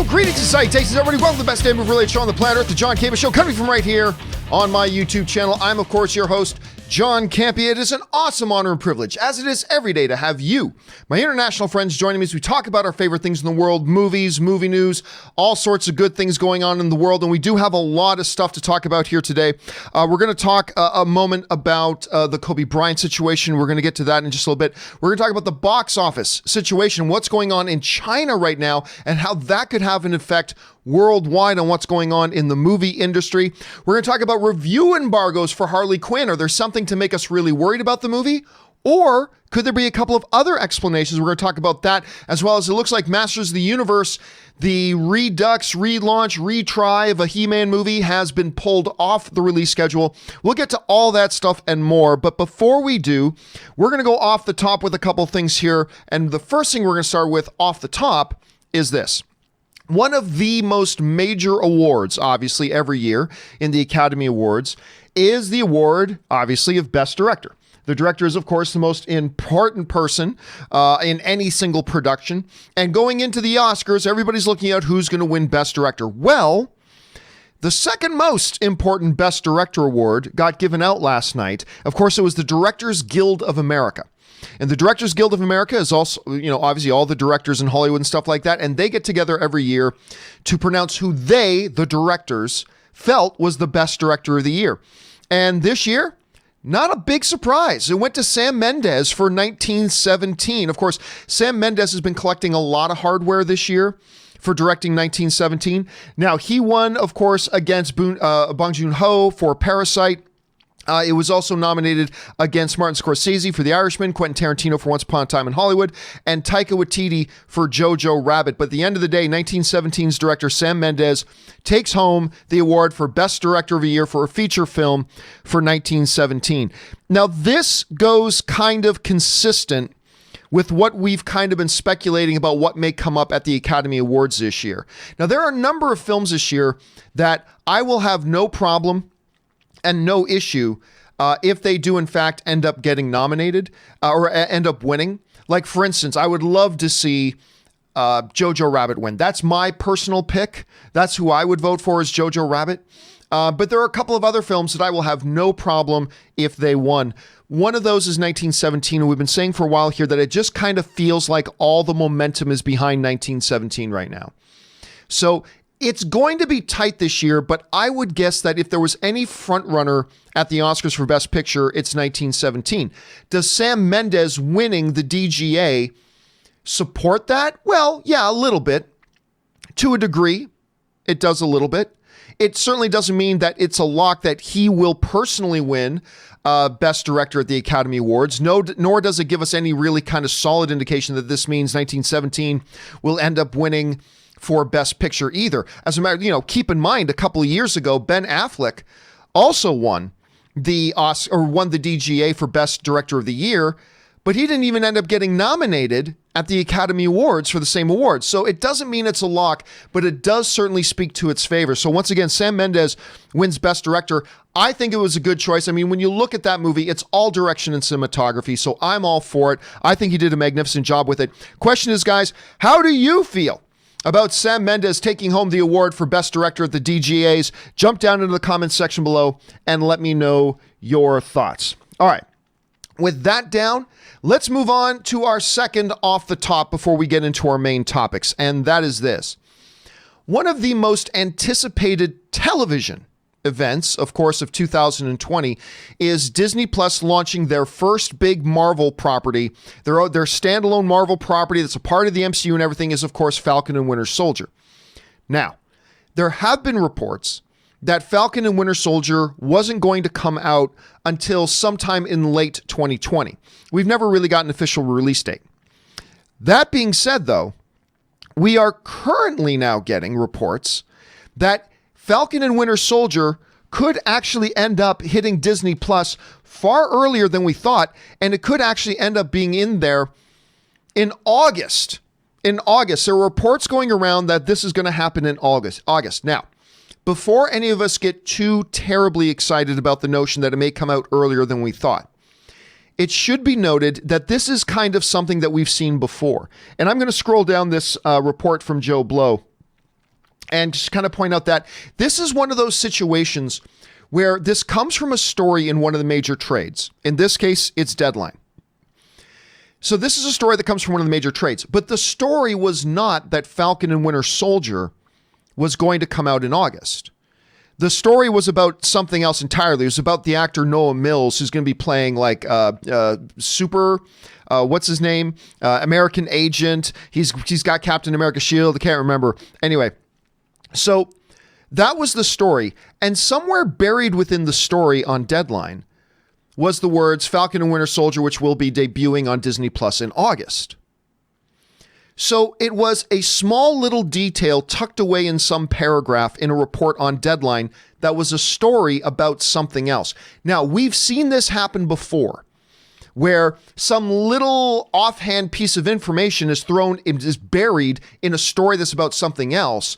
Greetings and salutations, everybody. Welcome to the best damn movie-related show on the planet Earth, the John Campea Show, coming from right here on my YouTube channel. I'm, of course, your host, John Campea. It is an awesome honor and privilege, as it is every day, to have you, my international friends, joining me as we talk about our favorite things in the world, movies, movie news, all sorts of good things going on in the world, and we do have a lot of stuff to talk about here today. We're going to talk a moment about the Kobe Bryant situation. We're going to get to that in just a little bit. We're going to talk about the box office situation, what's going on in China right now, and how that could have an effect worldwide on what's going on in the movie industry. We're going to talk about review embargoes for Harley Quinn. Are there something to make us really worried about the movie? Or could there be a couple of other explanations? We're going to talk about that, as well as it looks like Masters of the Universe, the redux, relaunch, retry of a He-Man movie has been pulled off the release schedule. We'll get to all that stuff and more. But before we do, we're going to go off the top with a couple things here. And the first thing we're going to start with off the top is this. One of the most major awards, obviously, every year in the Academy Awards is the award, obviously, of Best Director. The director is, of course, the most important person in any single production. And going into the Oscars, everybody's looking at who's going to win Best Director. Well, the second most important Best Director award got given out last night. Of course, it was the Directors Guild of America. And the Directors Guild of America is also, obviously all the directors in Hollywood and stuff like that. And they get together every year to pronounce who they, the directors, felt was the best director of the year. And this year, not a big surprise. It went to Sam Mendes for 1917. Of course, Sam Mendes has been collecting a lot of hardware this year for directing 1917. Now, he won, of course, against Bong Joon-ho for Parasite. It was also nominated against Martin Scorsese for The Irishman, Quentin Tarantino for Once Upon a Time in Hollywood, and Taika Waititi for Jojo Rabbit. But at the end of the day, 1917's director Sam Mendes takes home the award for Best Director of the Year for a feature film for 1917. Now, this goes kind of consistent with what we've kind of been speculating about what may come up at the Academy Awards this year. Now, there are a number of films this year that I will have no problem and no issue if they do, in fact, end up getting nominated or end up winning. Like, for instance, I would love to see Jojo Rabbit win. That's my personal pick. That's who I would vote for, is Jojo Rabbit. But there are a couple of other films that I will have no problem if they won. One of those is 1917, and we've been saying for a while here that it just kind of feels like all the momentum is behind 1917 right now. So it's going to be tight this year, but I would guess that if there was any front runner at the Oscars for Best Picture, it's 1917. Does Sam Mendes winning the DGA support that? Well, yeah, a little bit. To a degree, it does a little bit. It certainly doesn't mean that it's a lock that he will personally win Best Director at the Academy Awards. Nor does it give us any really kind of solid indication that this means 1917 will end up winning for Best Picture either. As a matter, keep in mind, a couple of years ago, Ben Affleck also won the DGA for Best Director of the Year, but he didn't even end up getting nominated at the Academy Awards for the same award. So it doesn't mean it's a lock, but it does certainly speak to its favor. So once again, Sam Mendes wins Best Director. I think it was a good choice. I mean, when you look at that movie, it's all direction and cinematography, so I'm all for it. I think he did a magnificent job with it. Question is, guys, how do you feel about Sam Mendes taking home the award for Best Director at the DGAs? Jump down into the comments section below and let me know your thoughts. All right. With that down, let's move on to our second off the top before we get into our main topics, and that is this. One of the most anticipated television events, of course, of 2020 is Disney Plus launching their first big Marvel property. Their standalone Marvel property that's a part of the MCU and everything is, of course, Falcon and Winter Soldier. Now, there have been reports that Falcon and Winter Soldier wasn't going to come out until sometime in late 2020. We've never really got an official release date. That being said, though, we are currently now getting reports that Falcon and Winter Soldier could actually end up hitting Disney Plus far earlier than we thought, and it could actually end up being in there in August. There are reports going around that this is going to happen in August. Now, before any of us get too terribly excited about the notion that it may come out earlier than we thought, it should be noted that this is kind of something that we've seen before. And I'm going to scroll down this report from Joe Blow and just kind of point out that this is one of those situations where this comes from a story in one of the major trades. In this case, it's Deadline. So this is a story that comes from one of the major trades, but the story was not that Falcon and Winter Soldier was going to come out in August. The story was about something else entirely. It was about the actor Noah Mills, who's going to be playing like what's his name? American Agent. He's got Captain America Shield. I can't remember. Anyway, so that was the story. And somewhere buried within the story on Deadline was the words Falcon and Winter Soldier, which will be debuting on Disney Plus in August. So it was a small little detail tucked away in some paragraph in a report on Deadline that was a story about something else. Now, we've seen this happen before, where some little offhand piece of information is buried in a story that's about something else.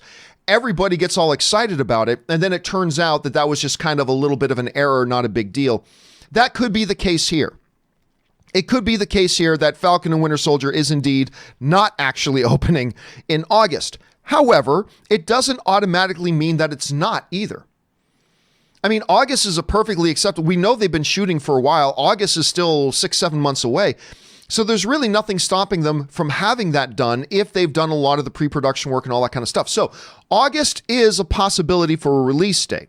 Everybody gets all excited about it, and then it turns out that that was just kind of a little bit of an error, not a big deal. That could be the case here. It could be the case here that Falcon and Winter Soldier is indeed not actually opening in August. However, it doesn't automatically mean that it's not either. I mean, August is a perfectly acceptable. We know they've been shooting for a while. August is still 6-7 months away. So there's really nothing stopping them from having that done if they've done a lot of the pre-production work and all that kind of stuff. So August is a possibility for a release date.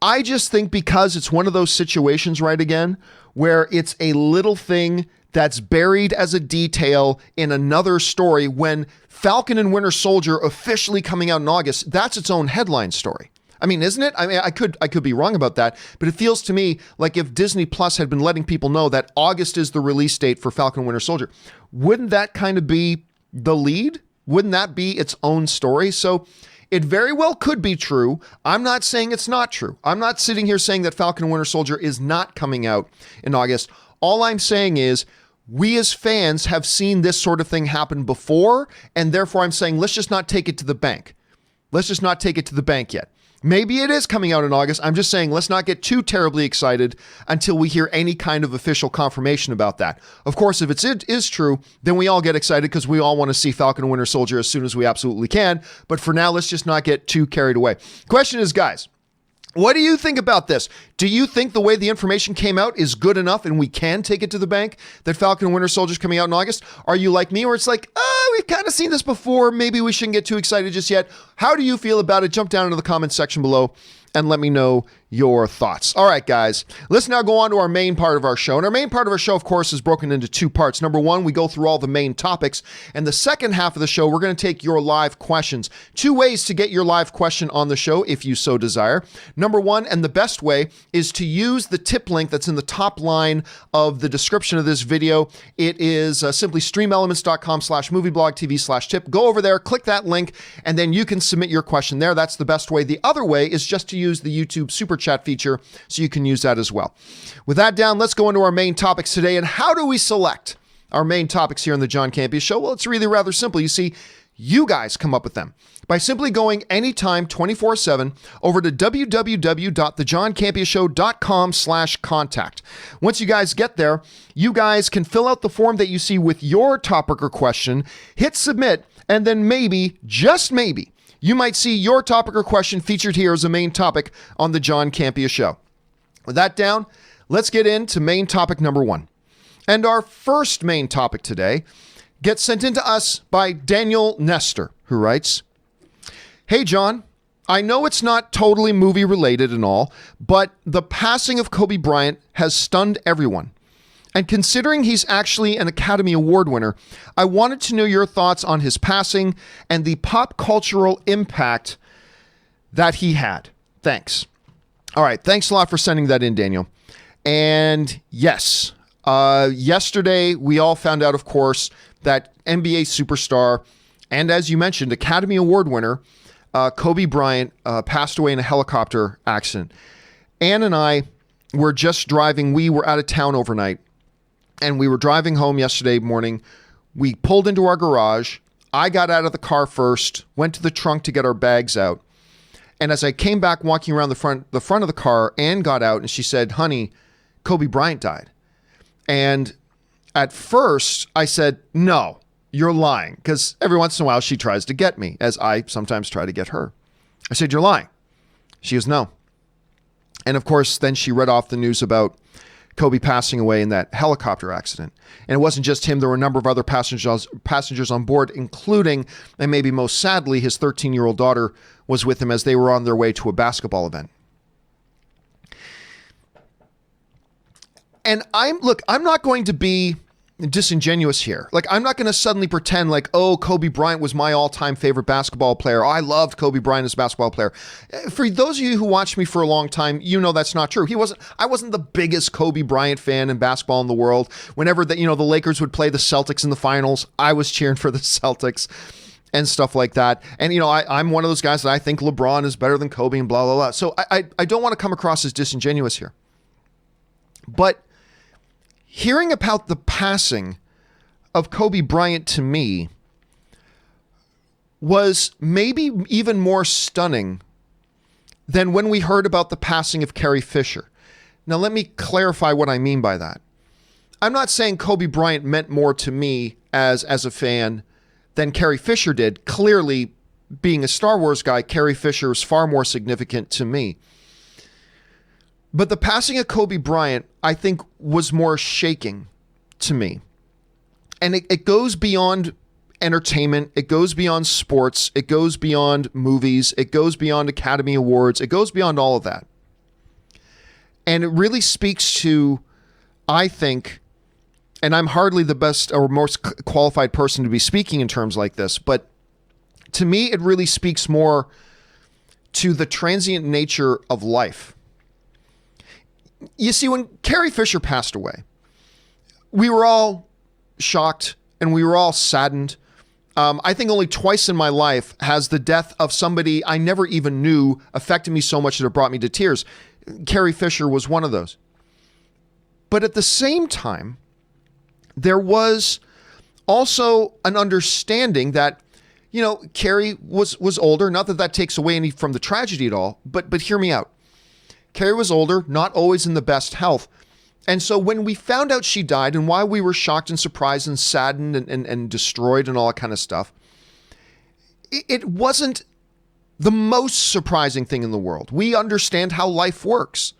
I just think because it's one of those situations, right, again, where it's a little thing that's buried as a detail in another story, when Falcon and Winter Soldier officially coming out in August, that's its own headline story. I mean, isn't it? I mean, I could be wrong about that, but it feels to me like if Disney Plus had been letting people know that August is the release date for Falcon and Winter Soldier, wouldn't that kind of be the lead? Wouldn't that be its own story? So it very well could be true. I'm not saying it's not true. I'm not sitting here saying that Falcon and Winter Soldier is not coming out in August. All I'm saying is we as fans have seen this sort of thing happen before, and therefore I'm saying let's just not take it to the bank. Let's just not take it to the bank yet. Maybe it is coming out in August. I'm just saying let's not get too terribly excited until we hear any kind of official confirmation about that. Of course, if it is true, then we all get excited because we all want to see Falcon and Winter Soldier as soon as we absolutely can. But for now, let's just not get too carried away. Question is, guys, what do you think about this? Do you think the way the information came out is good enough and we can take it to the bank that Falcon and Winter Soldier is coming out in August? Are you like me where it's like, we've kind of seen this before. Maybe we shouldn't get too excited just yet. How do you feel about it? Jump down into the comments section below and let me know your thoughts. All right, guys, let's now go on to our main part of our show. And our main part of our show, of course, is broken into two parts. Number one, we go through all the main topics. And the second half of the show, we're going to take your live questions. Two ways to get your live question on the show, if you so desire. Number one, and the best way, is to use the tip link that's in the top line of the description of this video. It is simply streamelements.com/movieblogtv/tip. Go over there, click that link, and then you can submit your question there. That's the best way. The other way is just to use the YouTube Super Chat feature, so you can use that as well. With that down, let's go into our main topics today. And how do we select our main topics here on the John Campea Show? Well, it's really rather simple. You see, you guys come up with them by simply going anytime 24/7 over to www.thejohncampeashow.com/contact. Once you guys get there, you guys can fill out the form that you see with your topic or question, hit submit, and then maybe, just maybe, you might see your topic or question featured here as a main topic on the John Campea Show. With that down, let's get into main topic number one. And our first main topic today gets sent in to us by Daniel Nestor, who writes, "Hey, John, I know it's not totally movie related and all, but the passing of Kobe Bryant has stunned everyone. And considering he's actually an Academy Award winner, I wanted to know your thoughts on his passing and the pop cultural impact that he had. Thanks." All right. Thanks a lot for sending that in, Daniel. And yes, yesterday we all found out, of course, that NBA superstar and, as you mentioned, Academy Award winner Kobe Bryant passed away in a helicopter accident. Ann and I were just driving. We were out of town overnight. And we were driving home yesterday morning. We pulled into our garage. I got out of the car first, went to the trunk to get our bags out. And as I came back walking around the front of the car, Ann got out and she said, "Honey, Kobe Bryant died." And at first I said, "No, you're lying. Because every once in a while she tries to get me, as I sometimes try to get her. I said, you're lying. She goes, no. And of course, then she read off the news about Kobe passing away in that helicopter accident. And it wasn't just him. There were a number of other passengers on board, including, and maybe most sadly, his 13-year-old daughter was with him as they were on their way to a basketball event. And I'm not going to be disingenuous here. Like, I'm not going to suddenly pretend like, oh, Kobe Bryant was my all-time favorite basketball player. I loved Kobe Bryant as a basketball player. For those of you who watched me for a long time, you know that's not true. I wasn't the biggest Kobe Bryant fan in basketball in the world. Whenever the Lakers would play the Celtics in the finals, I was cheering for the Celtics and stuff like that. And, I'm one of those guys that I think LeBron is better than Kobe and blah, blah, blah. So I don't want to come across as disingenuous here. But hearing about the passing of Kobe Bryant to me was maybe even more stunning than when we heard about the passing of Carey Fisher. Now, let me clarify what I mean by that. I'm not saying Kobe Bryant meant more to me as a fan than Carey Fisher did. Clearly, being a Star Wars guy, Carey Fisher is far more significant to me. But the passing of Kobe Bryant, I think, was more shaking to me. And it goes beyond entertainment. It goes beyond sports. It goes beyond movies. It goes beyond Academy Awards. It goes beyond all of that. And it really speaks to, I think, and I'm hardly the best or most qualified person to be speaking in terms like this, but to me, it really speaks more to the transient nature of life. You see, when Carey Fisher passed away, we were all shocked and we were all saddened. I think only twice in my life has the death of somebody I never even knew affected me so much that it brought me to tears. Carey Fisher was one of those. But at the same time, there was also an understanding that, Carey was older. Not that that takes away any from the tragedy at all, but hear me out. Carey was older, not always in the best health. And so when we found out she died and why we were shocked and surprised and saddened and destroyed and all that kind of stuff, it wasn't the most surprising thing in the world. We understand how life works.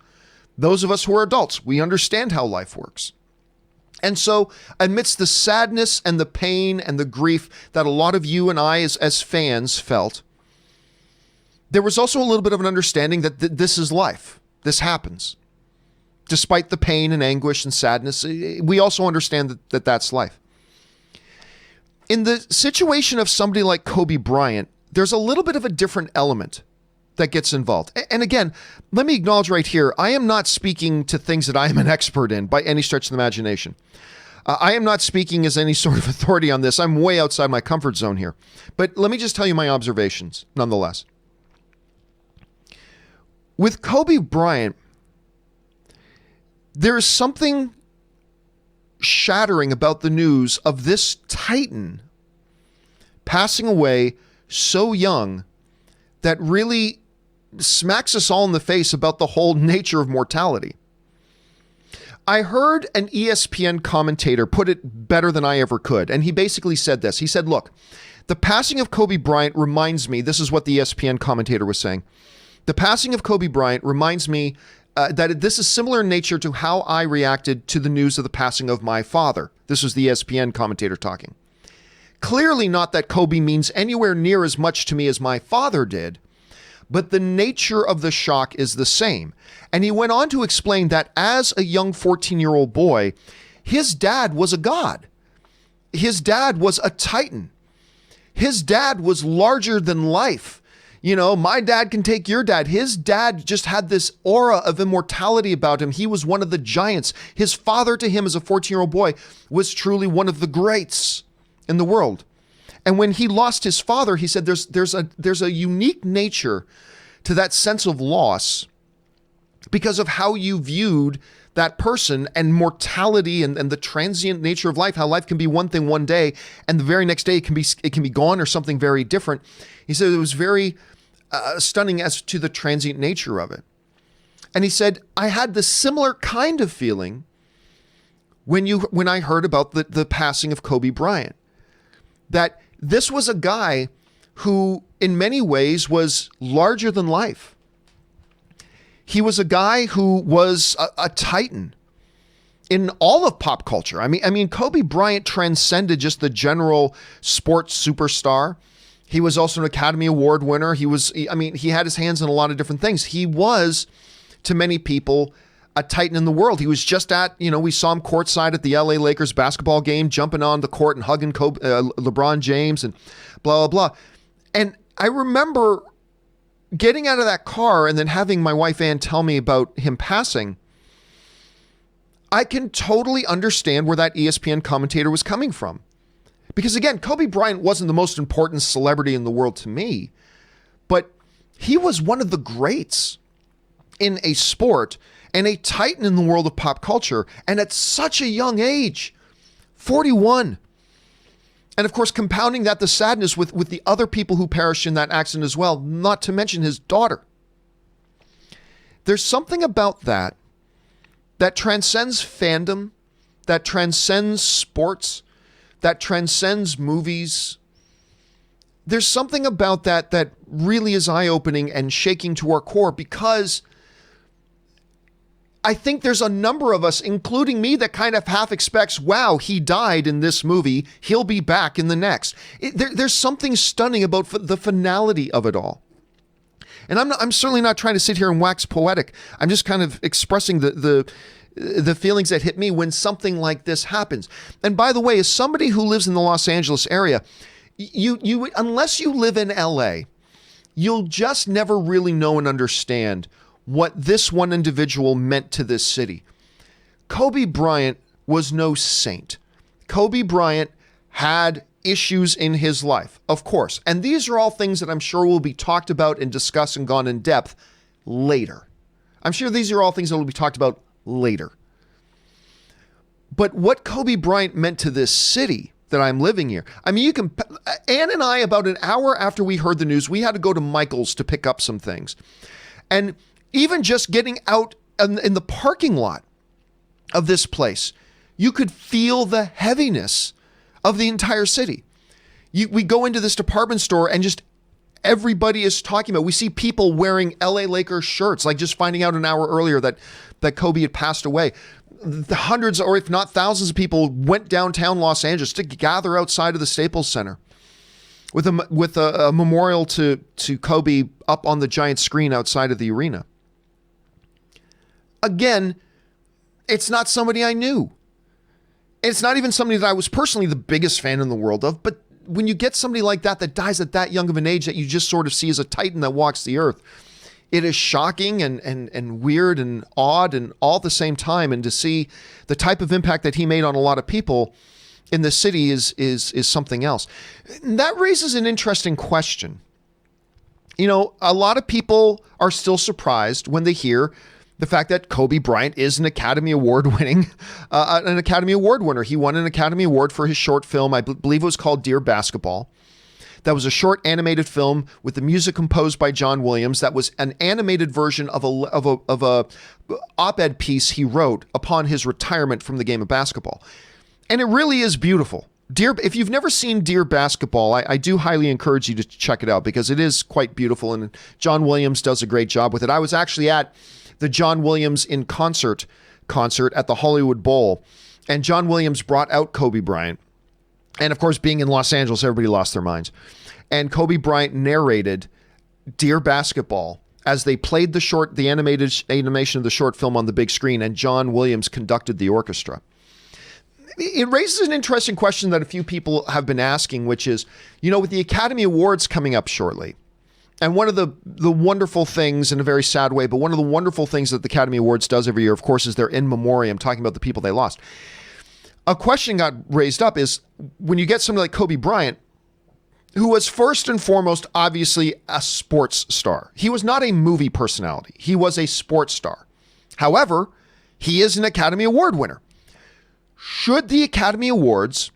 Those of us who are adults, we understand how life works. And so amidst the sadness and the pain and the grief that a lot of you and I as fans felt, there was also a little bit of an understanding that this is life. This happens. Despite the pain and anguish and sadness, we also understand that that's life. In the situation of somebody like Kobe Bryant, there's a little bit of a different element that gets involved. And again, let me acknowledge right here, I am not speaking to things that I am an expert in by any stretch of the imagination. I am not speaking as any sort of authority on this. I'm way outside my comfort zone here. But let me just tell you my observations, nonetheless. With Kobe Bryant, there is something shattering about the news of this titan passing away so young that really smacks us all in the face about the whole nature of mortality. I heard an ESPN commentator put it better than I ever could, and he basically said this. He said, look, the passing of Kobe Bryant reminds me, this is what the ESPN commentator was saying, the passing of Kobe Bryant reminds me that this is similar in nature to how I reacted to the news of the passing of my father. This was the ESPN commentator talking. Clearly not that Kobe means anywhere near as much to me as my father did, but the nature of the shock is the same. And he went on to explain that as a young 14-year-old boy, his dad was a god. His dad was a titan. His dad was larger than life. My dad can take your dad. His dad just had this aura of immortality about him. He was one of the giants. His father to him as a 14-year-old boy was truly one of the greats in the world. And when he lost his father, he said there's a unique nature to that sense of loss because of how you viewed that person and mortality and the transient nature of life, how life can be one thing one day and the very next day it can be gone or something very different. He said it was very stunning as to the transient nature of it. And he said, I had the similar kind of feeling when I heard about the passing of Kobe Bryant. that this was a guy who in many ways was larger than life. He was a guy who was a titan in all of pop culture. I mean, Kobe Bryant transcended just the general sports superstar. He was also an Academy Award winner. He had his hands in a lot of different things. He was, to many people, a titan in the world. He was just we saw him courtside at the LA Lakers basketball game, jumping on the court and hugging LeBron James and blah, blah, blah. And I remember getting out of that car and then having my wife Ann tell me about him passing. I can totally understand where that ESPN commentator was coming from. Because again, Kobe Bryant wasn't the most important celebrity in the world to me, but he was one of the greats in a sport and a titan in the world of pop culture. And at such a young age, 41. And of course, compounding that, the sadness with the other people who perished in that accident as well, not to mention his daughter. There's something about that transcends fandom, that transcends sports, that transcends movies. There's something about that really is eye-opening and shaking to our core, because I think there's a number of us, including me, that kind of half expects, wow, he died in this movie, he'll be back in the next. There's something stunning about the finality of it all. And I'm certainly not trying to sit here and wax poetic. I'm just kind of expressing the feelings that hit me when something like this happens. And by the way, as somebody who lives in the Los Angeles area, you unless you live in LA, you'll just never really know and understand what this one individual meant to this city. Kobe Bryant was no saint. Kobe Bryant had issues in his life, of course. And these are all things that I'm sure will be talked about and discussed and gone in depth later. I'm sure these are all things that will be talked about later. But what Kobe Bryant meant to this city that I'm living here, I mean, Ann and I, about an hour after we heard the news, we had to go to Michael's to pick up some things. And even just getting out in the parking lot of this place, you could feel the heaviness of the entire city. We go into this department store and just everybody is talking about, we see people wearing LA Lakers shirts, like just finding out an hour earlier that Kobe had passed away. The hundreds, or if not thousands of people went downtown Los Angeles to gather outside of the Staples Center with a memorial to Kobe up on the giant screen outside of the arena. Again, it's not somebody I knew. It's not even somebody that I was personally the biggest fan in the world of, but when you get somebody like that dies at that young of an age that you just sort of see as a titan that walks the earth, it is shocking and weird and odd and all at the same time. And to see the type of impact that he made on a lot of people in the city is something else. And that raises an interesting question. You know, a lot of people are still surprised when they hear the fact that Kobe Bryant is an Academy Award winner. He won an Academy Award for his short film. I believe it was called Dear Basketball. That was a short animated film with the music composed by John Williams. That was an animated version of a op-ed piece he wrote upon his retirement from the game of basketball. And it really is beautiful. If you've never seen Dear Basketball, I do highly encourage you to check it out because it is quite beautiful and John Williams does a great job with it. I was actually at the John Williams in concert at the Hollywood Bowl, and John Williams brought out Kobe Bryant. And of course, being in Los Angeles, everybody lost their minds. And Kobe Bryant narrated Dear Basketball as they played the animation of the short film on the big screen, and John Williams conducted the orchestra. It raises an interesting question that a few people have been asking, which is, you know, with the Academy Awards coming up shortly, and one of the wonderful things, in a very sad way, but one of the wonderful things that the Academy Awards does every year, of course, is their in memoriam, talking about the people they lost. A question got raised up is, when you get somebody like Kobe Bryant, who was first and foremost, obviously, a sports star. He was not a movie personality. He was a sports star. However, he is an Academy Award winner. Should the Academy Awards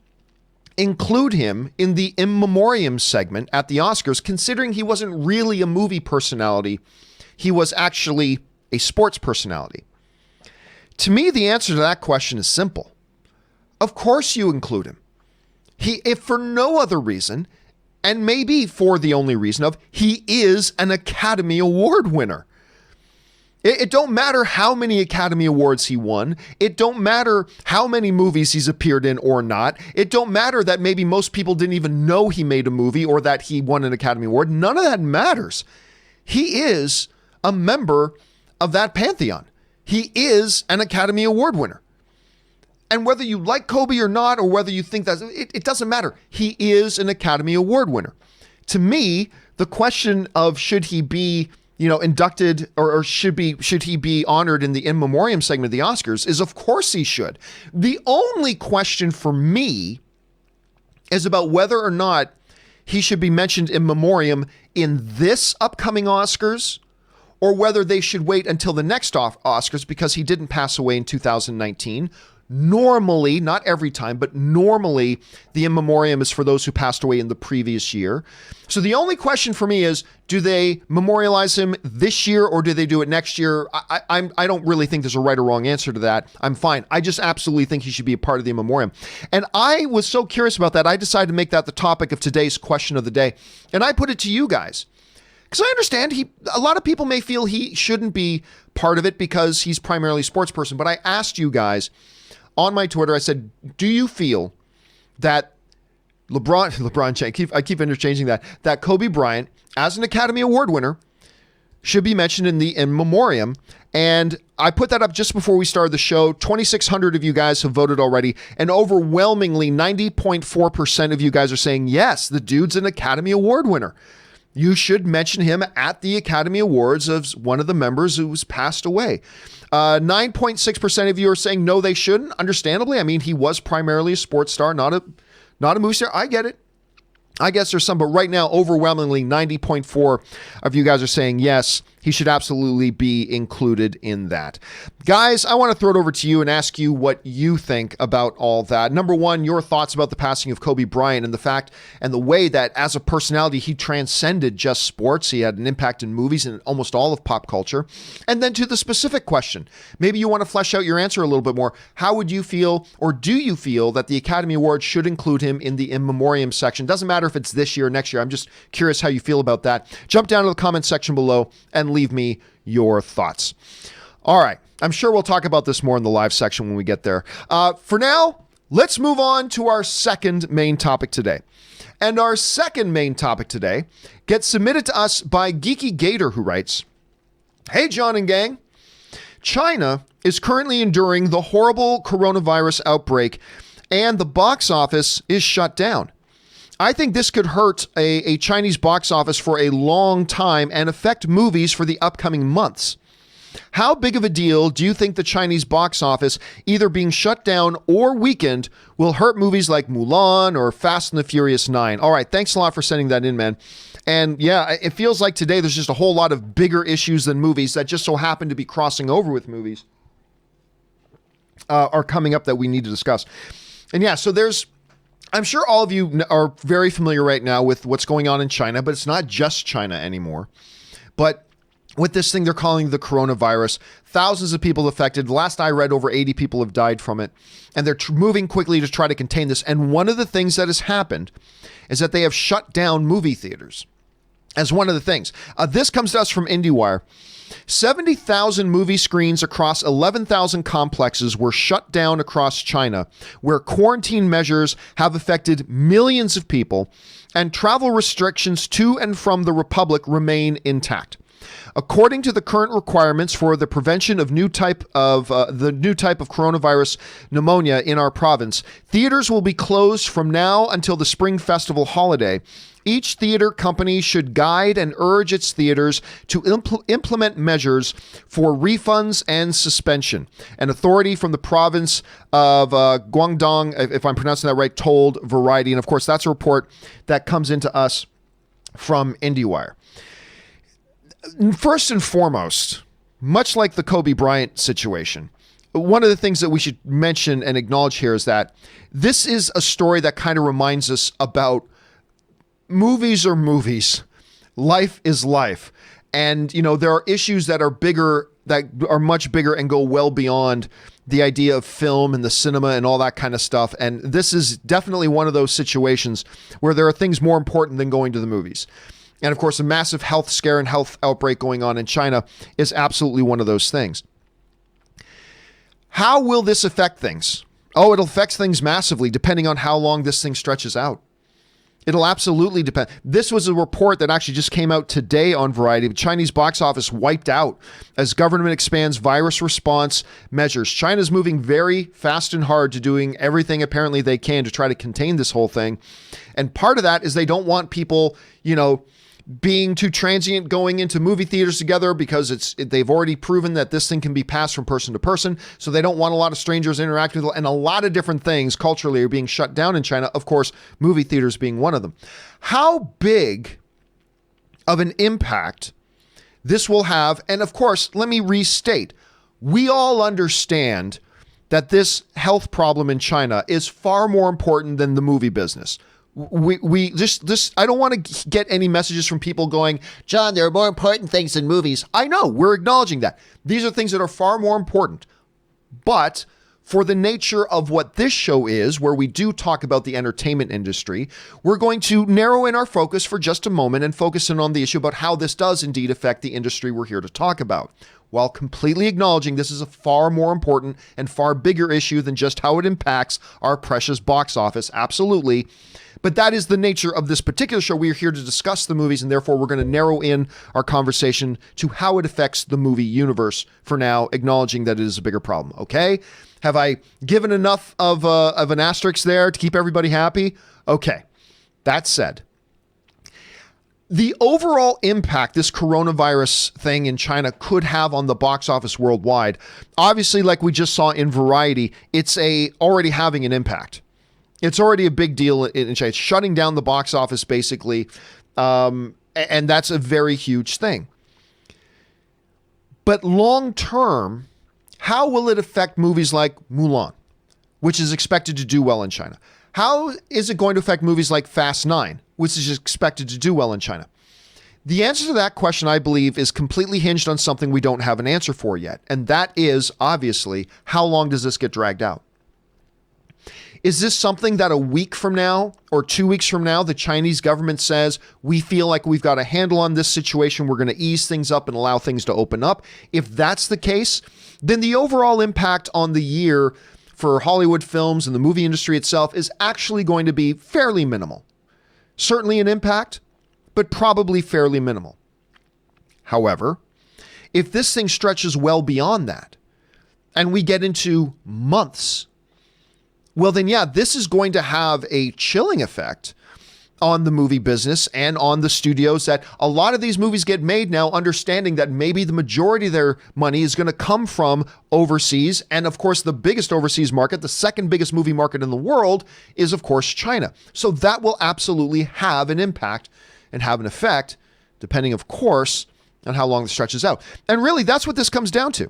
include him in the in memoriam segment at the Oscars, considering he wasn't really a movie personality, he was actually a sports personality? To me, the answer to that question is simple. Of course you include him. if for no other reason, and maybe for the only reason of he is an Academy Award winner. It don't matter how many Academy Awards he won. It don't matter how many movies he's appeared in or not. It don't matter that maybe most people didn't even know he made a movie or that he won an Academy Award. None of that matters. He is a member of that pantheon. He is an Academy Award winner. And whether you like Kobe or not, or whether you think that, it doesn't matter. He is an Academy Award winner. To me, the question of should he be inducted or should he be honored in the in memoriam segment of the Oscars is, of course he should. The only question for me is about whether or not he should be mentioned in memoriam in this upcoming Oscars, or whether they should wait until the next Oscars because he didn't pass away in 2019. Normally, not every time, but normally the in memoriam is for those who passed away in the previous year. So the only question for me is, do they memorialize him this year or do they do it next year? I don't really think there's a right or wrong answer to that. I'm fine. I just absolutely think he should be a part of the in memoriam. And I was so curious about that, I decided to make that the topic of today's question of the day. And I put it to you guys. Because I understand a lot of people may feel he shouldn't be part of it because he's primarily a sports person. But I asked you guys on my Twitter, I said, do you feel that LeBron James, I keep interchanging that Kobe Bryant, as an Academy Award winner, should be mentioned in the in memoriam? And I put that up just before we started the show. 2,600 of you guys have voted already. And overwhelmingly, 90.4% of you guys are saying, yes, the dude's an Academy Award winner. You should mention him at the Academy Awards as one of the members who's passed away. 9.6% of you are saying no, they shouldn't. Understandably, I mean, he was primarily a sports star, not a movie star. I get it. I guess there's some, but right now, overwhelmingly, 90.4 of you guys are saying yes, he should absolutely be included in that. Guys, I want to throw it over to you and ask you what you think about all that. Number one, your thoughts about the passing of Kobe Bryant and the fact and the way that as a personality, he transcended just sports. He had an impact in movies and almost all of pop culture. And then to the specific question, maybe you want to flesh out your answer a little bit more. How would you feel, or do you feel that the Academy Awards should include him in the in memoriam section? Doesn't matter if it's this year or next year. I'm just curious how you feel about that. Jump down to the comment section below and leave me your thoughts. All right. I'm sure we'll talk about this more in the live section when we get there. For now, let's move on to our second main topic today. And our second main topic today gets submitted to us by Geeky Gator, who writes, "Hey, John and gang. China is currently enduring the horrible coronavirus outbreak, and the box office is shut down. I think this could hurt a Chinese box office for a long time and affect movies for the upcoming months. How big of a deal do you think the Chinese box office either being shut down or weakened will hurt movies like Mulan or Fast and the Furious 9? All right, thanks a lot for sending that in, man. And yeah, it feels like today there's just a whole lot of bigger issues than movies that just so happen to be crossing over with movies are coming up that we need to discuss. And yeah, so I'm sure all of you are very familiar right now with what's going on in China, but it's not just China anymore. But with this thing they're calling the coronavirus, thousands of people affected. Last I read, over 80 people have died from it. And they're moving quickly to try to contain this. And one of the things that has happened is that they have shut down movie theaters as one of the things. This comes to us from IndieWire. 70,000 movie screens across 11,000 complexes were shut down across China, where quarantine measures have affected millions of people, and travel restrictions to and from the Republic remain intact. According to the current requirements for the prevention of the new type of coronavirus pneumonia in our province, theaters will be closed from now until the Spring Festival holiday. Each theater company should guide and urge its theaters to implement measures for refunds and suspension. An authority from the province of Guangdong, if I'm pronouncing that right, told Variety. And of course, that's a report that comes into us from IndieWire. First and foremost, much like the Kobe Bryant situation, one of the things that we should mention and acknowledge here is that this is a story that kind of reminds us about movies are movies. Life is life. And, there are issues that are bigger that are much bigger and go well beyond the idea of film and the cinema and all that kind of stuff. And this is definitely one of those situations where there are things more important than going to the movies. And of course, a massive health scare and health outbreak going on in China is absolutely one of those things. How will this affect things? Oh, it'll affect things massively depending on how long this thing stretches out. It'll absolutely depend. This was a report that actually just came out today on Variety. The Chinese box office wiped out as government expands virus response measures. China's moving very fast and hard to doing everything apparently they can to try to contain this whole thing. And part of that is they don't want people, being too transient going into movie theaters together because they've already proven that this thing can be passed from person to person. So they don't want a lot of strangers interacting with, and a lot of different things culturally are being shut down in China. Of course, movie theaters being one of them. How big of an impact this will have. And of course, let me restate, we all understand that this health problem in China is far more important than the movie business. We just I don't want to get any messages from people going, John, there are more important things than movies. I know, we're acknowledging that. These are things that are far more important. But for the nature of what this show is, where we do talk about the entertainment industry, we're going to narrow in our focus for just a moment and focus in on the issue about how this does indeed affect the industry we're here to talk about, while completely acknowledging this is a far more important and far bigger issue than just how it impacts our precious box office. Absolutely. But that is the nature of this particular show. We are here to discuss the movies, and therefore we're going to narrow in our conversation to how it affects the movie universe for now, acknowledging that it is a bigger problem. Okay? Have I given enough of an asterisk there to keep everybody happy? Okay. That said, the overall impact this coronavirus thing in China could have on the box office worldwide, obviously, like we just saw in Variety, it's already having an impact. It's already a big deal in China. It's shutting down the box office, basically, and that's a very huge thing. But long term, how will it affect movies like Mulan, which is expected to do well in China? How is it going to affect movies like Fast 9, which is expected to do well in China? The answer to that question, I believe, is completely hinged on something we don't have an answer for yet, and that is, obviously, how long does this get dragged out? Is this something that a week from now or 2 weeks from now, the Chinese government says, we feel like we've got a handle on this situation, we're going to ease things up and allow things to open up? If that's the case, then the overall impact on the year for Hollywood films and the movie industry itself is actually going to be fairly minimal. Certainly an impact, but probably fairly minimal. However, if this thing stretches well beyond that and we get into months, well, then, yeah, this is going to have a chilling effect on the movie business and on the studios, that a lot of these movies get made now understanding that maybe the majority of their money is going to come from overseas. And of course, the biggest overseas market, the second biggest movie market in the world, is of course China. So that will absolutely have an impact and have an effect, depending, of course, on how long it stretches out. And really, that's what this comes down to.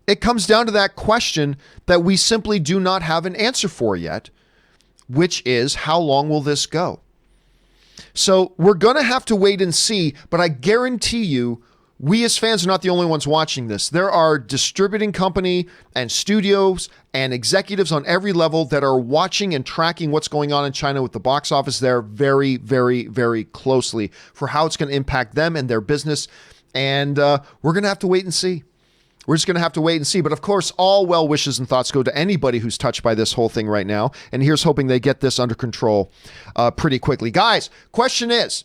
It comes down to that question that we simply do not have an answer for yet, which is, how long will this go? So we're going to have to wait and see, but I guarantee you, we as fans are not the only ones watching this. There are distributing company and studios and executives on every level that are watching and tracking what's going on in China with the box office there very, very, very closely for how it's going to impact them and their business. And we're going to have to wait and see. We're just going to have to wait and see. But of course, all well wishes and thoughts go to anybody who's touched by this whole thing right now. And here's hoping they get this under control pretty quickly. Guys, question is,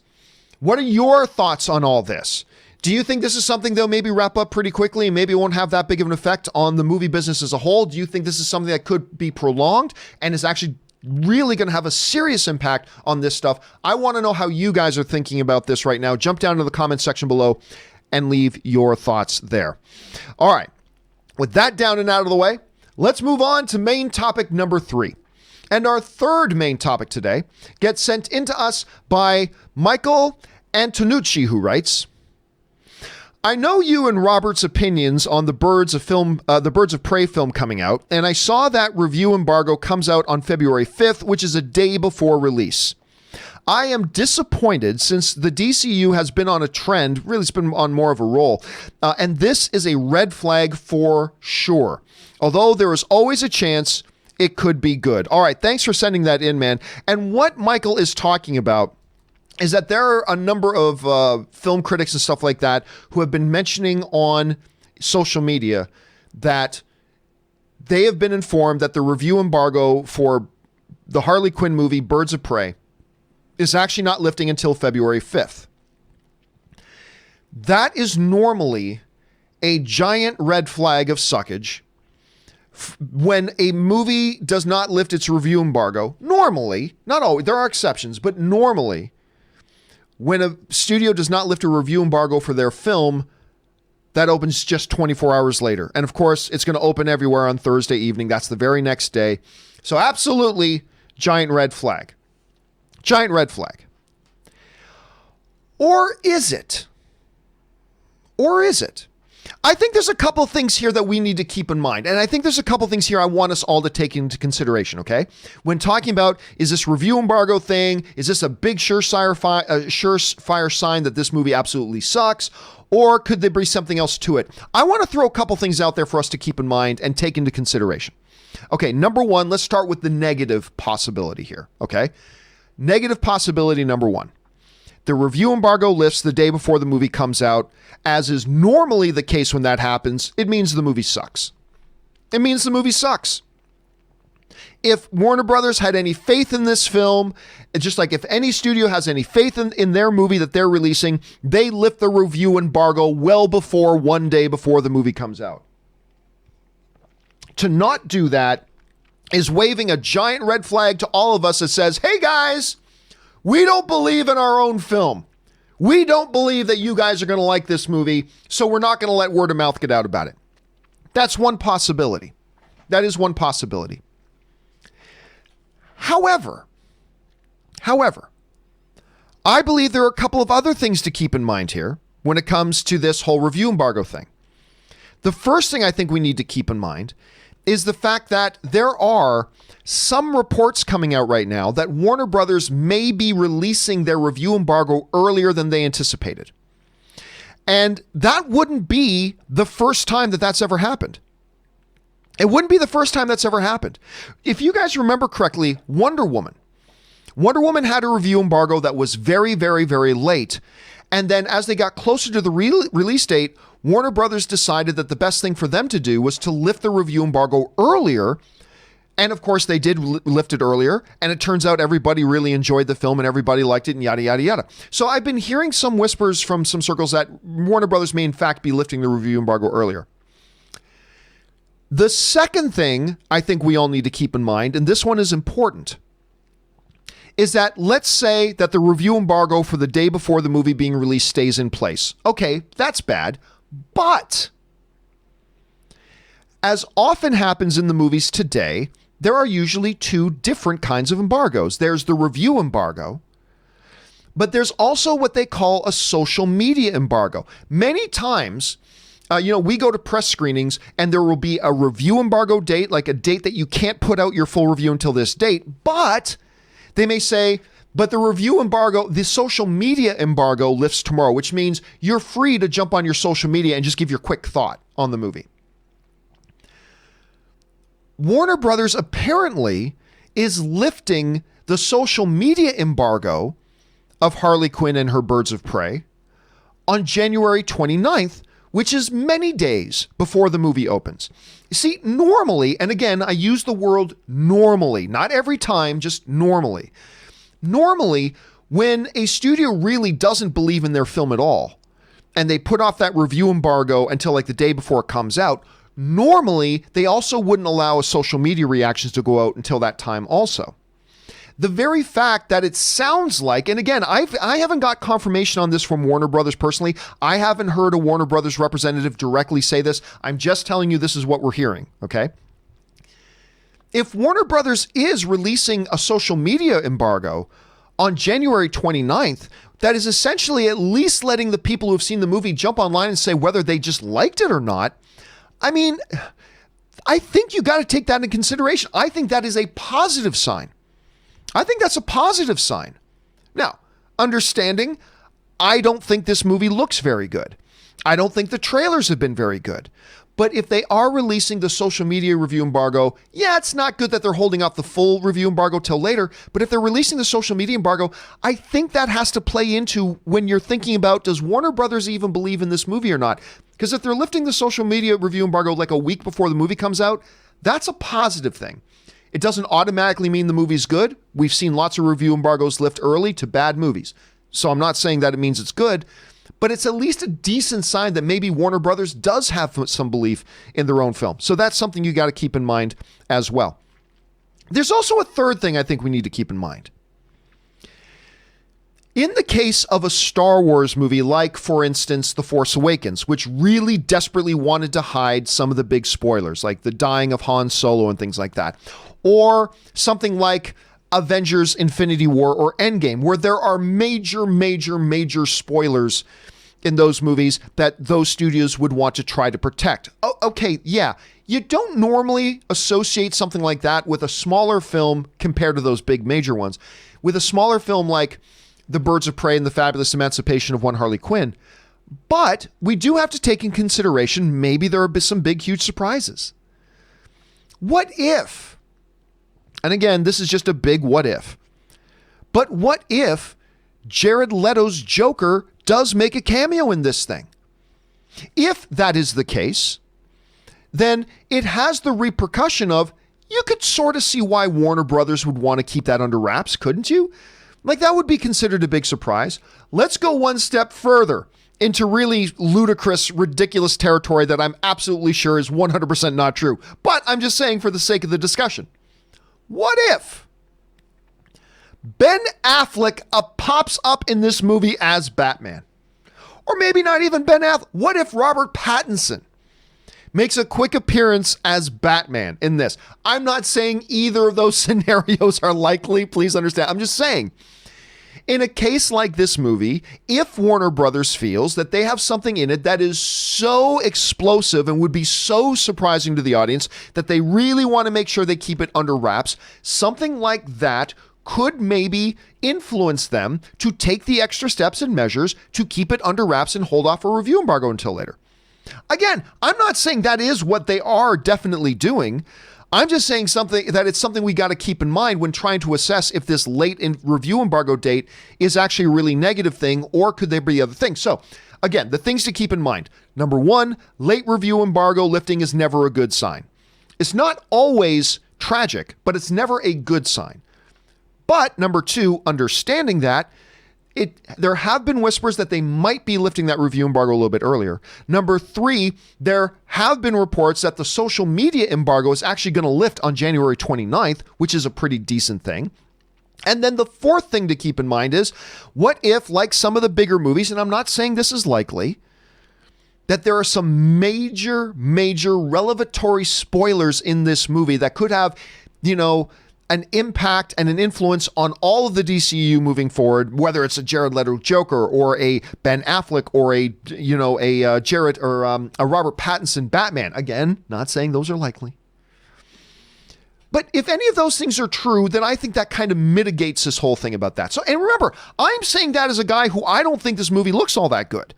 what are your thoughts on all this? Do you think this is something they'll maybe wrap up pretty quickly and maybe it won't have that big of an effect on the movie business as a whole? Do you think this is something that could be prolonged and is actually really going to have a serious impact on this stuff? I want to know how you guys are thinking about this right now. Jump down to the comment section below and leave your thoughts there. All right. With that down and out of the way, let's move on to main topic number 3. And our third main topic today gets sent into us by Michael Antonucci, who writes, I know you and Robert's opinions on the Birds of Prey film coming out, and I saw that review Embargo comes out on February 5th, which is a day before release. I am disappointed since the DCU has been on a trend, really it's been on more of a roll, and this is a red flag for sure. Although there is always a chance it could be good. All right, thanks for sending that in, man. And what Michael is talking about is that there are a number of film critics and stuff like that who have been mentioning on social media that they have been informed that the review embargo for the Harley Quinn movie Birds of Prey is actually not lifting until February 5th. That is normally a giant red flag of suckage. When a movie does not lift its review embargo, normally, not always, there are exceptions, but normally, when a studio does not lift a review embargo for their film, that opens just 24 hours later. And of course, it's going to open everywhere on Thursday evening. That's the very next day. So absolutely, giant red flag. Giant red flag. Or is it? Or is it? I think there's a couple of things here that we need to keep in mind. And I think there's a couple of things here I want us all to take into consideration, okay? When talking about, is this review embargo thing? Is this a big surefire sign that this movie absolutely sucks? Or could there be something else to it? I want to throw a couple things out there for us to keep in mind and take into consideration. Okay, number one, let's start with the negative possibility here, okay? Negative possibility number one. The review embargo lifts the day before the movie comes out. As is normally the case when that happens, it means the movie sucks. It means the movie sucks. If Warner Brothers had any faith in this film, just like if any studio has any faith in their movie that they're releasing, they lift the review embargo well before one day before the movie comes out. To not do that is waving a giant red flag to all of us that says, hey guys, we don't believe in our own film. We don't believe that you guys are going to like this movie, so we're not going to let word of mouth get out about it. That's one possibility. That is one possibility. However, I believe there are a couple of other things to keep in mind here when it comes to this whole review embargo thing. The first thing I think we need to keep in mind is the fact that there are some reports coming out right now that Warner Brothers may be releasing their review embargo earlier than they anticipated. And that wouldn't be the first time that that's ever happened. It wouldn't be the first time that's ever happened. If you guys remember correctly, Wonder Woman had a review embargo that was very, very, very late. And then as they got closer to the release date, Warner Brothers decided that the best thing for them to do was to lift the review embargo earlier. And of course, they did lift it earlier. And it turns out everybody really enjoyed the film and everybody liked it and yada, yada, yada. So I've been hearing some whispers from some circles that Warner Brothers may in fact be lifting the review embargo earlier. The second thing I think we all need to keep in mind, and this one is important, is that let's say that the review embargo for the day before the movie being released stays in place. Okay, that's bad. But as often happens in the movies today, there are usually two different kinds of embargoes. There's the review embargo, but there's also what they call a social media embargo. Many times, we go to press screenings and there will be a review embargo date, like a date that you can't put out your full review until this date, but they may say, but the review embargo, the social media embargo lifts tomorrow, which means you're free to jump on your social media and just give your quick thought on the movie. Warner Brothers apparently is lifting the social media embargo of Harley Quinn and her Birds of Prey on January 29th, which is many days before the movie opens. You see, normally, and again, I use the word normally, not every time, just normally. Normally, when a studio really doesn't believe in their film at all, and they put off that review embargo until like the day before it comes out, normally they also wouldn't allow social media reactions to go out until that time also. The very fact that it sounds like, and again, I haven't got confirmation on this from Warner Brothers personally. I haven't heard a Warner Brothers representative directly say this. I'm just telling you this is what we're hearing, okay? If Warner Brothers is releasing a social media embargo on January 29th, that is essentially at least letting the people who have seen the movie jump online and say whether they just liked it or not. I mean, I think you got to take that into consideration. I think that is a positive sign. I think that's a positive sign. Now, understanding, I don't think this movie looks very good. I don't think the trailers have been very good. But if they are releasing the social media review embargo, yeah, it's not good that they're holding off the full review embargo till later. But if they're releasing the social media embargo, I think that has to play into when you're thinking about, does Warner Brothers even believe in this movie or not? Because if they're lifting the social media review embargo like a week before the movie comes out, that's a positive thing. It doesn't automatically mean the movie's good. We've seen lots of review embargoes lift early to bad movies. So I'm not saying that it means it's good, but it's at least a decent sign that maybe Warner Brothers does have some belief in their own film. So that's something you got to keep in mind as well. There's also a third thing I think we need to keep in mind. In the case of a Star Wars movie, like, for instance, The Force Awakens, which really desperately wanted to hide some of the big spoilers, like the dying of Han Solo and things like that, or something like Avengers Infinity War or Endgame, where there are major spoilers in those movies that those studios would want to try to protect. Oh, okay, yeah. You don't normally associate something like that with a smaller film compared to those big major ones. With a smaller film like The Birds of Prey and the Fabulous Emancipation of One Harley Quinn. But we do have to take in consideration maybe there are some big, huge surprises. What if? And again, this is just a big what if. But what if Jared Leto's Joker does make a cameo in this thing? If that is the case, then it has the repercussion of, you could sort of see why Warner Brothers would want to keep that under wraps, couldn't you? Like, that would be considered a big surprise. Let's go one step further into really ludicrous, ridiculous territory that I'm absolutely sure is 100% not true. But I'm just saying for the sake of the discussion. What if Ben Affleck pops up in this movie as Batman? Or maybe not even Ben Affleck. What if Robert Pattinson makes a quick appearance as Batman in this? I'm not saying either of those scenarios are likely. Please understand. I'm just saying, in a case like this movie, if Warner Brothers feels that they have something in it that is so explosive and would be so surprising to the audience that they really want to make sure they keep it under wraps, something like that could maybe influence them to take the extra steps and measures to keep it under wraps and hold off a review embargo until later. Again, I'm not saying that is what they are definitely doing. I'm just saying it's something we got to keep in mind when trying to assess if this late in review embargo date is actually a really negative thing, or could there be other things? So again, the things to keep in mind. Number one, late review embargo lifting is never a good sign. It's not always tragic, but it's never a good sign. But number two, understanding that, there have been whispers that they might be lifting that review embargo a little bit earlier. Number three, there have been reports that the social media embargo is actually going to lift on January 29th, which is a pretty decent thing. And then the fourth thing to keep in mind is, what if, like some of the bigger movies, and I'm not saying this is likely, that there are some major revelatory spoilers in this movie that could have, an impact and an influence on all of the DCU moving forward, whether it's a Jared Leto Joker or a Ben Affleck or a Jared or a Robert Pattinson Batman. Again, not saying those are likely. But if any of those things are true, then I think that kind of mitigates this whole thing about that. So, and remember, I'm saying that as a guy who I don't think this movie looks all that good.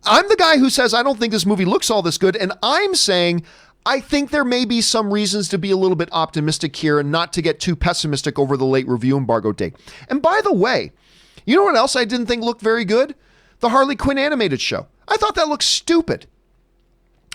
I'm the guy who says I don't think this movie looks all this good, and I'm saying I think there may be some reasons to be a little bit optimistic here and not to get too pessimistic over the late review embargo date. And by the way, you know what else I didn't think looked very good? The Harley Quinn animated show. I thought that looked stupid.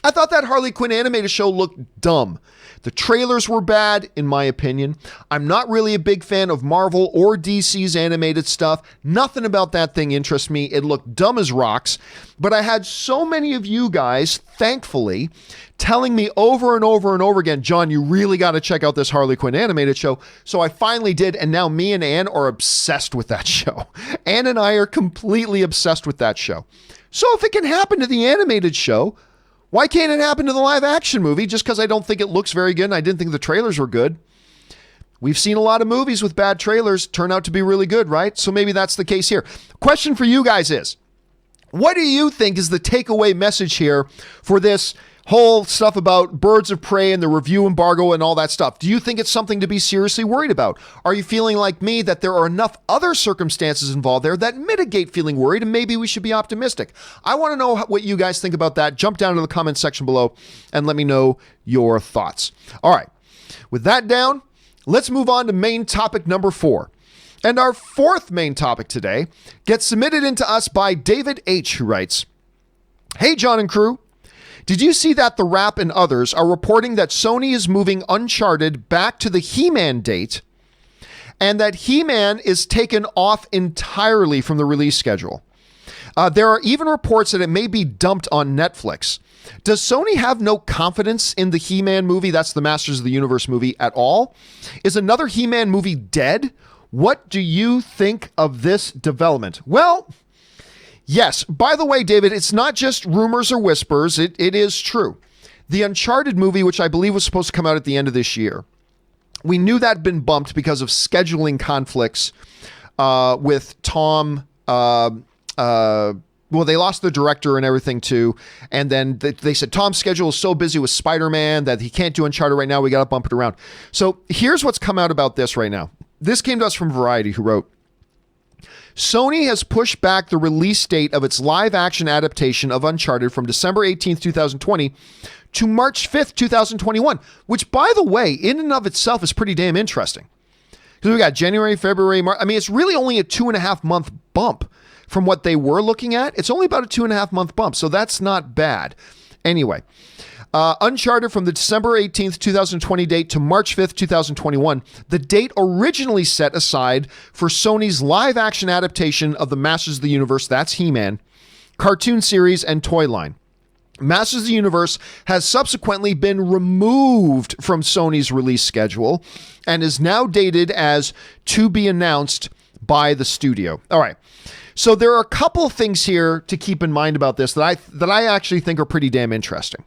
I thought that Harley Quinn animated show looked dumb. The trailers were bad, in my opinion. I'm not really a big fan of Marvel or DC's animated stuff. Nothing about that thing interests me. It looked dumb as rocks. But I had so many of you guys, thankfully, telling me over and over and over again, John, you really got to check out this Harley Quinn animated show. So I finally did, and now me and Ann are obsessed with that show. Ann and I are completely obsessed with that show. So if it can happen to the animated show, why can't it happen to the live action movie just because I don't think it looks very good and I didn't think the trailers were good? We've seen a lot of movies with bad trailers turn out to be really good, right? So maybe that's the case here. Question for you guys is, what do you think is the takeaway message here for this whole stuff about Birds of Prey and the review embargo and all that stuff. Do you think it's something to be seriously worried about? Are you feeling like me that there are enough other circumstances involved there that mitigate feeling worried and maybe we should be optimistic? I want to know what you guys think about that. Jump down to the comment section below and let me know your thoughts. All right, with that down, let's move on to main topic number 4. And our fourth main topic today gets submitted into us by David H., who writes, "Hey, John and crew. Did you see that The Wrap and others are reporting that Sony is moving Uncharted back to the He-Man date and that He-Man is taken off entirely from the release schedule? There are even reports that it may be dumped on Netflix. Does Sony have no confidence in the He-Man movie, that's the Masters of the Universe movie, at all? Is another He-Man movie dead? What do you think of this development?" Well, yes. By the way, David, it's not just rumors or whispers. It is true. The Uncharted movie, which I believe was supposed to come out at the end of this year, we knew that had been bumped because of scheduling conflicts with Tom. Well, they lost the director and everything too. And then they said Tom's schedule is so busy with Spider-Man that he can't do Uncharted right now. We got to bump it around. So here's what's come out about this right now. This came to us from Variety, who wrote, "Sony has pushed back the release date of its live-action adaptation of Uncharted from December 18th, 2020 to March 5th, 2021, which, by the way, in and of itself is pretty damn interesting. Because we got January, February, March. I mean, it's really only a 2.5-month bump from what they were looking at. It's only about a 2.5-month bump, so that's not bad. Anyway, Uncharted from the December 18th, 2020 date to March 5th, 2021, the date originally set aside for Sony's live-action adaptation of the Masters of the Universe, that's He-Man, cartoon series and toy line. Masters of the Universe has subsequently been removed from Sony's release schedule and is now dated as to be announced by the studio. All right. So there are a couple of things here to keep in mind about this that I actually think are pretty damn interesting.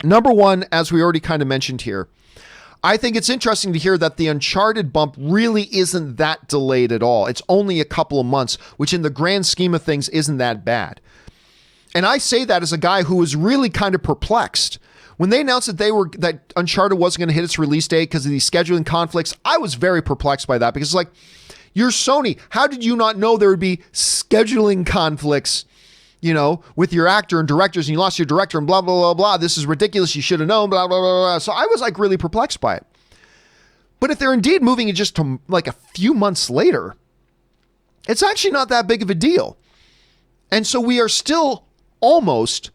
Number one, as we already kind of mentioned here, I think it's interesting to hear that the Uncharted bump really isn't that delayed at all. It's only a couple of months, which in the grand scheme of things isn't that bad. And I say that as a guy who was really kind of perplexed. When they announced that Uncharted wasn't going to hit its release date because of these scheduling conflicts, I was very perplexed by that because it's like, you're Sony. How did you not know there would be scheduling conflicts, with your actor and directors, and you lost your director and blah, blah, blah, blah. This is ridiculous. You should have known, blah, blah, blah, blah. So I was like really perplexed by it. But if they're indeed moving it just to like a few months later, it's actually not that big of a deal. And so we are still almost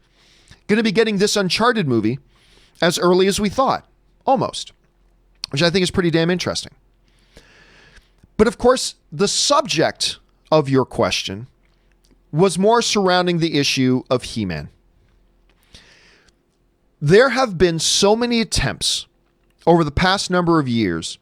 going to be getting this Uncharted movie as early as we thought. Almost. Which I think is pretty damn interesting. But of course, the subject of your question was more surrounding the issue of He-Man. There have been so many attempts over the past number of years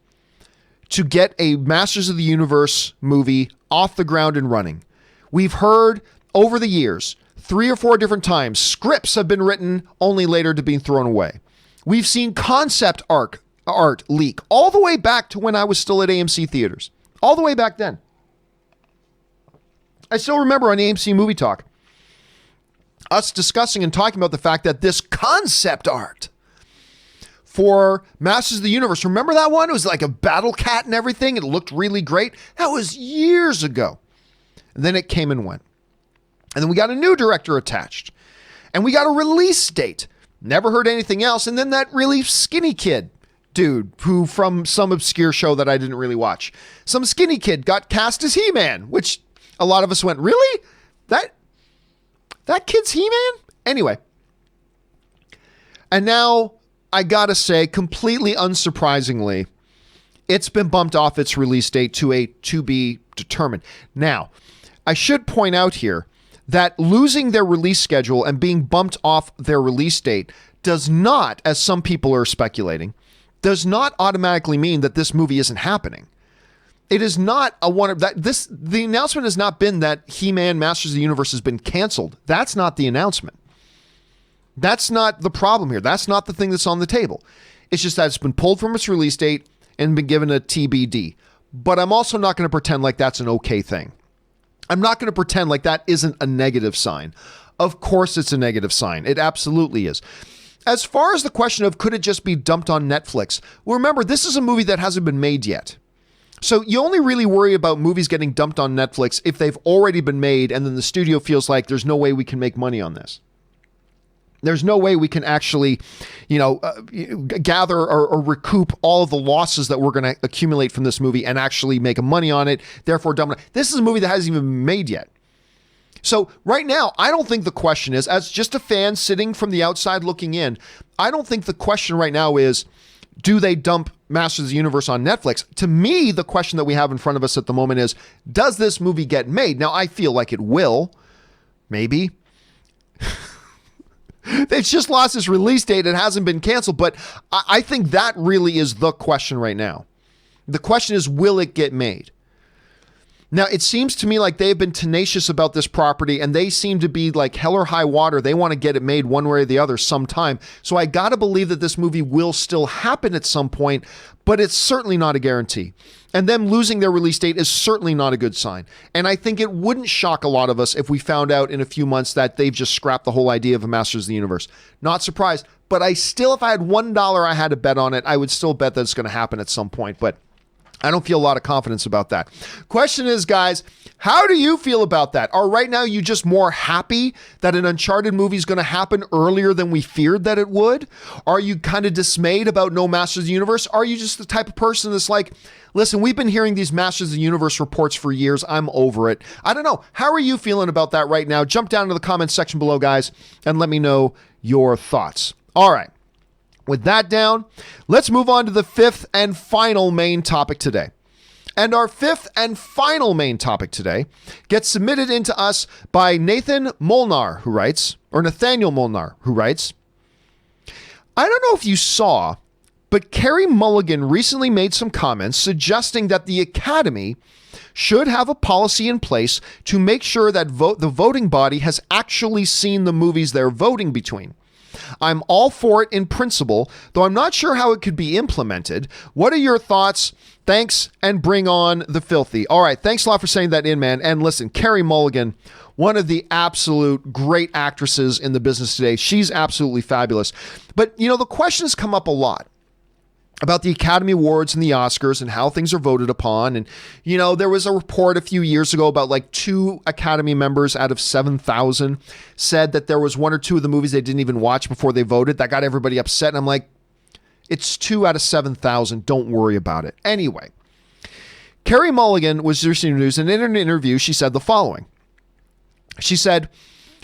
to get a Masters of the Universe movie off the ground and running. We've heard over the years, 3 or 4 different times, scripts have been written only later to be thrown away. We've seen concept art leak all the way back to when I was still at AMC theaters. All the way back then. I still remember on AMC Movie Talk, us discussing and talking about the fact that this concept art for Masters of the Universe, remember that one? It was like a battle cat and everything. It looked really great. That was years ago. And then it came and went. And then we got a new director attached. And we got a release date. Never heard anything else. And then that really skinny kid dude who from some obscure show that I didn't really watch. Some skinny kid got cast as He-Man, which a lot of us went, really? That kid's He-Man? Anyway. And now, I gotta say, completely unsurprisingly, it's been bumped off its release date to a to be determined. Now, I should point out here that losing their release schedule and being bumped off their release date does not, as some people are speculating, does not automatically mean that this movie isn't happening. It is not a one of that. The announcement has not been that He-Man Masters of the Universe has been canceled. That's not the announcement. That's not the problem here. That's not the thing that's on the table. It's just that it's been pulled from its release date and been given a TBD. But I'm also not going to pretend like that's an okay thing. I'm not going to pretend like that isn't a negative sign. Of course it's a negative sign. It absolutely is. As far as the question of could it just be dumped on Netflix, well, remember, this is a movie that hasn't been made yet. So you only really worry about movies getting dumped on Netflix if they've already been made and then the studio feels like there's no way we can make money on this. There's no way we can actually, gather or recoup all of the losses that we're going to accumulate from this movie and actually make money on it, therefore dump it. This is a movie that hasn't even been made yet. So right now, I don't think the question is, as just a fan sitting from the outside looking in, I don't think the question right now is, do they dump Masters of the Universe on Netflix? To me, the question that we have in front of us at the moment is, does this movie get made? Now, I feel like it will. Maybe. They've just lost its release date. It hasn't been canceled, but I think that really is the question right now. The question is, will it get made? Now, it seems to me like they've been tenacious about this property and they seem to be like hell or high water. They want to get it made one way or the other sometime. So I got to believe that this movie will still happen at some point, but it's certainly not a guarantee. And them losing their release date is certainly not a good sign. And I think it wouldn't shock a lot of us if we found out in a few months that they've just scrapped the whole idea of a Masters of the Universe. Not surprised, but I still, if I had $1 I had to bet on it, I would still bet that it's going to happen at some point. But I don't feel a lot of confidence about that. Question is, guys, how do you feel about that? Are right now you just more happy that an Uncharted movie is going to happen earlier than we feared that it would? Are you kind of dismayed about no Masters of the Universe? Are you just the type of person that's like, listen, we've been hearing these Masters of the Universe reports for years. I'm over it. I don't know. How are you feeling about that right now? Jump down to the comments section below, guys, and let me know your thoughts. All right. With that down, let's move on to the fifth and final main topic today. And our fifth and final main topic today gets submitted into us by Nathaniel Molnar, who writes, I don't know if you saw, but Carey Mulligan recently made some comments suggesting that the Academy should have a policy in place to make sure that the voting body has actually seen the movies they're voting between. I'm all for it in principle, though I'm not sure how it could be implemented. What are your thoughts? Thanks, and bring on the filthy. All right, thanks a lot for sending that in, man. And listen, Carey Mulligan, one of the absolute great actresses in the business today. She's absolutely fabulous. But, the question has come up a lot about the Academy Awards and the Oscars and how things are voted upon. And, there was a report a few years ago about like 2 Academy members out of 7,000 said that there was 1 or 2 of the movies they didn't even watch before they voted. That got everybody upset. And I'm like, it's 2 out of 7,000. Don't worry about it. Anyway, Carey Mulligan was recently news, and in an interview, she said the following. She said,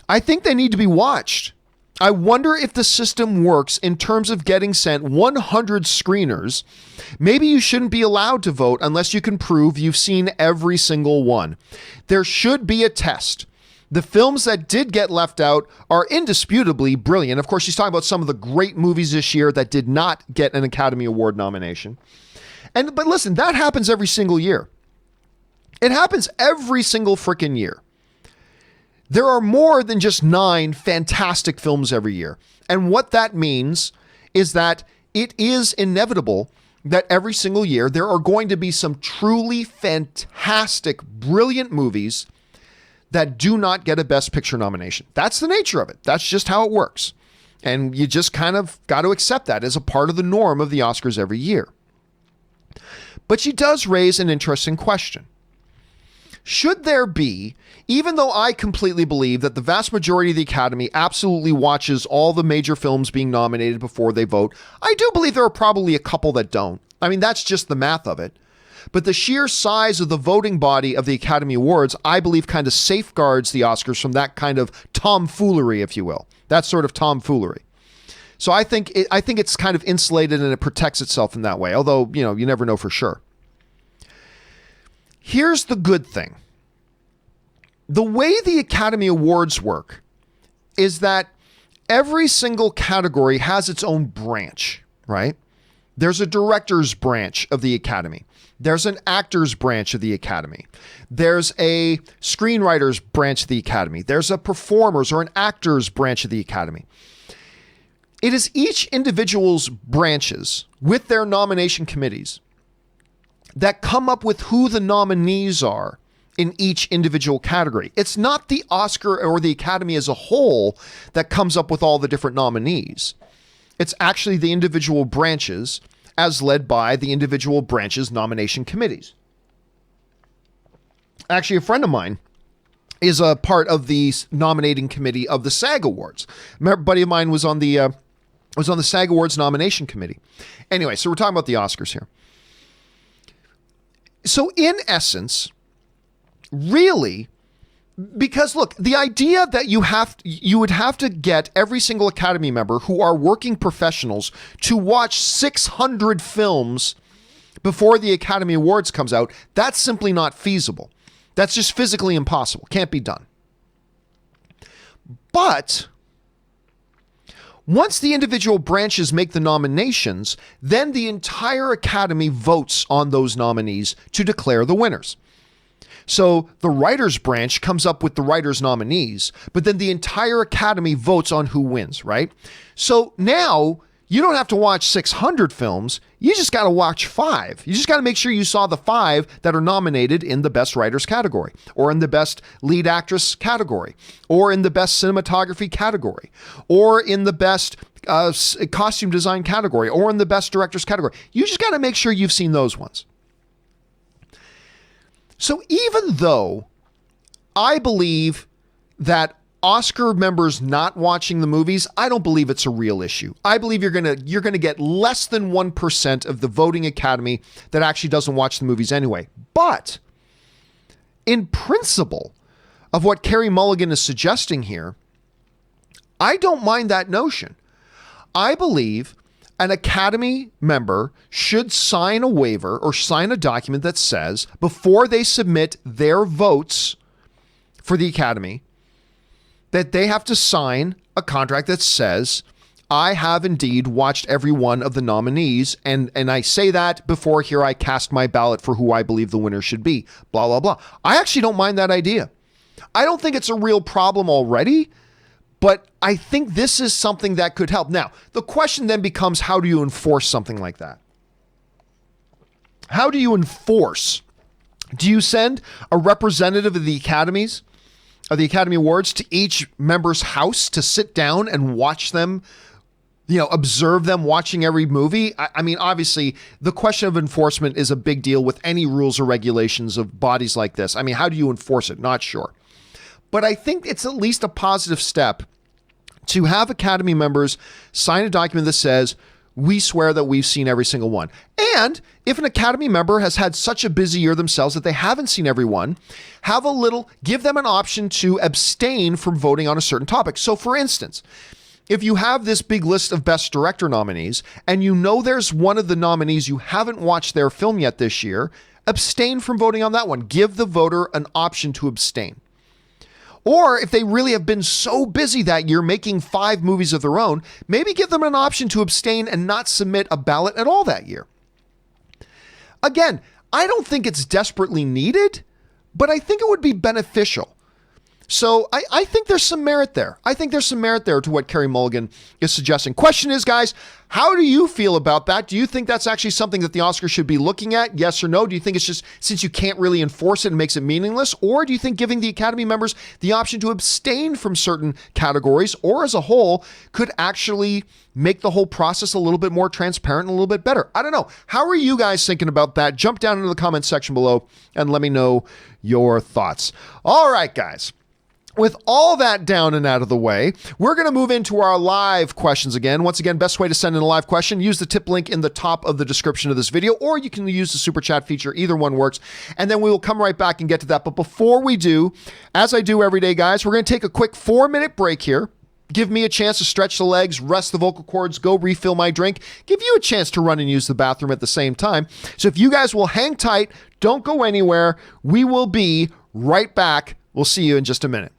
I think they need to be watched. I wonder if the system works in terms of getting sent 100 screeners. Maybe you shouldn't be allowed to vote unless you can prove you've seen every single one. There should be a test. The films that did get left out are indisputably brilliant. Of course, she's talking about some of the great movies this year that did not get an Academy Award nomination. But listen, that happens every single year. It happens every single freaking year. There are more than just 9 fantastic films every year. And what that means is that it is inevitable that every single year there are going to be some truly fantastic, brilliant movies that do not get a Best Picture nomination. That's the nature of it. That's just how it works. And you just kind of got to accept that as a part of the norm of the Oscars every year. But she does raise an interesting question. Should there be, even though I completely believe that the vast majority of the Academy absolutely watches all the major films being nominated before they vote, I do believe there are probably a couple that don't. I mean, that's just the math of it. But the sheer size of the voting body of the Academy Awards, I believe, kind of safeguards the Oscars from that kind of tomfoolery, if you will. That sort of tomfoolery. So I think it's kind of insulated and it protects itself in that way, although, you never know for sure. Here's the good thing. The way the Academy Awards work is that every single category has its own branch, right? There's a director's branch of the Academy. There's an actor's branch of the Academy. There's a screenwriter's branch of the Academy. There's a performer's or an actor's branch of the Academy. It is each individual's branches with their nomination committees that come up with who the nominees are in each individual category. It's not the Oscar or the Academy as a whole that comes up with all the different nominees. It's actually the individual branches as led by the individual branches' nomination committees. Actually, a friend of mine is a part of the nominating committee of the SAG Awards. A buddy of mine was on the SAG Awards nomination committee. Anyway, so we're talking about the Oscars here. So in essence, really, because look, the idea that you would have to get every single Academy member who are working professionals to watch 600 films before the Academy Awards comes out, that's simply not feasible. That's just physically impossible. Can't be done. But once the individual branches make the nominations, then the entire Academy votes on those nominees to declare the winners. So the writers branch comes up with the writers' nominees, but then the entire Academy votes on who wins, right? So now you don't have to watch 600 films. You just got to watch 5. You just got to make sure you saw the 5 that are nominated in the Best Writers category, or in the Best Lead Actress category, or in the Best Cinematography category, or in the Best Costume Design category, or in the Best Directors category. You just got to make sure you've seen those ones. So even though I believe that Oscar members not watching the movies, I don't believe it's a real issue. I believe you're gonna get less than 1% of the voting Academy that actually doesn't watch the movies anyway. But in principle of what Carey Mulligan is suggesting here, I don't mind that notion. I believe an Academy member should sign a waiver or sign a document that says before they submit their votes for the Academy that they have to sign a contract that says, I have indeed watched every one of the nominees, and I say that before here I cast my ballot for who I believe the winner should be, blah, blah, blah. I actually don't mind that idea. I don't think it's a real problem already, but I think this is something that could help. Now, the question then becomes, how do you enforce something like that? How do you enforce? Do you send a representative of the Academies, of the Academy Awards, to each member's house to sit down and watch them, observe them watching every movie? I mean, obviously, the question of enforcement is a big deal with any rules or regulations of bodies like this. I mean, how do you enforce it? Not sure. But I think it's at least a positive step to have Academy members sign a document that says, we swear that we've seen every single one. And if an Academy member has had such a busy year themselves that they haven't seen every one, give them an option to abstain from voting on a certain topic. So for instance, if you have this big list of Best Director nominees and you know there's one of the nominees you haven't watched their film yet this year, abstain from voting on that one. Give the voter an option to abstain. Or if they really have been so busy that year making 5 movies of their own, maybe give them an option to abstain and not submit a ballot at all that year. Again, I don't think it's desperately needed, but I think it would be beneficial. So I think there's some merit there. I think there's some merit there to what Carey Mulligan is suggesting. Question is, guys, how do you feel about that? Do you think that's actually something that the Oscars should be looking at? Yes or no? Do you think it's just, since you can't really enforce it, it makes it meaningless? Or do you think giving the Academy members the option to abstain from certain categories or as a whole could actually make the whole process a little bit more transparent and a little bit better? I don't know. How are you guys thinking about that? Jump down into the comments section below and let me know your thoughts. All right, guys. With all that down and out of the way, we're going to move into our live questions again. Once again, best way to send in a live question, use the tip link in the top of the description of this video, or you can use the super chat feature. Either one works. And then we will come right back and get to that. But before we do, as I do every day, guys, we're going to take a quick 4-minute break here. Give me a chance to stretch the legs, rest the vocal cords, go refill my drink, give you a chance to run and use the bathroom at the same time. So if you guys will hang tight, don't go anywhere. We will be right back. We'll see you in just a minute.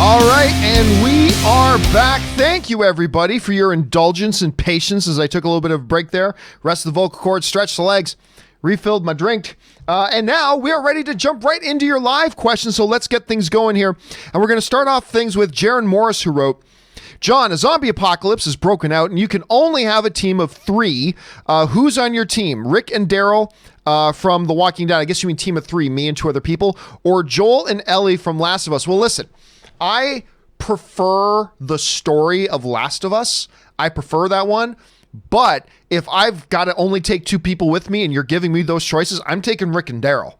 All right, and we are back. Thank you, everybody, for your indulgence and patience as I took a little bit of a break there. Rest the vocal cords, stretched the legs, refilled my drink. And now we are ready to jump right into your live questions, so let's get things going here. And we're going to start off things with Jaron Morris, who wrote, John, a zombie apocalypse is broken out, and you can only have a team of 3. Who's on your team? Rick and Daryl from The Walking Dead. I guess you mean team of 3, me and 2 other people. Or Joel and Ellie from Last of Us. Well, listen. I prefer the story of Last of Us. I prefer that one. But if I've got to only take 2 people with me and you're giving me those choices, I'm taking Rick and Daryl.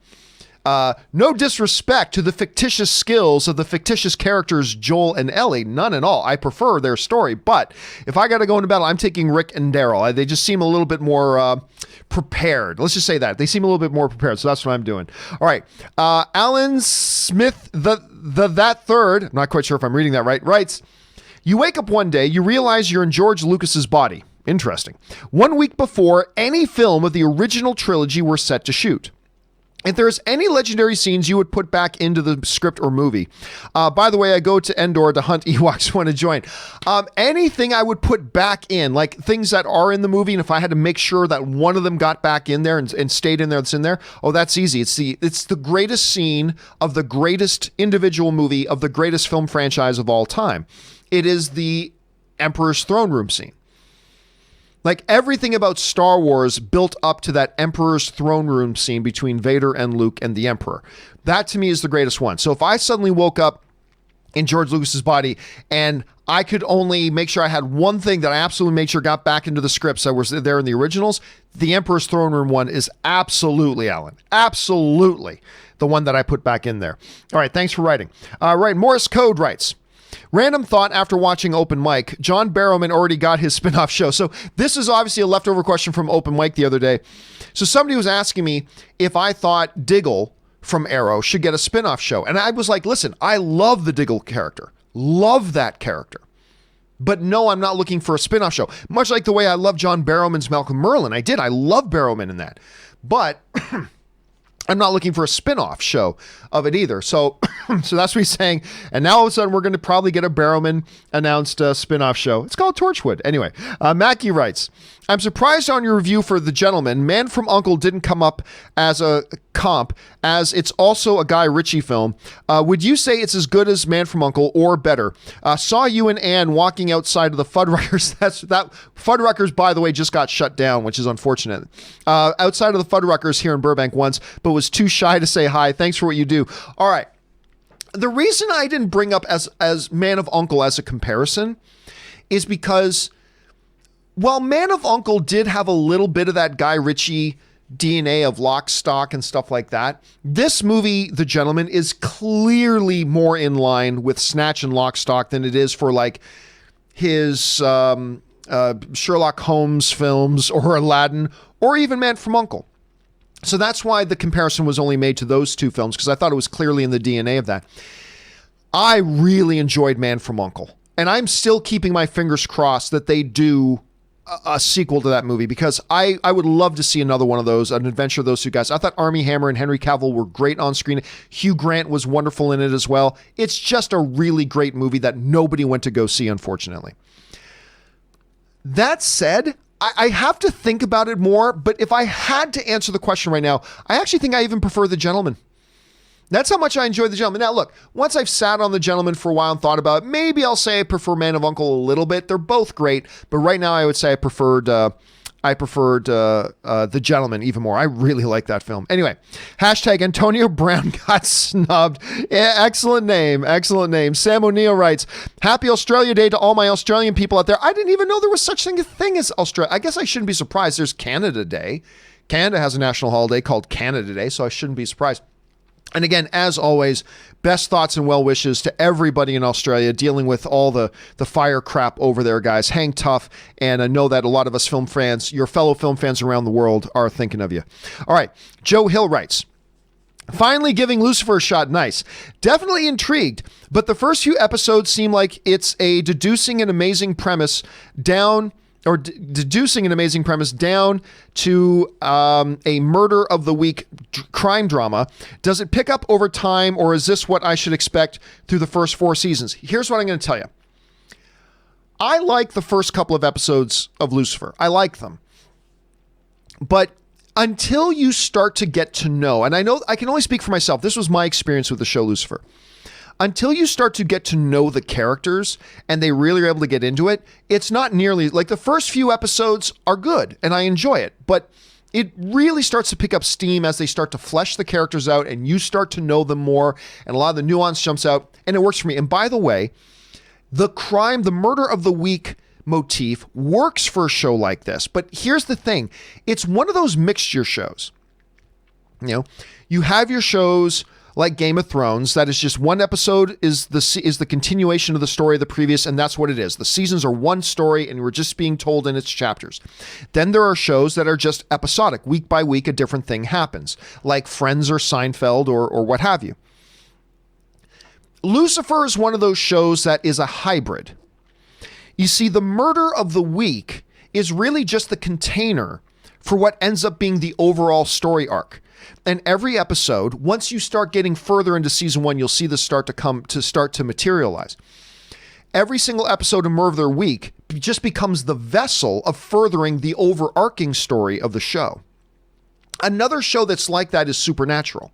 No disrespect to the fictitious skills of the fictitious characters Joel and Ellie. None at all. I prefer their story. But if I got to go into battle, I'm taking Rick and Daryl. They just seem a little bit more prepared. Let's just say that. They seem a little bit more prepared. So that's what I'm doing. All right. Alan Smith, that third, I'm not quite sure if I'm reading that right, writes, you wake up one day, you realize you're in George Lucas's body. Interesting. 1 week before any film of the original trilogy were set to shoot. If there's any legendary scenes you would put back into the script or movie. By the way, I go to Endor to hunt Ewoks want to join. Anything I would put back in, like things that are in the movie, and if I had to make sure that one of them got back in there and stayed in there that's in there, oh, that's easy. It's the greatest scene of the greatest individual movie of the greatest film franchise of all time. It is the Emperor's throne room scene. Like everything about Star Wars built up to that Emperor's throne room scene between Vader and Luke and the Emperor. That to me is the greatest one. So if I suddenly woke up in George Lucas's body and I could only make sure I had one thing that I absolutely made sure got back into the scripts that was there in the originals, the Emperor's throne room one is absolutely, Alan, absolutely the one that I put back in there. All right, thanks for writing. Right, Morris Code writes, random thought after watching Open Mic. John Barrowman already got his spin-off show. So this is obviously a leftover question from Open Mic the other day. So somebody was asking me if I thought Diggle from Arrow should get a spin-off show. And I was like, listen, I love the Diggle character. Love that character. But no, I'm not looking for a spin-off show. Much like the way I love John Barrowman's Malcolm Merlin. I love Barrowman in that. But I'm not looking for a spin-off show of it either. So so that's what he's saying. And now all of a sudden, we're going to probably get a Barrowman announced spin-off show. It's called Torchwood. Anyway, Mackie writes, I'm surprised on your review for The Gentleman. Man from U.N.C.L.E. didn't come up as a comp, as it's also a Guy Ritchie film. Would you say it's as good as Man from U.N.C.L.E. or better? Saw you and Ann walking outside of the Fuddruckers. Fuddruckers, by the way, just got shut down, which is unfortunate. Outside of the Fuddruckers here in Burbank once, but was too shy to say hi. Thanks for what you do. All right. The reason I didn't bring up as Man of U.N.C.L.E. as a comparison is because while Man of U.N.C.L.E. did have a little bit of that Guy Ritchie DNA of Lock, Stock, and stuff like that, this movie, The Gentleman, is clearly more in line with Snatch and Lock, Stock than it is for like his Sherlock Holmes films or Aladdin or even Man from U.N.C.L.E. So that's why the comparison was only made to those 2 films, because I thought it was clearly in the DNA of that. I really enjoyed Man from U.N.C.L.E. And I'm still keeping my fingers crossed that they do a sequel to that movie, because I would love to see another one of those, an adventure of those 2 guys. I thought Armie Hammer and Henry Cavill were great on screen. Hugh Grant was wonderful in it as well. It's just a really great movie that nobody went to go see, unfortunately. That said, I have to think about it more, but if I had to answer the question right now, I actually think I even prefer The Gentleman. That's how much I enjoy The Gentleman. Now, look, once I've sat on The Gentleman for a while and thought about it, maybe I'll say I prefer Man of U.N.C.L.E. a little bit. They're both great, but right now I would say I preferred The Gentleman even more. I really like that film. Anyway, hashtag Antonio Brown got snubbed. Yeah, excellent name. Excellent name. Sam O'Neill writes, Happy Australia Day to all my Australian people out there. I didn't even know there was such a thing as Australia. I guess I shouldn't be surprised. There's Canada Day. Canada has a national holiday called Canada Day, so I shouldn't be surprised. And again, as always, best thoughts and well wishes to everybody in Australia dealing with all the fire crap over there, guys. Hang tough. And I know that a lot of us film fans, your fellow film fans around the world, are thinking of you. All right. Joe Hill writes, finally giving Lucifer a shot. Nice. Definitely intrigued, but the first few episodes seem like it's a deducing an amazing premise down deducing an amazing premise down to a murder of the week crime drama, does it pick up over time, or is this what I should expect through the first 4 seasons? Here's what I'm going to tell you. I like the first couple of episodes of Lucifer. I like them. But until you start to get to know, and I know I can only speak for myself, this was my experience with the show Lucifer. Until you start to get to know the characters and they really are able to get into it, it's not nearly, like the first few episodes are good and I enjoy it, but it really starts to pick up steam as they start to flesh the characters out and you start to know them more and a lot of the nuance jumps out and it works for me. And by the way, the murder of the week motif works for a show like this, but here's the thing. It's one of those mixture shows. You know, you have your shows like Game of Thrones, that is just one episode is the continuation of the story of the previous, and that's what it is. The seasons are one story, and we're just being told in its chapters. Then there are shows that are just episodic. Week by week, a different thing happens, like Friends or Seinfeld or what have you. Lucifer is one of those shows that is a hybrid. You see, the murder of the week is really just the container for what ends up being the overall story arc. And every episode, once you start getting further into season 1, you'll see this start to materialize. Every single episode of Murder of the Week just becomes the vessel of furthering the overarching story of the show. Another show that's like that is Supernatural.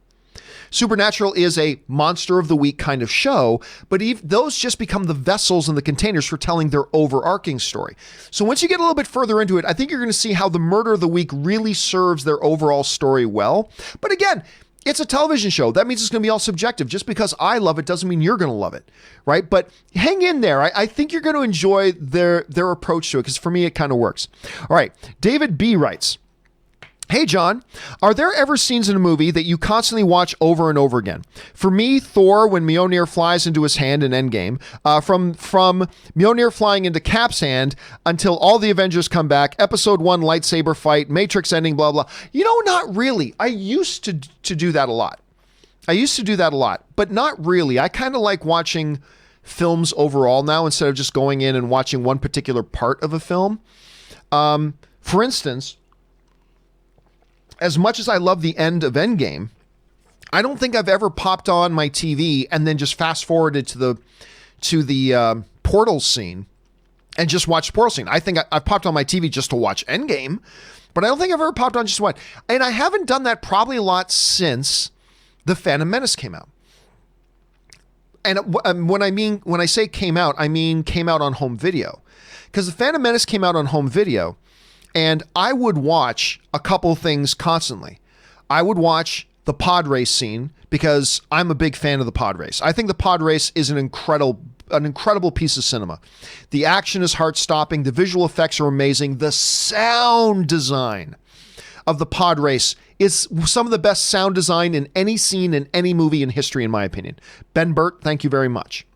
Supernatural is a monster of the week kind of show, but those just become the vessels and the containers for telling their overarching story. So once you get a little bit further into it, I think you're going to see how the murder of the week really serves their overall story well. But again, it's a television show. That means it's going to be all subjective. Just because I love it doesn't mean you're going to love it, right? But hang in there. I think you're going to enjoy their approach to it because for me, it kind of works. All right. David B. writes, "Hey, John, are there ever scenes in a movie that you constantly watch over and over again? For me, Thor, when Mjolnir flies into his hand in Endgame, from Mjolnir flying into Cap's hand until all the Avengers come back, episode 1 lightsaber fight, Matrix ending, blah, blah. You know, not really. I used to do that a lot. But not really. I kind of like watching films overall now instead of just going in and watching one particular part of a film. For instance, as much as I love the end of Endgame, I don't think I've ever popped on my TV and then just fast forwarded to the portal scene and just watched the portal scene. I think I've popped on my TV just to watch Endgame, but I don't think I've ever popped on just one. And I haven't done that probably a lot since The Phantom Menace came out. And when I say came out, I mean came out on home video, because The Phantom Menace came out on home video. And I would watch a couple things constantly. I would watch the pod race scene because I'm a big fan of the pod race. I think the pod race is an incredible piece of cinema. The action is heart-stopping. The visual effects are amazing. The sound design of the pod race is some of the best sound design in any scene in any movie in history, in my opinion. Ben Burt, thank you very much.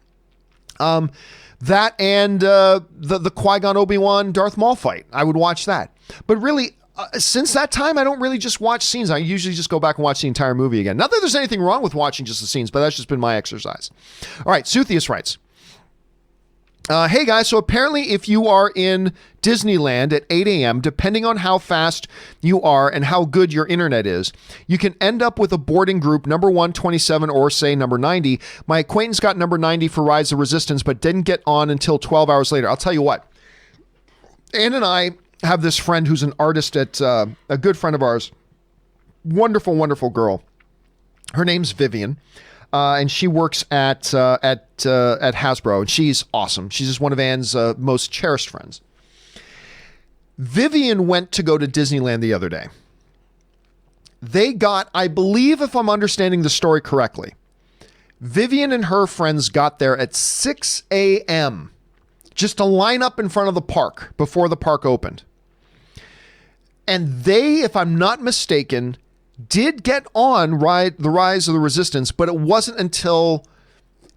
That and the Qui-Gon Obi-Wan Darth Maul fight. I would watch that. But really, since that time, I don't really just watch scenes. I usually just go back and watch the entire movie again. Not that there's anything wrong with watching just the scenes, but that's just been my exercise. All right, Suthius writes, "Hey guys, so apparently if you are in Disneyland at 8 a.m., depending on how fast you are and how good your internet is, you can end up with a boarding group number 127 or say number 90. My acquaintance got number 90 for Rise of Resistance, but didn't get on until 12 hours later." I'll tell you what, Ann and I have this friend who's an artist at a good friend of ours. Wonderful, wonderful girl. Her name's Vivian. And she works at Hasbro, and she's awesome. She's just one of Ann's most cherished friends. Vivian went to go to Disneyland the other day. They got, I believe, if I'm understanding the story correctly, Vivian and her friends got there at 6 a.m. just to line up in front of the park before the park opened. And they, if I'm not mistaken, did get on the Rise of the Resistance, but it wasn't until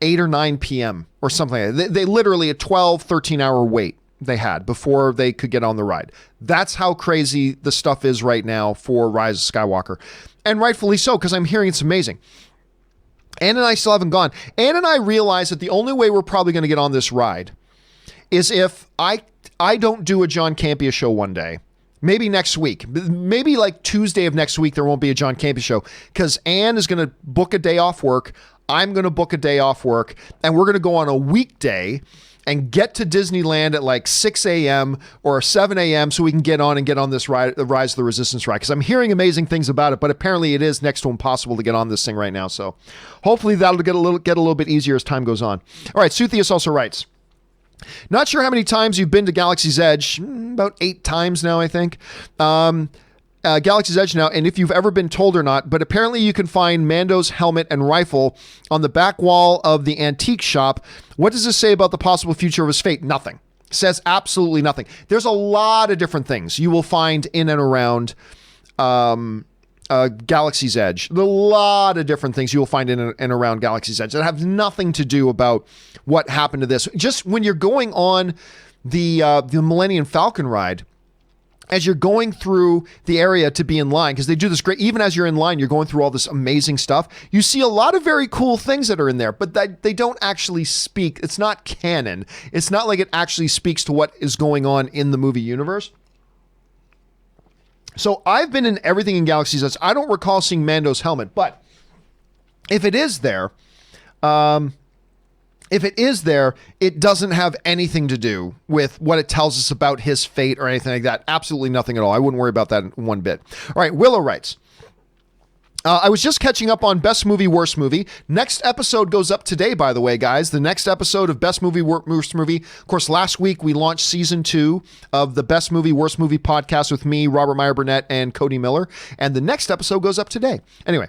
8 or 9 p.m. or something like that. They literally a 12, 13-hour wait they had before they could get on the ride. That's how crazy the stuff is right now for Rise of Skywalker. And rightfully so, because I'm hearing it's amazing. Ann and I still haven't gone. Ann and I realized that the only way we're probably going to get on this ride is if I don't do a John Campea show one day. Maybe next week, maybe like Tuesday of next week, there won't be a John Campea show because Ann is going to book a day off work. I'm going to book a day off work, and we're going to go on a weekday and get to Disneyland at like 6 a.m. or 7 a.m. so we can get on this ride, the Rise of the Resistance ride, because I'm hearing amazing things about it, but apparently it is next to impossible to get on this thing right now. So hopefully that'll get a little bit easier as time goes on. All right, Suthius also writes, not sure how many times you've been to Galaxy's Edge, about 8 times now, I think. Galaxy's Edge now, and if you've ever been told or not, but apparently you can find Mando's helmet and rifle on the back wall of the antique shop. What does this say about the possible future of his fate? Nothing. Says absolutely nothing. There's a lot of different things you will find in and around Galaxy's Edge. A lot of different things you will find in and around Galaxy's Edge that have nothing to do about what happened to this. Just when you're going on the Millennium Falcon ride, as you're going through the area to be in line, because they do this great, even as you're in line, you're going through all this amazing stuff. You see a lot of very cool things that are in there, but they don't actually speak. It's not canon. It's not like it actually speaks to what is going on in the movie universe. So I've been in everything in Galaxy's Edge. I don't recall seeing Mando's helmet, but if it is there, it doesn't have anything to do with what it tells us about his fate or anything like that. Absolutely nothing at all. I wouldn't worry about that one bit. All right, Willow writes, I was just catching up on Best Movie, Worst Movie. Next episode goes up today, by the way, guys. The next episode of Best Movie, Worst Movie. Of course, last week we launched season 2 of the Best Movie, Worst Movie podcast with me, Robert Meyer Burnett, and Cody Miller. And the next episode goes up today. Anyway,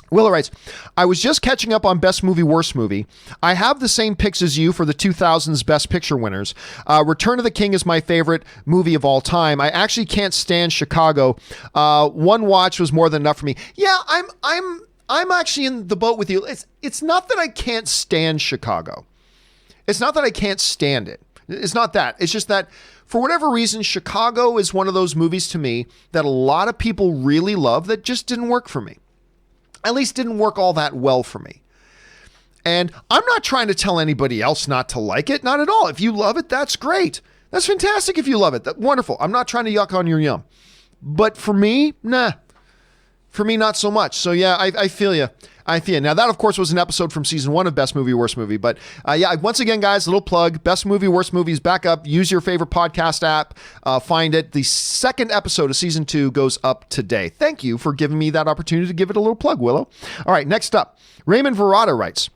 Willow writes, I was just catching up on Best Movie, Worst Movie. I have the same picks as you for the 2000s Best Picture winners. Return of the King is my favorite movie of all time. I actually can't stand Chicago. One watch was more than enough for me. Yeah, I'm actually in the boat with you. It's not that I can't stand Chicago. It's not that I can't stand it. It's not that. It's just that for whatever reason, Chicago is one of those movies to me that a lot of people really love that just didn't work for me. At least didn't work all that well for me. And I'm not trying to tell anybody else not to like it. Not at all. If you love it, that's great. That's fantastic if you love it. That's wonderful. I'm not trying to yuck on your yum. But for me, nah. For me, not so much. So yeah, I feel you. I feel you. Now that, of course, was an episode from season 1 of Best Movie, Worst Movie. But yeah, once again, guys, a little plug. Best Movie, Worst Movie is back up. Use your favorite podcast app. Find it. The second episode of season 2 goes up today. Thank you for giving me that opportunity to give it a little plug, Willow. All right, next up, Raymond Verrata writes,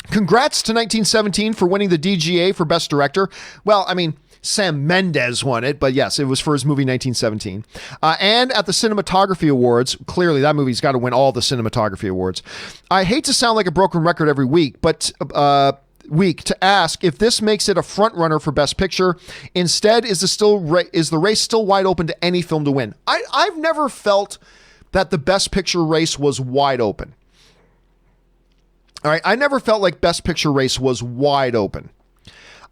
congrats to 1917 for winning the DGA for Best Director. Well, I mean, Sam Mendes won it, but yes, it was for his movie 1917. And at the Cinematography Awards, clearly that movie's got to win all the Cinematography Awards. I hate to sound like a broken record every week, but to ask if this makes it a front runner for Best Picture. Instead, is the race still wide open to any film to win? I've never felt that the Best Picture race was wide open. All right, I never felt like Best Picture race was wide open.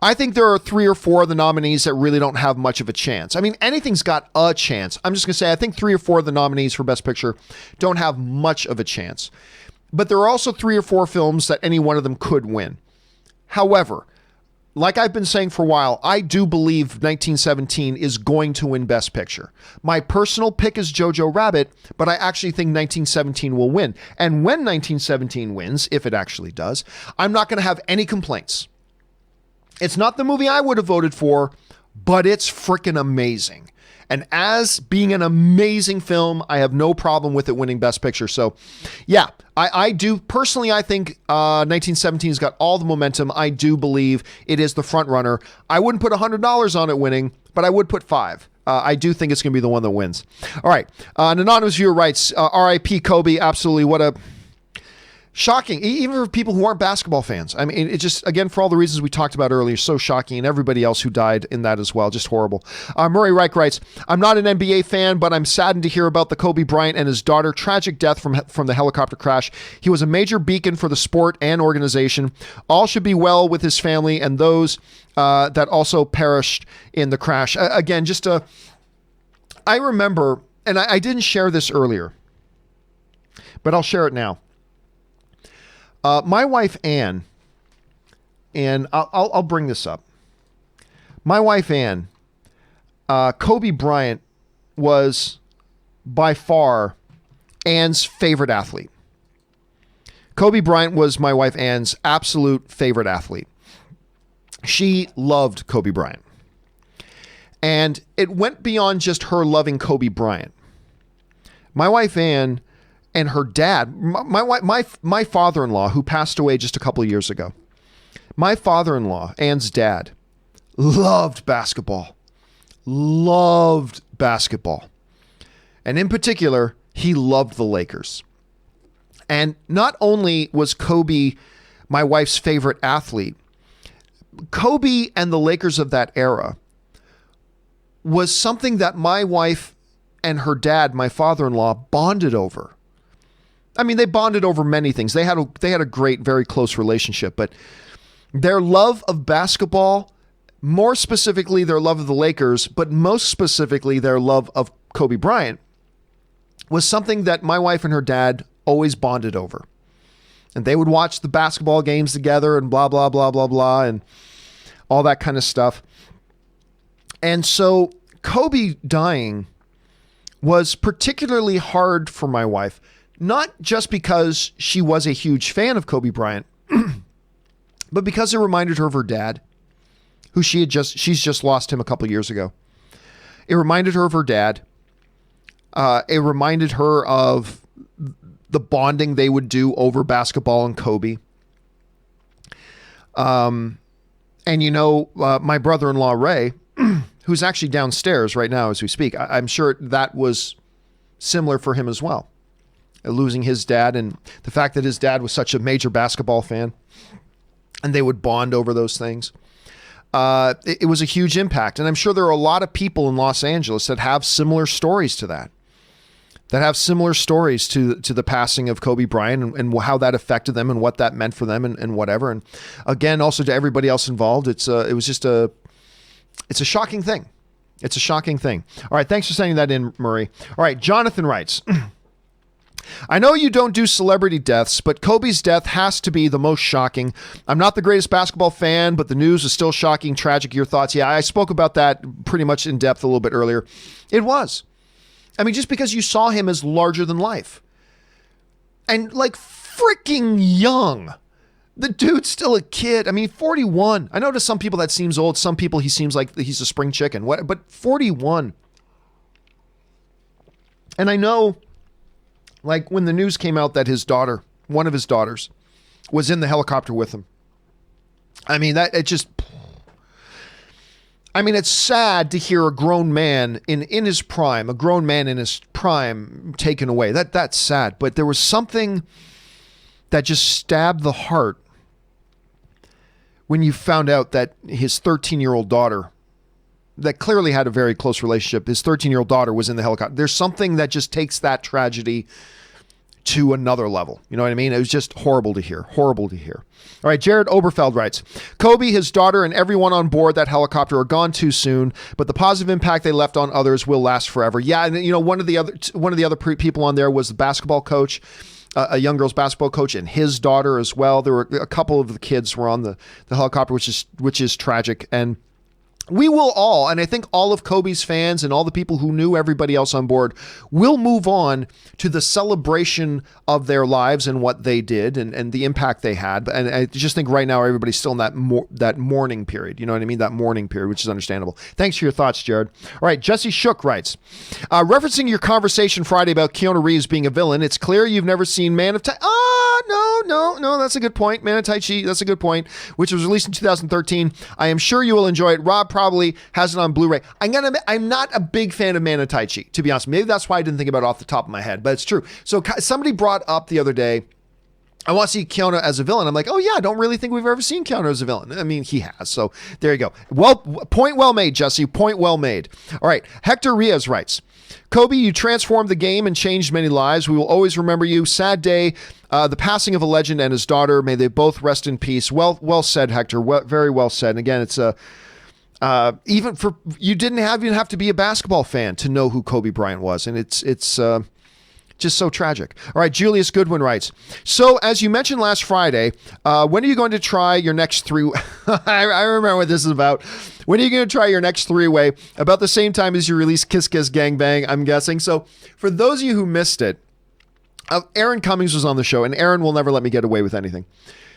I think there are 3 or 4 of the nominees that really don't have much of a chance. I mean, anything's got a chance. I'm just going to say I think 3 or 4 of the nominees for Best Picture don't have much of a chance. But there are also 3 or 4 films that any one of them could win. However, like I've been saying for a while, I do believe 1917 is going to win Best Picture. My personal pick is Jojo Rabbit, but I actually think 1917 will win. And when 1917 wins, if it actually does, I'm not going to have any complaints. It's not the movie I would have voted for, but it's freaking amazing. And as being an amazing film, I have no problem with it winning Best Picture. So yeah, I do personally, I think 1917 has got all the momentum. I do believe it is the front runner. I wouldn't put $100 on it winning, but I would put 5. I do think it's going to be the one that wins. All right. An anonymous viewer writes, R.I.P. Kobe. Absolutely. What a shocking, even for people who aren't basketball fans. I mean, it just, again, for all the reasons we talked about earlier, so shocking, and everybody else who died in that as well, just horrible. Murray Reich writes, I'm not an NBA fan, but I'm saddened to hear about the Kobe Bryant and his daughter tragic death from the helicopter crash. He was a major beacon for the sport and organization. All should be well with his family and those that also perished in the crash. Again, I remember, and I didn't share this earlier, but I'll share it now. My wife, Ann, and I'll bring this up. My wife, Ann, Kobe Bryant was by far Ann's favorite athlete. Kobe Bryant was my wife, Ann's absolute favorite athlete. She loved Kobe Bryant. And it went beyond just her loving Kobe Bryant. My wife, Ann, and her dad, my father-in-law, who passed away just a couple of years ago, my father-in-law, Ann's dad, loved basketball. Loved basketball. And in particular, he loved the Lakers. And not only was Kobe my wife's favorite athlete, Kobe and the Lakers of that era was something that my wife and her dad, my father-in-law, bonded over. I mean, they bonded over many things. They had a great, very close relationship, but their love of basketball, more specifically their love of the Lakers, but most specifically their love of Kobe Bryant, was something that my wife and her dad always bonded over. And they would watch the basketball games together and blah, blah, blah, blah, blah, and all that kind of stuff. And so Kobe dying was particularly hard for my wife, not just because she was a huge fan of Kobe Bryant, but because it reminded her of her dad, who she's just lost him a couple years ago. It reminded her of her dad. It reminded her of the bonding they would do over basketball and Kobe. And my brother-in-law, Ray, who's actually downstairs right now as we speak, I'm sure that was similar for him as well. Losing his dad and the fact that his dad was such a major basketball fan and they would bond over those things. It was a huge impact. And I'm sure there are a lot of people in Los Angeles that have similar stories to that have similar stories to the passing of Kobe Bryant and how that affected them and what that meant for them and whatever. And again, also to everybody else involved, it's a shocking thing. It's a shocking thing. All right. Thanks for sending that in, Murray. All right. Jonathan writes, I know you don't do celebrity deaths, but Kobe's death has to be the most shocking. I'm not the greatest basketball fan, but the news is still shocking, tragic. Your thoughts? Yeah, I spoke about that pretty much in depth a little bit earlier. It was. I mean, just because you saw him as larger than life and like freaking young. The dude's still a kid. I mean, 41. I know to some people that seems old. Some people he seems like he's a spring chicken. But 41. And I know, like when the news came out that his daughter, one of his daughters, was in the helicopter with him. I mean, it's sad to hear a grown man in his prime, taken away. That's sad. But there was something that just stabbed the heart when you found out that his 13-year-old daughter, that clearly had a very close relationship, his 13-year-old daughter was in the helicopter. There's something that just takes that tragedy to another level. You know what I mean? It was just horrible to hear. Horrible to hear. All right, Jared Oberfeld writes, Kobe, his daughter, and everyone on board that helicopter are gone too soon, but the positive impact they left on others will last forever. Yeah, and one of the other people on there was the basketball coach, a young girl's basketball coach, and his daughter as well. There were a couple of the kids were on the helicopter, which is tragic. And we will all, and I think all of Kobe's fans and all the people who knew everybody else on board will move on to the celebration of their lives and what they did and the impact they had. And I just think right now everybody's still in that mourning period. You know what I mean? That mourning period, which is understandable. Thanks for your thoughts, Jared. All right, Jesse Shook writes, referencing your conversation Friday about Keanu Reeves being a villain, it's clear you've never seen Man of Tai. No, that's a good point. Man of Tai Chi, that's a good point, which was released in 2013. I am sure you will enjoy it. Rob probably has it on Blu-ray. I'm not a big fan of Man of Tai Chi, to be honest. Maybe that's why I didn't think about it off the top of my head, but it's true. So somebody brought up the other day, I want to see Keanu as a villain. I'm like, oh yeah, I don't really think we've ever seen Keanu as a villain. I mean, he has. So there you go. Well, point well made, Jesse. Point well made. All right. Hector Riaz writes, Kobe, you transformed the game and changed many lives. We will always remember you. Sad day. The passing of a legend and his daughter. May they both rest in peace. Well said, Hector. Very well said. And again, it's you didn't even have to be a basketball fan to know who Kobe Bryant was. And it's Just so tragic. All right, Julius Goodwin writes, so as you mentioned last Friday, when are you going to try your next three? I remember what this is about. When are you going to try your next three-way? About the same time as you release Kiss Kiss Gang Bang, I'm guessing. So for those of you who missed it, Aaron Cummings was on the show, and Aaron will never let me get away with anything.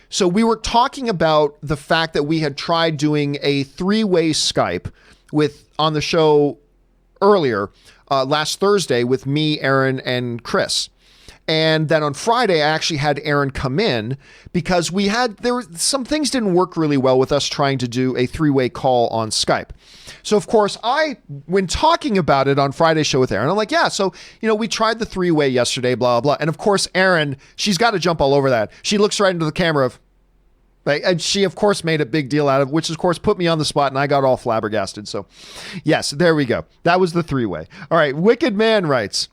So we were talking about the fact that we had tried doing a three-way Skype on the show earlier, last Thursday, with me, Aaron, and Chris. And then on Friday, I actually had Aaron come in because some things didn't work really well with us trying to do a three-way call on Skype. So of course, when talking about it on Friday's show with Aaron, I'm like, yeah, so, we tried the three-way yesterday, blah, blah, blah. And of course, Aaron, she's got to jump all over that. She looks right into the camera and she, of course, made a big deal out of it, which, of course, put me on the spot, and I got all flabbergasted. So, yes, there we go. That was the three-way. All right, Wicked Man writes,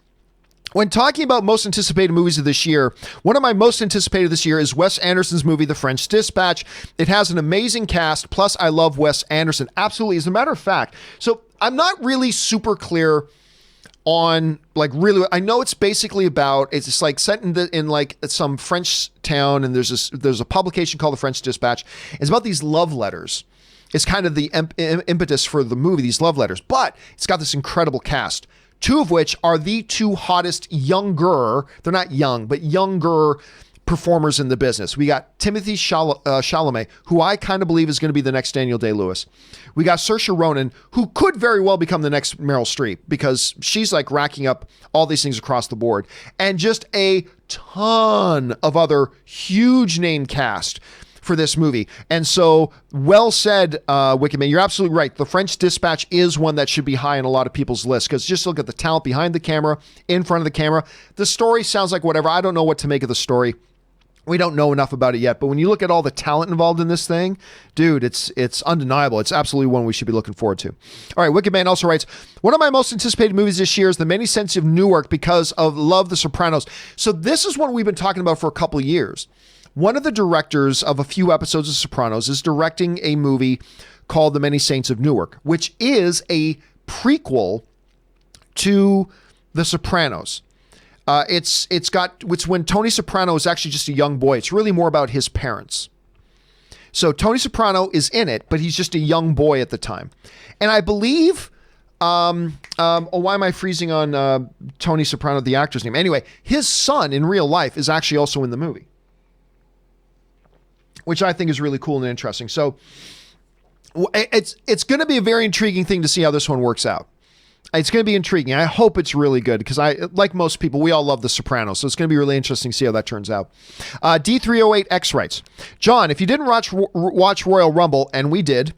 when talking about most anticipated movies of this year, one of my most anticipated this year is Wes Anderson's movie, The French Dispatch. It has an amazing cast, plus I love Wes Anderson. Absolutely. As a matter of fact, so I'm not really super clear on I know it's basically about, it's just like set in like some French town, and there's a publication called The French Dispatch. It's about these love letters. It's kind of the impetus for the movie, these love letters, but it's got this incredible cast, two of which are the two hottest they're not young, but younger performers in the business. We got Timothée Chalamet, who I kind of believe is going to be the next Daniel Day-Lewis. We got Saoirse Ronan, who could very well become the next Meryl Streep because she's like racking up all these things across the board. And just a ton of other huge name cast for this movie. And so, well said, Wicked Man. You're absolutely right. The French Dispatch is one that should be high on a lot of people's lists because just look at the talent behind the camera, in front of the camera. The story sounds like whatever. I don't know what to make of the story. We don't know enough about it yet, but when you look at all the talent involved in this thing, dude, it's undeniable. It's absolutely one we should be looking forward to. All right, Wicked Man also writes, one of my most anticipated movies this year is The Many Saints of Newark because of Love the Sopranos. So this is one we've been talking about for a couple of years. One of the directors of a few episodes of Sopranos is directing a movie called The Many Saints of Newark, which is a prequel to The Sopranos. It's when Tony Soprano was actually just a young boy. It's really more about his parents. So Tony Soprano is in it, but he's just a young boy at the time. And I believe, why am I freezing on Tony Soprano, the actor's name? Anyway, his son in real life is actually also in the movie, which I think is really cool and interesting. So it's going to be a very intriguing thing to see how this one works out. It's going to be intriguing. I hope it's really good because like most people, we all love The Sopranos. So it's going to be really interesting to see how that turns out. D308X writes, John, if you didn't watch Royal Rumble, and we did,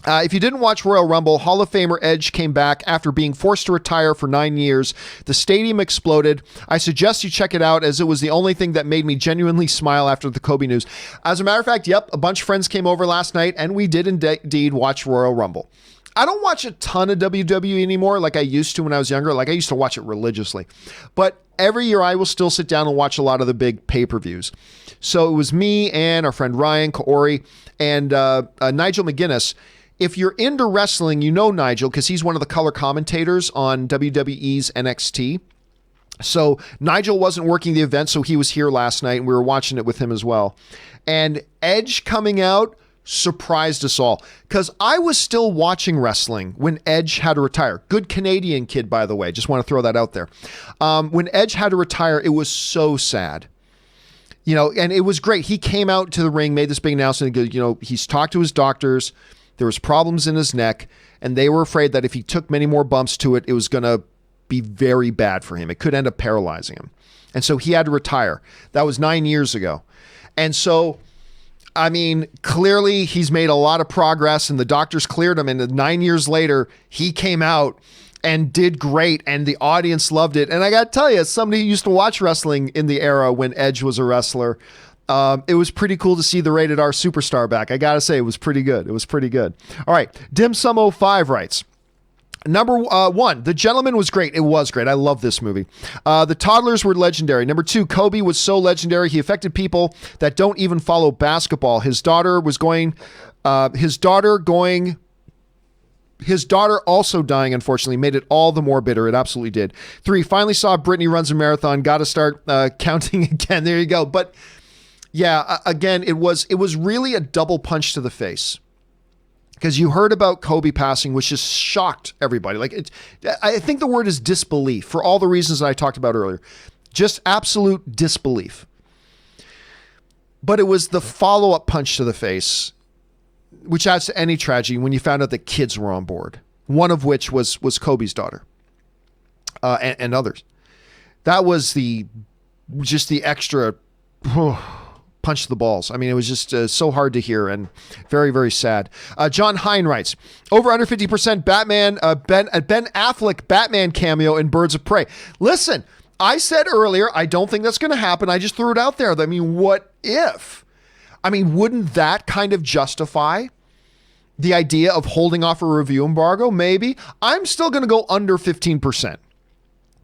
if you didn't watch Royal Rumble, Hall of Famer Edge came back after being forced to retire for 9 years. The stadium exploded. I suggest you check it out as it was the only thing that made me genuinely smile after the Kobe news. As a matter of fact, yep, a bunch of friends came over last night and we did indeed watch Royal Rumble. I don't watch a ton of WWE anymore like I used to when I was younger. Like I used to watch it religiously. But every year I will still sit down and watch a lot of the big pay-per-views. So it was me and our friend Ryan Kaori and Nigel McGuinness. If you're into wrestling, you know Nigel because he's one of the color commentators on WWE's NXT. So Nigel wasn't working the event, so he was here last night and we were watching it with him as well. And Edge coming out surprised us all because I was still watching wrestling when Edge had to retire. Good Canadian kid, by the way. Just want to throw that out there. When Edge had to retire, it was so sad. And it was great. He came out to the ring, made this big announcement. He's talked to his doctors. There was problems in his neck, and they were afraid that if he took many more bumps to it, it was going to be very bad for him. It could end up paralyzing him. And so he had to retire. That was 9 years ago. And so, I mean, clearly he's made a lot of progress and the doctors cleared him. And 9 years later, he came out and did great and the audience loved it. And I got to tell you, as somebody who used to watch wrestling in the era when Edge was a wrestler, it was pretty cool to see the Rated R Superstar back. I got to say, it was pretty good. It was pretty good. All right. Dimsum05 writes, Number one, The Gentleman was great. It was great. I love this movie. The Toddlers were legendary. Number two, Kobe was so legendary. He affected people that don't even follow basketball. His daughter going His daughter also dying, unfortunately, made it all the more bitter. It absolutely did. 3, finally saw Brittany runs a marathon. Got to start counting again. There you go. But yeah, again, it was really a double punch to the face. Because you heard about Kobe passing, which just shocked everybody. I think the word is disbelief for all the reasons that I talked about earlier. Just absolute disbelief. But it was the follow-up punch to the face, which adds to any tragedy when you found out that kids were on board, one of which was Kobe's daughter and others. That was just the extra punch to the balls. I mean, it was just so hard to hear and very, very sad. John Hine writes, over under 50% Batman, Ben Affleck Batman cameo in Birds of Prey. Listen, I said earlier, I don't think that's going to happen. I just threw it out there. I mean, what if? I mean, wouldn't that kind of justify the idea of holding off a review embargo? Maybe. I'm still going to go under 15%.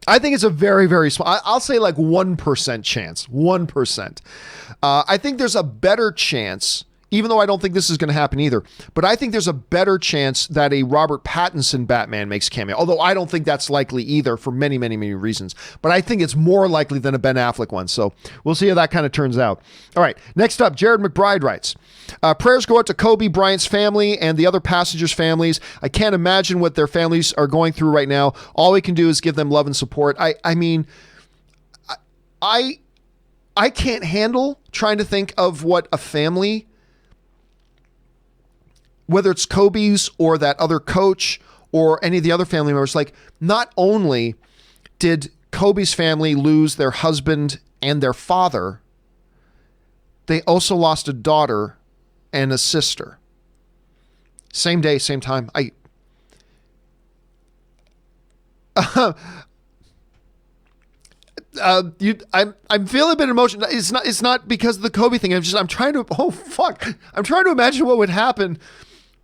I think it's a very, very small, I'll say like 1% chance, 1%. I think there's a better chance, even though I don't think this is going to happen either, but I think there's a better chance that a Robert Pattinson Batman makes cameo, although I don't think that's likely either for many, many, many reasons, but I think it's more likely than a Ben Affleck one. So we'll see how that kind of turns out. All right. Next up, Jared McBride writes, prayers go out to Kobe Bryant's family and the other passengers' families. I can't imagine what their families are going through right now. All we can do is give them love and support. I mean, I can't handle trying to think of what a family, whether it's Kobe's or that other coach or any of the other family members, like not only did Kobe's family lose their husband and their father, they also lost a daughter and a sister. Same day, same time. I'm feeling a bit emotional. It's not because of the Kobe thing. I'm trying to imagine what would happen.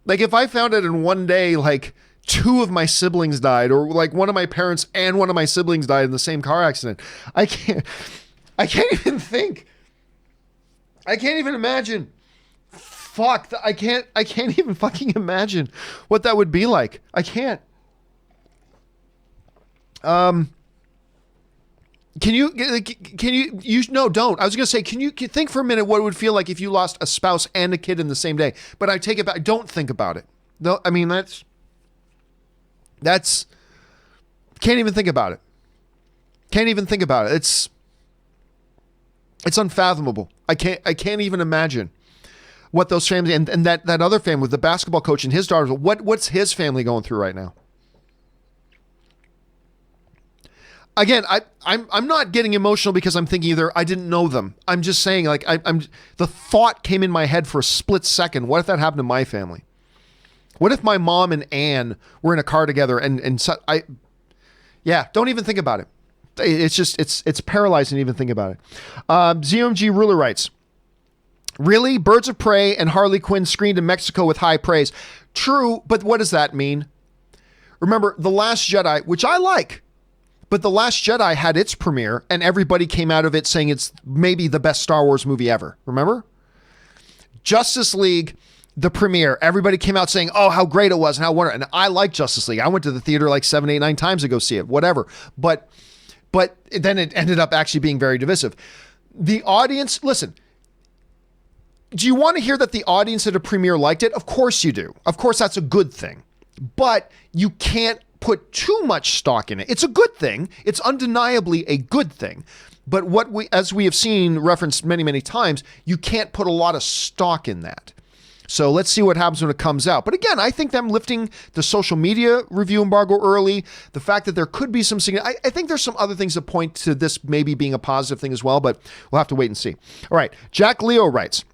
Like if I found out in one day, like 2 of my siblings died, or like one of my parents and one of my siblings died in the same car accident. I can't even think. I can't even imagine. Fuck. I can't even fucking imagine what that would be like. I can't. No, don't. I was going to say, can you think for a minute what it would feel like if you lost a spouse and a kid in the same day? But I take it back. Don't think about it. No, I mean, that's, can't even think about it. Can't even think about it. It's unfathomable. I can't even imagine what those families, and that other family with the basketball coach and his daughter, what's his family going through right now? Again, I'm not getting emotional because I'm thinking either I didn't know them. I'm just saying, like, the thought came in my head for a split second. What if that happened to my family? What if my mom and Ann were in a car together don't even think about it. It's just, it's paralyzing to even think about it. ZMG Ruler writes, really? Birds of Prey and Harley Quinn screened in Mexico with high praise. True, but what does that mean? Remember, The Last Jedi, which I like, but The Last Jedi had its premiere and everybody came out of it saying it's maybe the best Star Wars movie ever. Remember? Justice League, the premiere, everybody came out saying, oh, how great it was and how wonderful. And I like Justice League. I went to the theater like 7, 8, 9 times to go see it, whatever. But then it ended up actually being very divisive. The audience, listen, do you want to hear that the audience at a premiere liked it? Of course you do. Of course, that's a good thing. But you can't put too much stock in it. It's a good thing. It's undeniably a good thing. But as we have seen referenced many, many times, you can't put a lot of stock in that. So let's see what happens when it comes out. But again, I think them lifting the social media review embargo early, the fact that there could be some, I think there's some other things that point to this maybe being a positive thing as well, but we'll have to wait and see. All right. Jack Leo writes,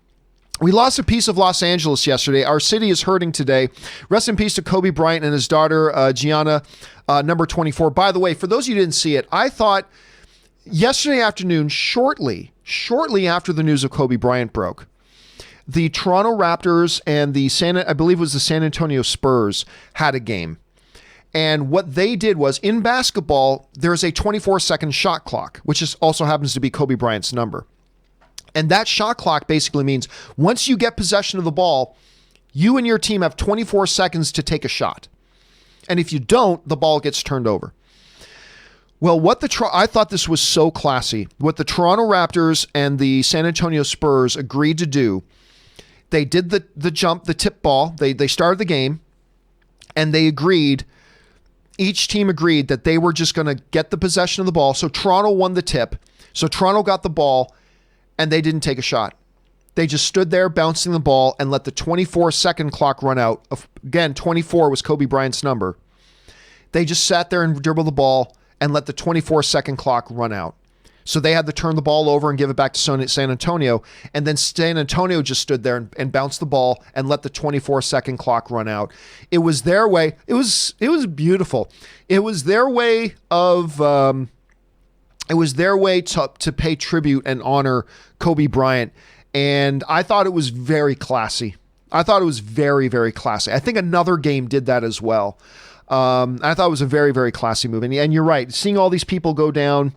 we lost a piece of Los Angeles yesterday. Our city is hurting today. Rest in peace to Kobe Bryant and his daughter, Gianna, number 24. By the way, for those of you who didn't see it, I thought yesterday afternoon, shortly after the news of Kobe Bryant broke, the Toronto Raptors and I believe it was the San Antonio Spurs had a game. And what they did was, in basketball, there's a 24-second shot clock, which also happens to be Kobe Bryant's number. And that shot clock basically means once you get possession of the ball, you and your team have 24 seconds to take a shot. And if you don't, the ball gets turned over. Well, I thought this was so classy. What the Toronto Raptors and the San Antonio Spurs agreed to do, they did the jump, the tip ball. They started the game, and each team agreed that they were just going to get the possession of the ball. So Toronto won the tip. So Toronto got the ball, and they didn't take a shot. They just stood there bouncing the ball and let the 24-second clock run out. Again, 24 was Kobe Bryant's number. They just sat there and dribbled the ball and let the 24-second clock run out. So they had to turn the ball over and give it back to San Antonio. And then San Antonio just stood there and bounced the ball and let the 24-second clock run out. It was their way. It was beautiful. It was their way of to pay tribute and honor Kobe Bryant. And I thought it was very classy. I thought it was very, very classy. I think another game did that as well. I thought it was a very, very classy move. And you're right. Seeing all these people go down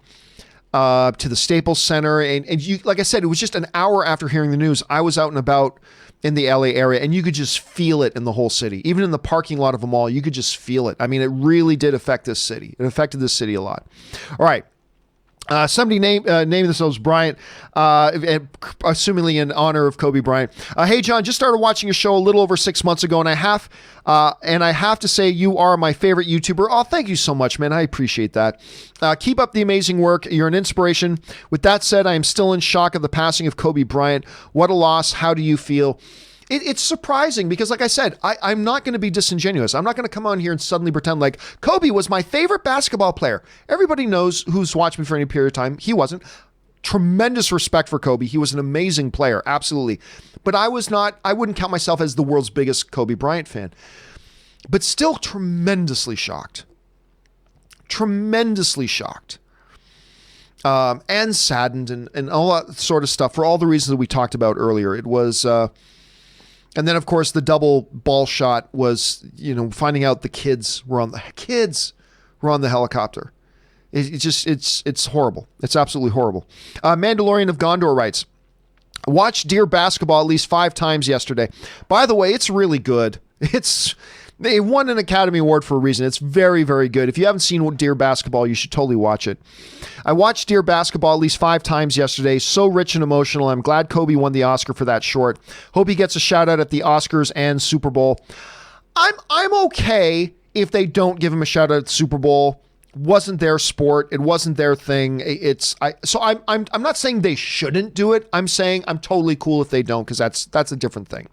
to the Staples Center. And you, like I said, it was just an hour after hearing the news. I was out and about in the LA area, and you could just feel it in the whole city. Even in the parking lot of a mall, you could just feel it. I mean, it really did affect this city. It affected this city a lot. All right. Somebody named themselves Bryant, assumingly in honor of Kobe Bryant. Hey, John, just started watching your show a little over 6 months ago, and I have to say you are my favorite YouTuber. Oh, thank you so much, man. I appreciate that. Keep up the amazing work. You're an inspiration. With that said, I am still in shock of the passing of Kobe Bryant. What a loss. How do you feel? It's surprising because, like I said, I'm not going to be disingenuous. I'm not going to come on here and suddenly pretend like Kobe was my favorite basketball player. Everybody knows who's watched me for any period of time. He wasn't. Tremendous respect for Kobe. He was an amazing player. Absolutely. But I wouldn't count myself as the world's biggest Kobe Bryant fan. But still tremendously shocked. Tremendously shocked. And saddened and all that sort of stuff for all the reasons that we talked about earlier. It was... And then, of course, the double ball shot was, finding out the kids were on the helicopter. It's horrible. It's absolutely horrible. Mandalorian of Gondor writes, watched Dear Basketball at least 5 times yesterday. By the way, it's really good. They won an Academy Award for a reason. It's very, very good. If you haven't seen Dear Basketball, you should totally watch it. I watched Dear Basketball at least 5 times yesterday. So rich and emotional. I'm glad Kobe won the Oscar for that short. Hope he gets a shout out at the Oscars and Super Bowl. I'm okay if they don't give him a shout out at the Super Bowl. Wasn't their sport. It wasn't their thing. I'm not saying they shouldn't do it. I'm saying I'm totally cool if they don't, because that's a different thing.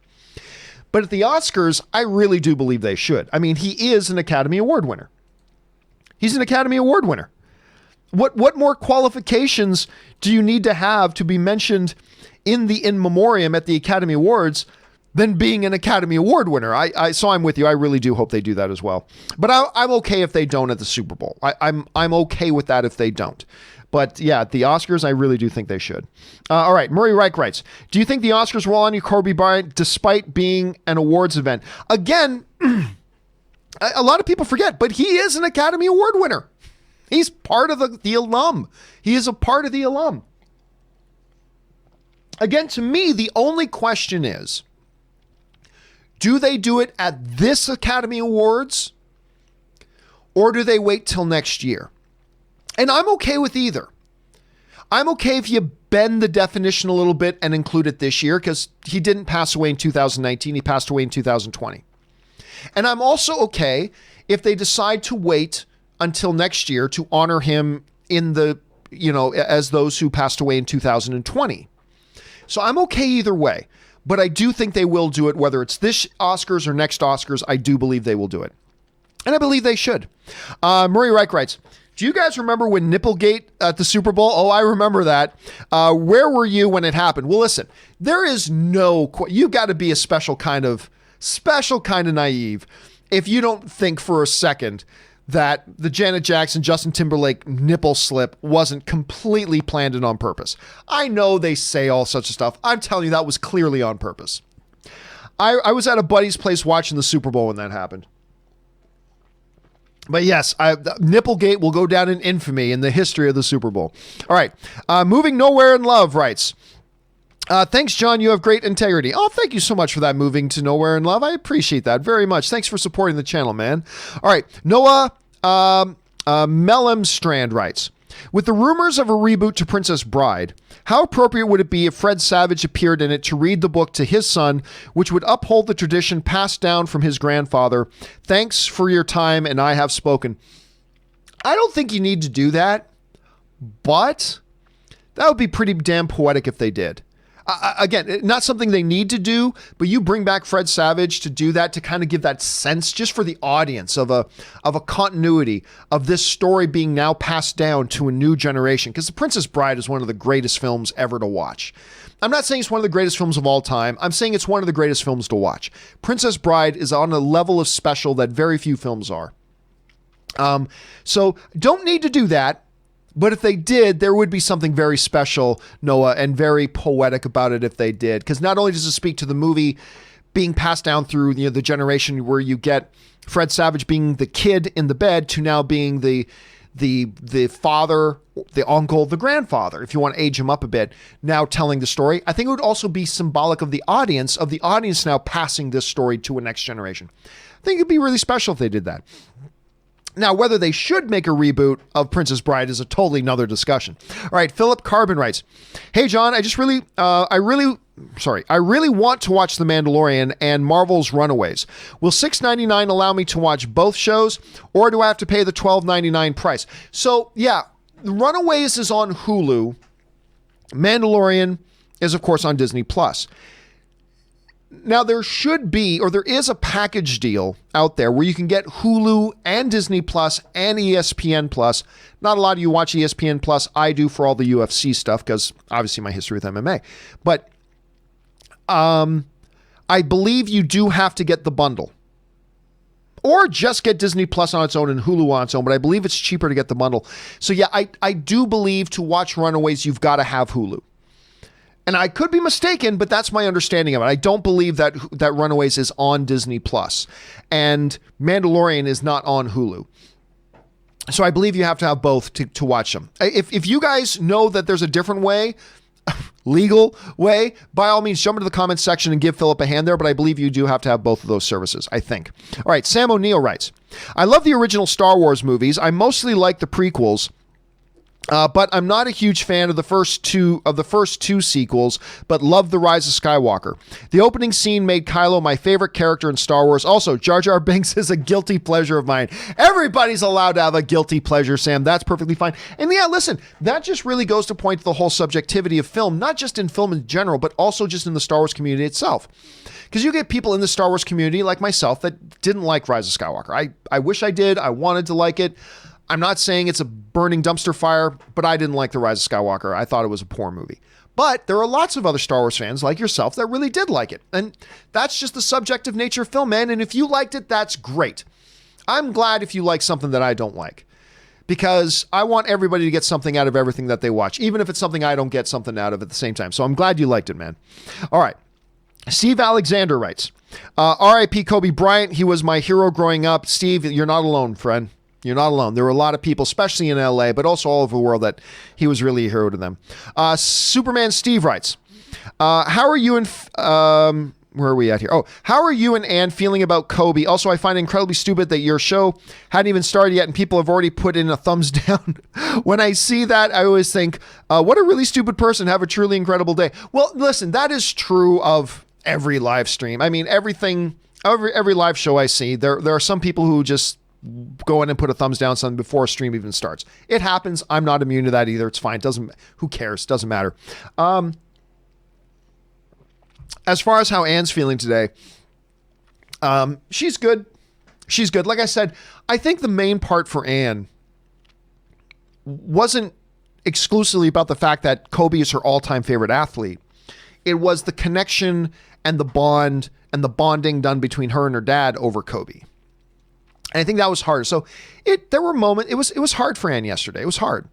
But at the Oscars, I really do believe they should. I mean, he is an Academy Award winner. He's an Academy Award winner. What more qualifications do you need to have to be mentioned in the in memoriam at the Academy Awards than being an Academy Award winner? So I'm with you. I really do hope they do that as well. But I'm okay if they don't at the Super Bowl. I'm okay with that if they don't. But yeah, at the Oscars, I really do think they should. All right, Murray Reich writes, do you think the Oscars will honor Kobe Bryant despite being an awards event? Again, a lot of people forget, but he is an Academy Award winner. He's part of the alum. He is a part of the alum. Again, to me, the only question is, do they do it at this Academy Awards or do they wait till next year? And I'm okay with either. I'm okay if you bend the definition a little bit and include it this year, because he didn't pass away in 2019. He passed away in 2020. And I'm also okay if they decide to wait until next year to honor him in the, as those who passed away in 2020. So I'm okay either way, but I do think they will do it, whether it's this Oscars or next Oscars. I do believe they will do it. And I believe they should. Murray Reich writes, do you guys remember when Nipplegate at the Super Bowl? Oh, I remember that. Where were you when it happened? Well, listen, there is you've got to be a special kind of naive if you don't think for a second that the Janet Jackson, Justin Timberlake nipple slip wasn't completely planned and on purpose. I know they say all such stuff. I'm telling you, that was clearly on purpose. I was at a buddy's place watching the Super Bowl when that happened. But yes, Nipplegate will go down in infamy in the history of the Super Bowl. All right. Moving Nowhere in Love writes, Thanks, John. You have great integrity. Oh, thank you so much for that. Moving to Nowhere in Love. I appreciate that very much. Thanks for supporting the channel, man. All right. Noah Mellemstrand writes, with the rumors of a reboot to Princess Bride, how appropriate would it be if Fred Savage appeared in it to read the book to his son, which would uphold the tradition passed down from his grandfather? Thanks for your time, and I have spoken. I don't think you need to do that, but that would be pretty damn poetic if they did. Again, not something they need to do, but you bring back Fred Savage to do that, to kind of give that sense just for the audience of a continuity of this story being now passed down to a new generation. Because The Princess Bride is one of the greatest films ever to watch. I'm not saying it's one of the greatest films of all time. I'm saying it's one of the greatest films to watch. Princess Bride is on a level of special that very few films are. So don't need to do that. But if they did, there would be something very special, Noah, and very poetic about it if they did. Because not only does it speak to the movie being passed down through the generation where you get Fred Savage being the kid in the bed to now being the father, the uncle, the grandfather, if you want to age him up a bit, now telling the story. I think it would also be symbolic of the audience now passing this story to a next generation. I think it'd be really special if they did that. Now, whether they should make a reboot of Princess Bride is a totally another discussion. All right, Philip Carbon writes, hey, John, I really want to watch The Mandalorian and Marvel's Runaways. Will $6.99 allow me to watch both shows, or do I have to pay the $12.99 price? So, yeah, Runaways is on Hulu. Mandalorian is, of course, on Disney+. Now, there is a package deal out there where you can get Hulu and Disney Plus and ESPN Plus. Not a lot of you watch ESPN Plus. I do for all the UFC stuff because obviously my history with MMA. But I believe you do have to get the bundle. Or just get Disney Plus on its own and Hulu on its own. But I believe it's cheaper to get the bundle. So yeah, I do believe to watch Runaways, you've got to have Hulu. And I could be mistaken, but that's my understanding of it. I don't believe that Runaways is on Disney Plus, and Mandalorian is not on Hulu. So I believe you have to have both to watch them. If you guys know that there's a different way, legal way, by all means, jump into the comments section and give Philip a hand there, but I believe you do have to have both of those services, I think. All right, Sam O'Neill writes, I love the original Star Wars movies. I mostly like the prequels. But I'm not a huge fan of the first two sequels, but love The Rise of Skywalker. The opening scene made Kylo my favorite character in Star Wars. Also, Jar Jar Binks is a guilty pleasure of mine. Everybody's allowed to have a guilty pleasure, Sam. That's perfectly fine. And yeah, listen, that just really goes to point to the whole subjectivity of film, not just in film in general, but also just in the Star Wars community itself. Because you get people in the Star Wars community like myself that didn't like Rise of Skywalker. I wish I did. I wanted to like it. I'm not saying it's a burning dumpster fire, but I didn't like The Rise of Skywalker. I thought it was a poor movie. But there are lots of other Star Wars fans like yourself that really did like it. And that's just the subjective nature of film, man. And if you liked it, that's great. I'm glad if you like something that I don't like. Because I want everybody to get something out of everything that they watch, even if it's something I don't get something out of at the same time. So I'm glad you liked it, man. All right. Steve Alexander writes, R.I.P. Kobe Bryant. He was my hero growing up. Steve, you're not alone, friend. You're not alone. There were a lot of people, especially in LA, but also all over the world, that he was really a hero to them. Superman Steve writes, how are you and where are we at here? Oh, how are you and Ann feeling about Kobe? Also, I find it incredibly stupid that your show hadn't even started yet and people have already put in a thumbs down. When I see that, I always think, what a really stupid person. Have a truly incredible day. Well, listen, that is true of every live stream. I mean, every live show I see, there are some people who just go in and put a thumbs down something before a stream even starts. It happens. I'm not immune to that either. It's fine. Who cares? Doesn't matter. As far as how Ann's feeling today, she's good. She's good. Like I said, I think the main part for Ann wasn't exclusively about the fact that Kobe is her all-time favorite athlete. It was the connection and the bond and the bonding done between her and her dad over Kobe. And I think that was hard. So there were moments, it was hard for Ann yesterday. It was hard.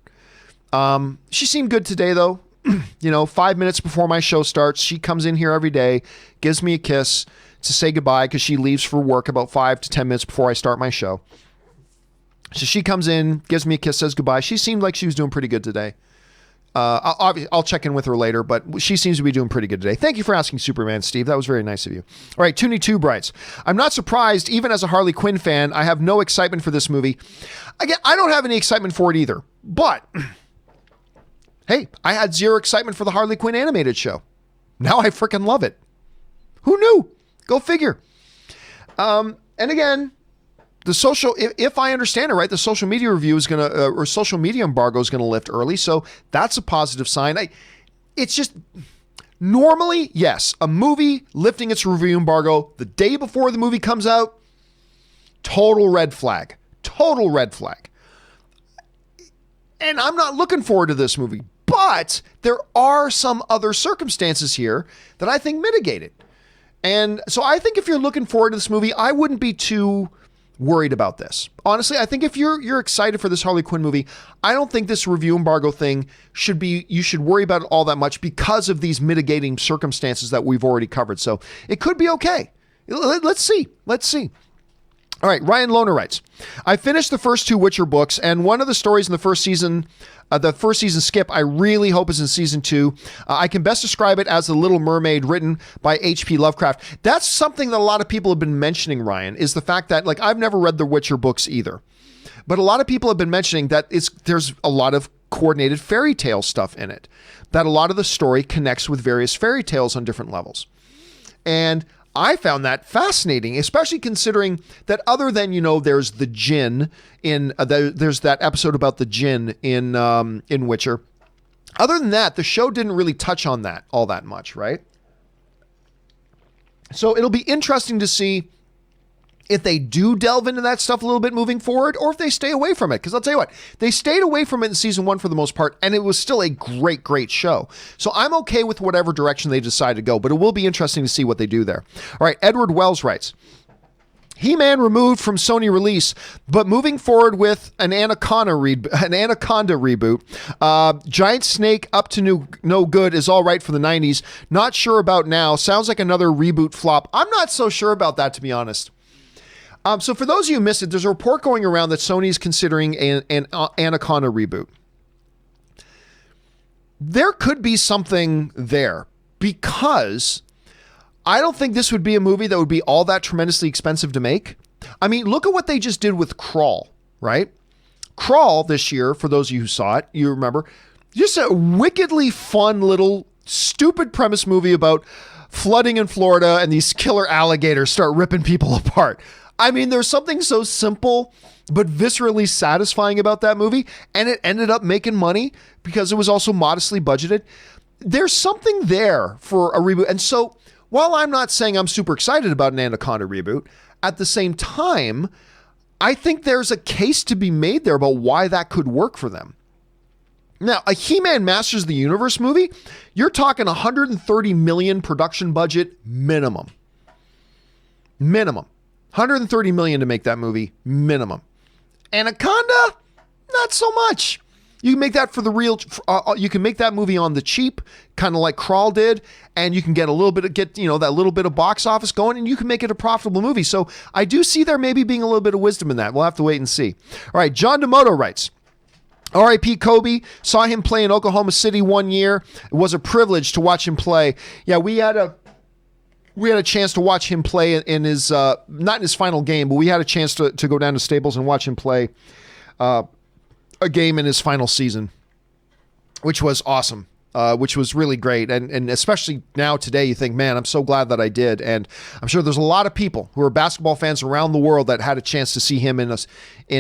She seemed good today though. 5 minutes before my show starts, she comes in here every day, gives me a kiss to say goodbye because she leaves for work about 5 to 10 minutes before I start my show. So she comes in, gives me a kiss, says goodbye. She seemed like she was doing pretty good today. I'll check in with her later, but she seems to be doing pretty good today. Thank you for asking, Superman Steve. That was very nice of you. All right, Toonie2 writes, I'm not surprised, even as a Harley Quinn fan, I have no excitement for this movie. Again, I don't have any excitement for it either, but hey, I had zero excitement for the Harley Quinn animated show. Now I freaking love it. Who knew? Go figure. And again, the social, if I understand it right, the social media review is going to, or social media embargo is going to lift early. So that's a positive sign. It's just, normally, yes, a movie lifting its review embargo the day before the movie comes out, total red flag. Total red flag. And I'm not looking forward to this movie, but there are some other circumstances here that I think mitigate it. And so I think if you're looking forward to this movie, I wouldn't be too worried about this. Honestly, I think if you're excited for this Harley Quinn movie, I don't think this review embargo thing you should worry about it all that much because of these mitigating circumstances that we've already covered. So it could be okay. Let's see. All right, Ryan Lohner writes, I finished the first 2 Witcher books, and one of the stories in the first season skip, I really hope is in season 2. I can best describe it as The Little Mermaid, written by H.P. Lovecraft. That's something that a lot of people have been mentioning, Ryan, is the fact that, like, I've never read the Witcher books either, but a lot of people have been mentioning that there's a lot of coordinated fairy tale stuff in it, that a lot of the story connects with various fairy tales on different levels. And I found that fascinating, especially considering that other than, there's the djinn in, there's that episode about the djinn in Witcher. Other than that, the show didn't really touch on that all that much, right? So it'll be interesting to see if they do delve into that stuff a little bit moving forward, or if they stay away from it. Because I'll tell you what, they stayed away from it in season 1 for the most part, and it was still a great, great show. So I'm okay with whatever direction they decide to go, but it will be interesting to see what they do there. All right, Edward Wells writes, He-Man removed from Sony release, but moving forward with an Anaconda reboot. Giant Snake up to no good is all right for the 90s. Not sure about now. Sounds like another reboot flop. I'm not so sure about that, to be honest. So for those of you who missed it, there's a report going around that Sony's considering an Anaconda reboot. There could be something there, because I don't think this would be a movie that would be all that tremendously expensive to make. I mean, look at what they just did with Crawl, right? Crawl this year, for those of you who saw it, you remember, just a wickedly fun little stupid premise movie about flooding in Florida and these killer alligators start ripping people apart. I mean, there's something so simple but viscerally satisfying about that movie, and it ended up making money because it was also modestly budgeted. There's something there for a reboot. And so while I'm not saying I'm super excited about an Anaconda reboot, at the same time, I think there's a case to be made there about why that could work for them. Now, a He-Man Masters of the Universe movie, you're talking $130 million production budget minimum. 130 million to make that movie minimum. Anaconda, not so much. You can make that for the real. You can make that movie on the cheap, kind of like Crawl did, and you can get that little bit of box office going, and you can make it a profitable movie. So I do see there maybe being a little bit of wisdom in that. We'll have to wait and see. All right, John Demoto writes, R.I.P. Kobe, saw him play in Oklahoma City one year. It was a privilege to watch him play. Yeah, we had a chance to watch him play in his, not in his final game, but we had a chance to go down to Staples and watch him play a game in his final season, which was awesome, which was really great. And especially now today, you think, man, I'm so glad that I did. And I'm sure there's a lot of people who are basketball fans around the world that had a chance to see him in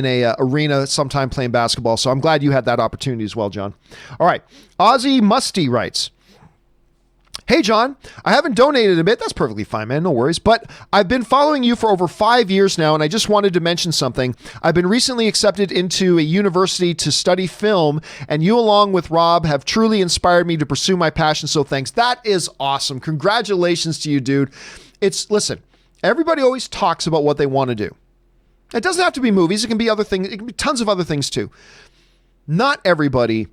a arena sometime playing basketball. So I'm glad you had that opportunity as well, John. All right. Ozzy Musty writes, hey, John, I haven't donated a bit. That's perfectly fine, man. No worries. But I've been following you for over 5 years now, and I just wanted to mention something. I've been recently accepted into a university to study film, and you, along with Rob, have truly inspired me to pursue my passion. So thanks. That is awesome. Congratulations to you, dude. Listen, everybody always talks about what they want to do. It doesn't have to be movies. It can be other things. It can be tons of other things too. Not everybody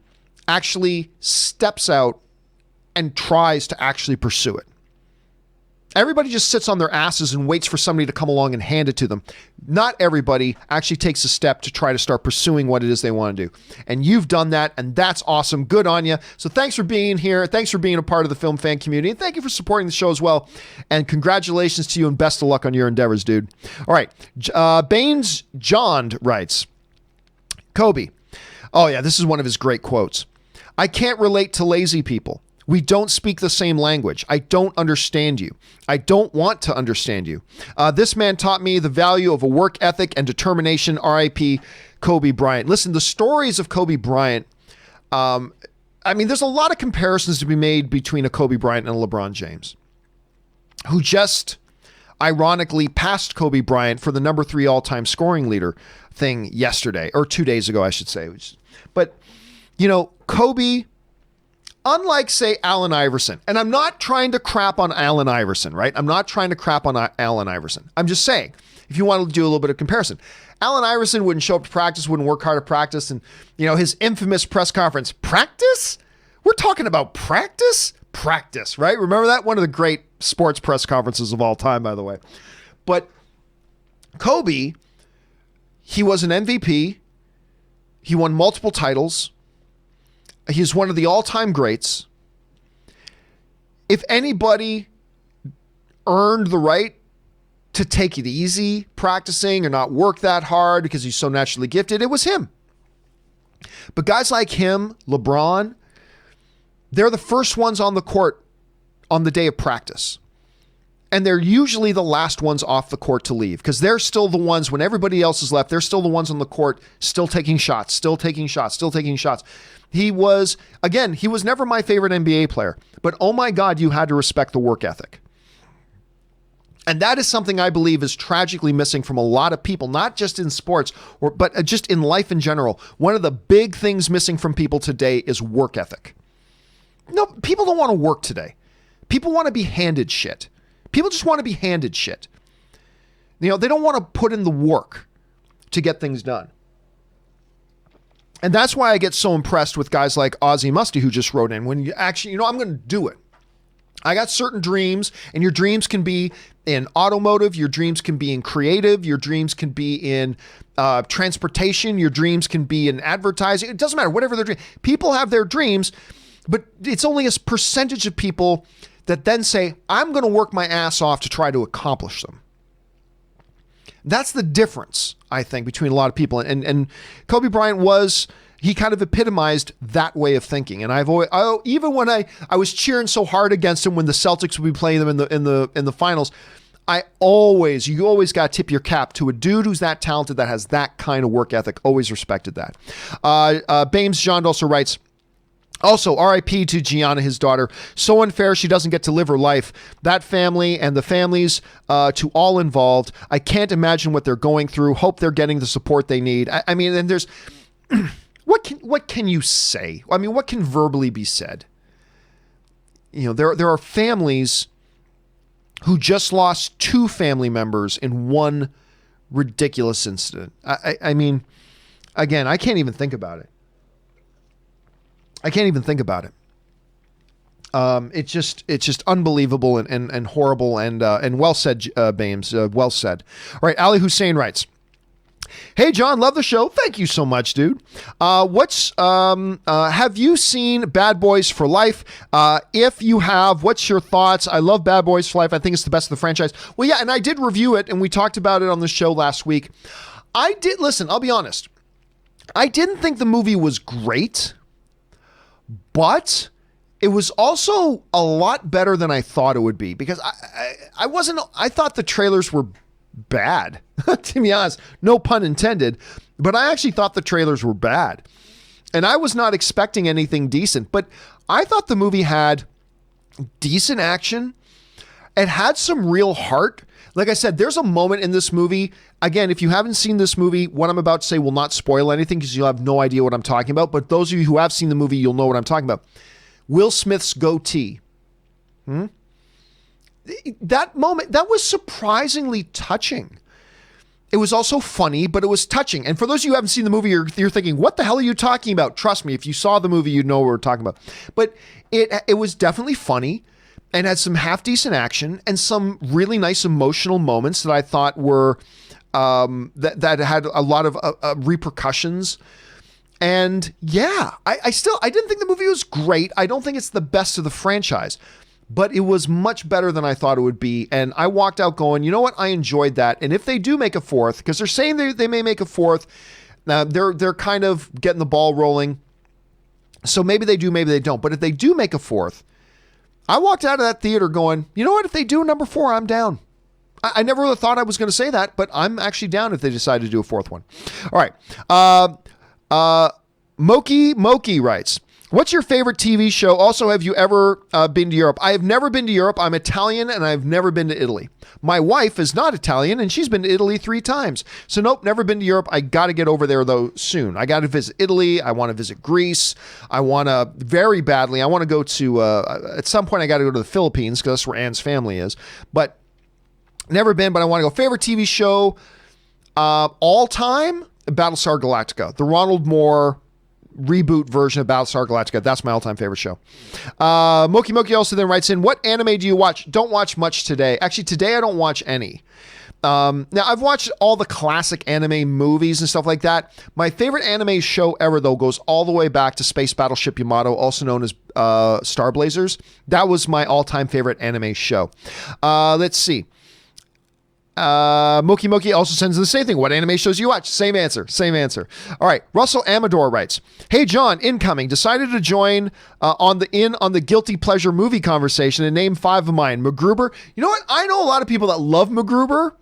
actually steps out and tries to actually pursue it. Everybody just sits on their asses and waits for somebody to come along and hand it to them. Not everybody actually takes a step to try to start pursuing what it is they want to do. And you've done that, and that's awesome. Good on you. So thanks for being here. Thanks for being a part of the film fan community. And thank you for supporting the show as well. And congratulations to you and best of luck on your endeavors, dude. All right. Baines John writes, Kobe. Oh, yeah, this is one of his great quotes. I can't relate to lazy people. We don't speak the same language. I don't understand you. I don't want to understand you. This man taught me the value of a work ethic and determination. R.I.P. Kobe Bryant. Listen, the stories of Kobe Bryant, there's a lot of comparisons to be made between a Kobe Bryant and a LeBron James, who just ironically passed Kobe Bryant for the number 3 all-time scoring leader thing yesterday, or 2 days ago, I should say. But, Kobe, unlike, say, Allen Iverson, and I'm not trying to crap on Allen Iverson, right? I'm not trying to crap on Allen Iverson. I'm just saying, if you want to do a little bit of comparison, Allen Iverson wouldn't show up to practice, wouldn't work hard at practice, and, his infamous press conference, practice? We're talking about practice? Practice, right? Remember that? One of the great sports press conferences of all time, by the way. But Kobe, he was an MVP. He won multiple titles. He's one of the all-time greats. If anybody earned the right to take it easy practicing or not work that hard because he's so naturally gifted, it was him. But guys like him, LeBron, they're the first ones on the court on the day of practice. And they're usually the last ones off the court to leave because they're still the ones, when everybody else is left, they're still the ones on the court, still taking shots. He was never my favorite NBA player, but oh my God, you had to respect the work ethic. And that is something I believe is tragically missing from a lot of people, not just in sports, but just in life in general. One of the big things missing from people today is work ethic. No, people don't want to work today. People want to be handed shit. People just want to be handed shit. They don't want to put in the work to get things done. And that's why I get so impressed with guys like Ozzy Musty, who just wrote in, when you actually, I'm going to do it. I got certain dreams, and your dreams can be in automotive, your dreams can be in creative, your dreams can be in transportation, your dreams can be in advertising. It doesn't matter, whatever their dream. People have their dreams, but it's only a percentage of people that then say, I'm going to work my ass off to try to accomplish them. That's the difference, I think, between a lot of people. And Kobe Bryant he kind of epitomized that way of thinking. And even when I was cheering so hard against him when the Celtics would be playing them in the finals, you always got to tip your cap to a dude who's that talented, that has that kind of work ethic. Always respected that. Bames John also writes, also, R.I.P. to Gianna, his daughter. So unfair she doesn't get to live her life. That family and the families to all involved. I can't imagine what they're going through. Hope they're getting the support they need. And there's... What can you say? I mean, what can verbally be said? There are families who just lost 2 family members in one ridiculous incident. I mean, again, I can't even think about it. It's just unbelievable and horrible and well said, Bames. Well said. All right, Ali Hussein writes, hey, John, love the show. Thank you so much, dude. Have you seen Bad Boys for Life? If you have, what's your thoughts? I love Bad Boys for Life. I think it's the best of the franchise. Well, yeah, and I did review it, and we talked about it on the show last week. Listen, I'll be honest. I didn't think the movie was great, but it was also a lot better than I thought it would be, because I thought the trailers were bad, to be honest, no pun intended, but I actually thought the trailers were bad, and I was not expecting anything decent, but I thought the movie had decent action. It had some real heart. Like I said, there's a moment in this movie, again, if you haven't seen this movie, what I'm about to say will not spoil anything because you'll have no idea what I'm talking about, but those of you who have seen the movie, you'll know what I'm talking about. Will Smith's goatee. That moment, that was surprisingly touching. It was also funny, but it was touching. And for those of you who haven't seen the movie, you're thinking, what the hell are you talking about? Trust me, if you saw the movie, you'd know what we're talking about. But it was definitely funny, and had some half decent action and some really nice emotional moments that I thought were that had a lot of repercussions. And yeah, I didn't think the movie was great. I don't think it's the best of the franchise, but it was much better than I thought it would be. And I walked out going, you know what? I enjoyed that. And if they do make a fourth, because they're saying they may make a fourth, now they're kind of getting the ball rolling. So maybe they do, maybe they don't. But if they do make a fourth, I walked out of that theater going, you know what? If they do number 4, I'm down. I never really thought I was going to say that, but I'm actually down if they decide to do a fourth one. All right. Moki writes, what's your favorite TV show? Also, have you ever been to Europe? I have never been to Europe. I'm Italian and I've never been to Italy. My wife is not Italian and she's been to Italy 3 times. So nope, never been to Europe. I got to get over there though soon. I got to visit Italy. I want to visit Greece. I want to very badly. I want to go to, at some point I got to go to the Philippines because that's where Anne's family is. But never been, but I want to go. Favorite TV show all time? Battlestar Galactica. The Ronald Moore reboot version of Battlestar Galactica. That's my all-time favorite show. Moki also then writes in, what anime do you watch? Don't watch much today. Actually, today I don't watch any. Now, I've watched all the classic anime movies and stuff like that. My favorite anime show ever, though, goes all the way back to Space Battleship Yamato, also known as Star Blazers. That was my all-time favorite anime show. Let's see. Moki also sends the same thing. What anime shows you watch? Same answer. All right. Russell Amador writes, hey, John, incoming. Decided to join on the guilty pleasure movie conversation and name 5 of mine. MacGruber. You know what? I know a lot of people that love MacGruber,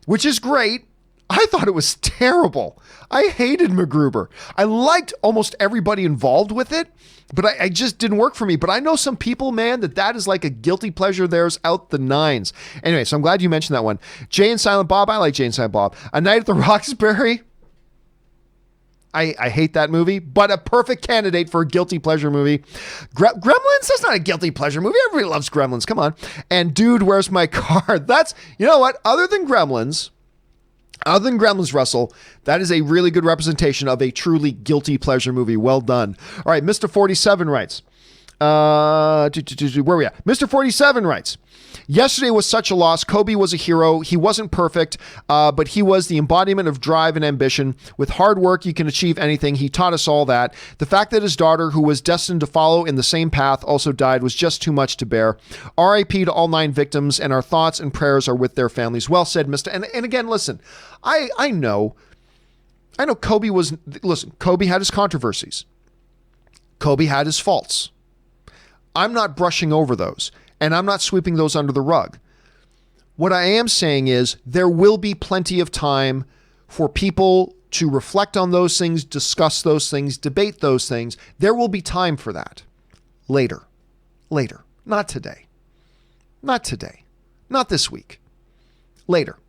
which is great. I thought it was terrible. I hated MacGruber. I liked almost everybody involved with it, but I just didn't work for me. But I know some people, man, that is like a guilty pleasure. There's out the nines. Anyway, so I'm glad you mentioned that one. Jay and Silent Bob. I like Jay and Silent Bob. A Night at the Roxbury. I hate that movie, but a perfect candidate for a guilty pleasure movie. Gremlins? That's not a guilty pleasure movie. Everybody loves Gremlins. Come on. And Dude, Where's My Car? That's, you know what? Other than Gremlins, Russell, that is a really good representation of a truly guilty pleasure movie. Well done. All right, Mr. 47 writes, where are we at? Mr. 47 writes, yesterday was such a loss. Kobe was a hero. He wasn't perfect, but he was the embodiment of drive and ambition. With hard work, you can achieve anything. He taught us all that. The fact that his daughter, who was destined to follow in the same path, also died was just too much to bear. RIP to all 9 victims, and our thoughts and prayers are with their families. Well said, Mr. And again, listen, I know Kobe Kobe had his controversies. Kobe had his faults. I'm not brushing over those, and I'm not sweeping those under the rug. What I am saying is there will be plenty of time for people to reflect on those things, discuss those things, debate those things. There will be time for that later, not today, not this week, later.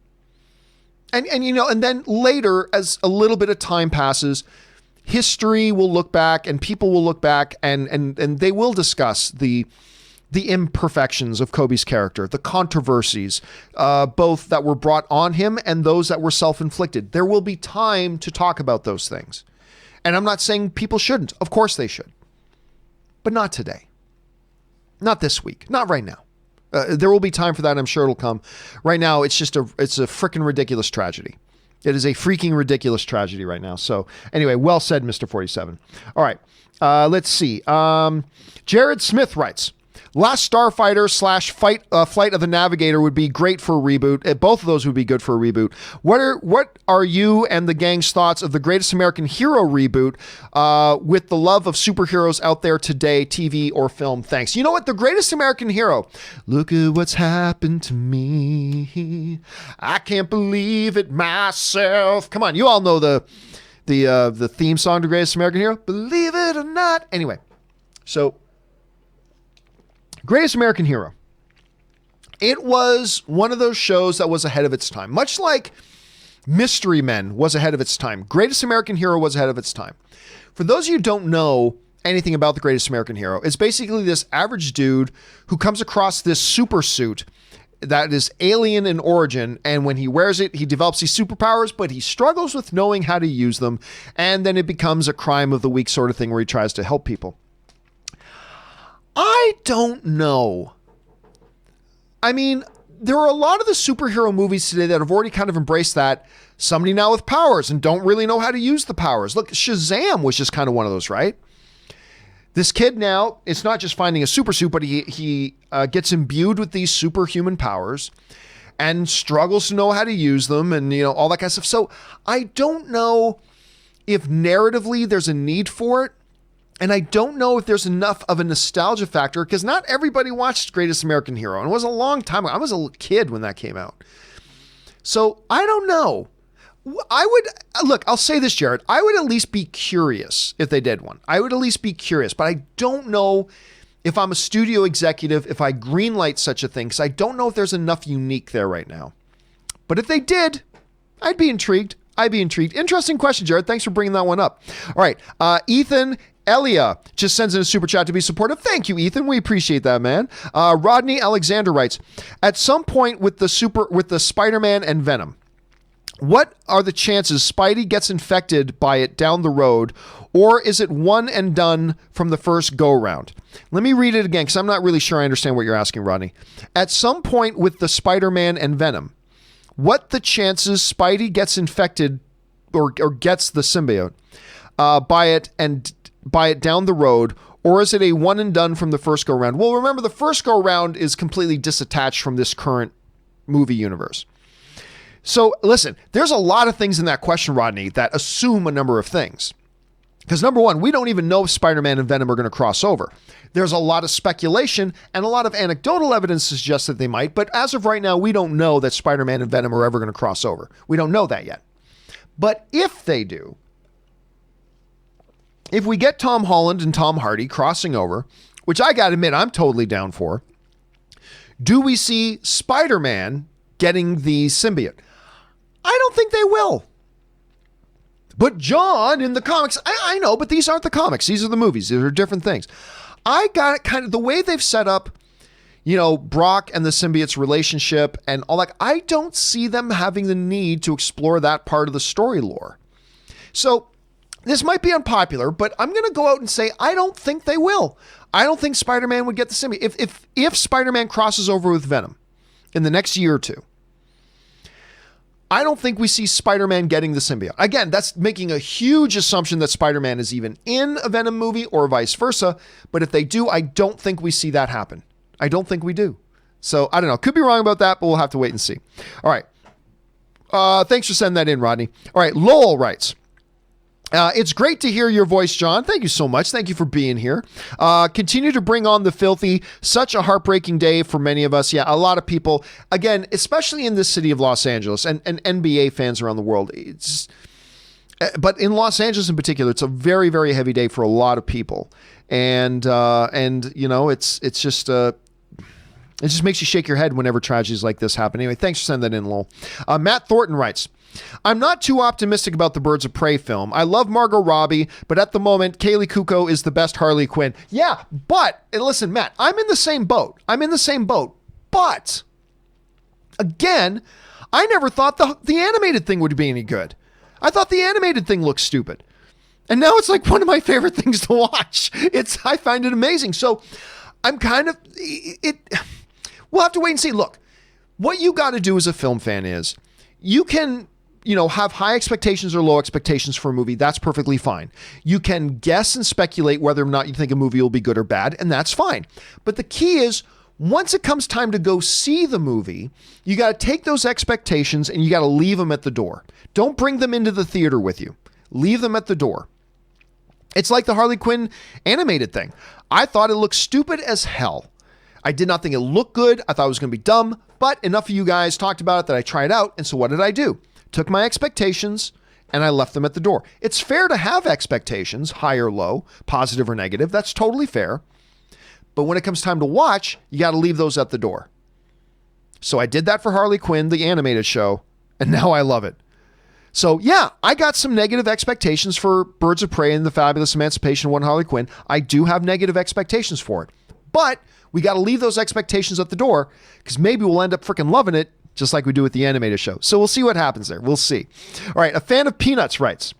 And then later, as a little bit of time passes, history will look back and people will look back and they will discuss the imperfections of Kobe's character, the controversies, both that were brought on him and those that were self-inflicted. There will be time to talk about those things. And I'm not saying people shouldn't. Of course they should. But not today. Not this week. Not right now. There will be time for that. I'm sure it'll come. Right now, it's a freaking ridiculous tragedy. It is a freaking ridiculous tragedy right now. So anyway, well said, Mr. 47. All right. Let's see. Jared Smith writes, Last Starfighter / Flight of the Navigator would be great for a reboot. Both of those would be good for a reboot. What are you and the gang's thoughts of the Greatest American Hero reboot with the love of superheroes out there today, TV or film? Thanks. You know what? The Greatest American Hero. Look at what's happened to me. I can't believe it myself. Come on. You all know the theme song to Greatest American Hero. Believe it or not. Anyway, so Greatest American Hero. It was one of those shows that was ahead of its time. Much like Mystery Men was ahead of its time. Greatest American Hero was ahead of its time. For those of you who don't know anything about the Greatest American Hero, it's basically this average dude who comes across this super suit that is alien in origin, and when he wears it, he develops these superpowers, but he struggles with knowing how to use them, and then it becomes a crime of the week sort of thing where he tries to help people. I don't know I mean, there are a lot of the superhero movies today that have already kind of embraced that somebody now with powers and don't really know how to use the powers. Look, Shazam was just kind of one of those, right? This kid now, it's not just finding a super suit, but he gets imbued with these superhuman powers and struggles to know how to use them and, all that kind of stuff. So I don't know if narratively there's a need for it. And I don't know if there's enough of a nostalgia factor because not everybody watched Greatest American Hero. And it was a long time ago. I was a kid when that came out. So I don't know. I'll say this, Jared. I would at least be curious if they did one. I would at least be curious, but I don't know if I'm a studio executive, if I greenlight such a thing, because I don't know if there's enough unique there right now. But if they did, I'd be intrigued. Interesting question, Jared. Thanks for bringing that one up. All right. Ethan Elia just sends in a super chat to be supportive. Thank you, Ethan. We appreciate that, man. Rodney Alexander writes, at some point with the Spider-Man and Venom, what are the chances Spidey gets infected by it down the road, or is it one and done from the first go-round? Let me read it again because I'm not really sure I understand what you're asking, Rodney. At some point with the Spider-Man and Venom, what the chances Spidey gets infected or gets the symbiote by it down the road, or is it a one and done from the first go round? Well, remember the first go round is completely disattached from this current movie universe. So listen, there's a lot of things in that question, Rodney, that assume a number of things. Because number one, we don't even know if Spider-Man and Venom are going to cross over. There's a lot of speculation and a lot of anecdotal evidence to suggest that they might, but as of right now, we don't know that Spider-Man and Venom are ever going to cross over. We don't know that yet. But if they do, if we get Tom Holland and Tom Hardy crossing over, which I got to admit I'm totally down for, do we see Spider-Man getting the symbiote? I don't think they will. But John, in the comics, I know, but these aren't the comics. These are the movies. These are different things. I got it kind of the way they've set up, Brock and the symbiote's relationship and all that. I don't see them having the need to explore that part of the story lore. So this might be unpopular, but I'm going to go out and say I don't think they will. I don't think Spider-Man would get the symbiote. If Spider-Man crosses over with Venom in the next year or two, I don't think we see Spider-Man getting the symbiote. Again, that's making a huge assumption that Spider-Man is even in a Venom movie or vice versa. But if they do, I don't think we see that happen. I don't think we do. So I don't know. Could be wrong about that, but we'll have to wait and see. All right. Thanks for sending that in, Rodney. All right. Lowell writes, it's great to hear your voice, John. Thank you so much. Thank you for being here. Continue to bring on the filthy. Such a heartbreaking day for many of us. Yeah, a lot of people, again, especially in this city of Los Angeles and NBA fans around the world. But in Los Angeles in particular, it's a very, very heavy day for a lot of people. And it's just... it just makes you shake your head whenever tragedies like this happen. Anyway, thanks for sending that in, Lowell. Matt Thornton writes, I'm not too optimistic about the Birds of Prey film. I love Margot Robbie, but at the moment, Kaylee Cuoco is the best Harley Quinn. Yeah, but, and listen, Matt, I'm in the same boat. But, again, I never thought the animated thing would be any good. I thought the animated thing looked stupid. And now it's like one of my favorite things to watch. I find it amazing. So I'm kind of, we'll have to wait and see. Look, what you got to do as a film fan is you can, have high expectations or low expectations for a movie. That's perfectly fine. You can guess and speculate whether or not you think a movie will be good or bad, and that's fine. But the key is, once it comes time to go see the movie, you got to take those expectations and you got to leave them at the door. Don't bring them into the theater with you. Leave them at the door. It's like the Harley Quinn animated thing. I thought it looked stupid as hell. I did not think it looked good. I thought it was going to be dumb, but enough of you guys talked about it that I tried out. And so what did I do? Took my expectations and I left them at the door. It's fair to have expectations, high or low, positive or negative. That's totally fair. But when it comes time to watch, you got to leave those at the door. So I did that for Harley Quinn, the animated show, and now I love it. So yeah, I got some negative expectations for Birds of Prey and the Fabulous Emancipation of One Harley Quinn. I do have negative expectations for it. But we got to leave those expectations at the door because maybe we'll end up freaking loving it just like we do with the animated show. So we'll see what happens there. We'll see. All right. A fan of Peanuts writes,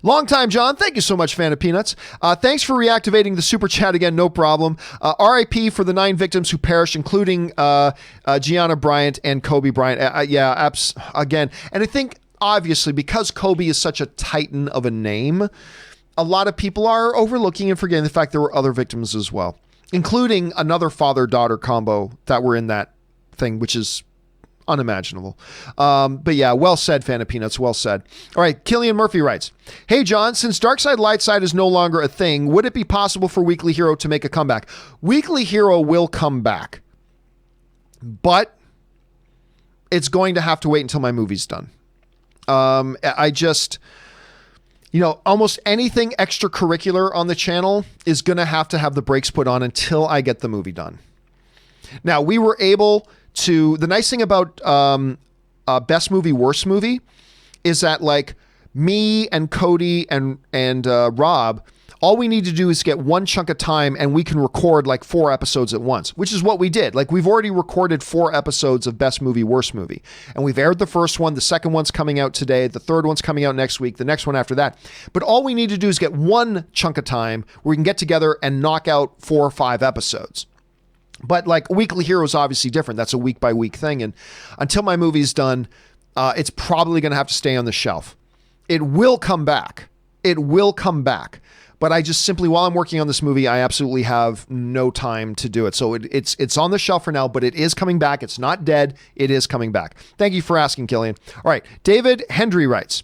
Long time, John. Thank you so much, fan of Peanuts. Thanks for reactivating the super chat again. No problem. RIP for the 9 victims who perished, including Gianna Bryant and Kobe Bryant. Again. And I think, obviously, because Kobe is such a titan of a name, a lot of people are overlooking and forgetting the fact there were other victims as well, including another father-daughter combo that were in that thing, which is unimaginable. But yeah, well said, fan of Peanuts. Well said. All right. Killian Murphy writes, hey, John, since Dark Side Light Side is no longer a thing, would it be possible for Weekly Hero to make a comeback? Weekly Hero will come back, but it's going to have to wait until my movie's done. I just, almost anything extracurricular on the channel is going to have the brakes put on until I get the movie done. Now, we were able to, the nice thing about Best Movie, Worst Movie is that, like, me and Cody and Rob, all we need to do is get one chunk of time and we can record like 4 episodes at once, which is what we did. Like, we've already recorded 4 episodes of Best Movie, Worst Movie. And we've aired the first one. The second one's coming out today. The third one's coming out next week. The next one after that. But all we need to do is get one chunk of time where we can get together and knock out 4 or 5 episodes. But like Weekly Hero is obviously different. That's a week by week thing. And until my movie's done, it's probably going to have to stay on the shelf. It will come back. It will come back. But I just simply, while I'm working on this movie, I absolutely have no time to do it. So it's on the shelf for now, but it is coming back. It's not dead. It is coming back. Thank you for asking, Killian. All right. David Hendry writes,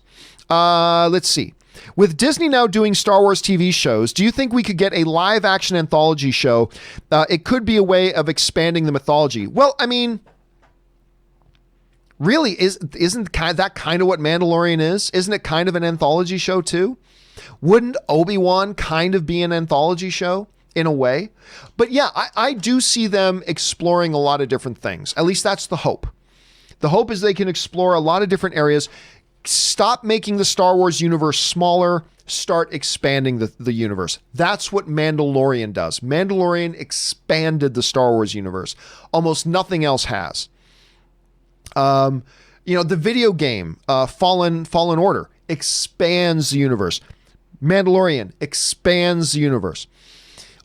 let's see. With Disney now doing Star Wars TV shows, do you think we could get a live action anthology show? It could be a way of expanding the mythology. Well, I mean, really, isn't that kind of what Mandalorian is? Isn't it kind of an anthology show too? Wouldn't Obi-Wan kind of be an anthology show in a way? But yeah, I do see them exploring a lot of different things. At least that's the hope. The hope is they can explore a lot of different areas. Stop making the Star Wars universe smaller. Start expanding the universe. That's what Mandalorian does. Mandalorian expanded the Star Wars universe. Almost nothing else has. The video game, Fallen Order, expands the universe. Mandalorian expands the universe.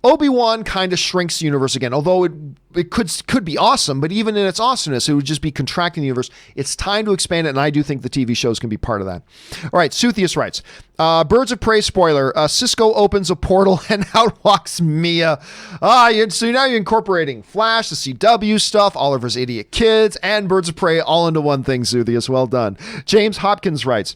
Obi-Wan kind of shrinks the universe again, although it could be awesome, but even in its awesomeness, it would just be contracting the universe. It's time to expand it, and I do think the TV shows can be part of that. All right, Suthius writes, Birds of Prey spoiler, Cisco opens a portal and out walks Mia. So now you're incorporating Flash, the CW stuff, Oliver's Idiot Kids, and Birds of Prey all into one thing, Suthius. Well done. James Hopkins writes,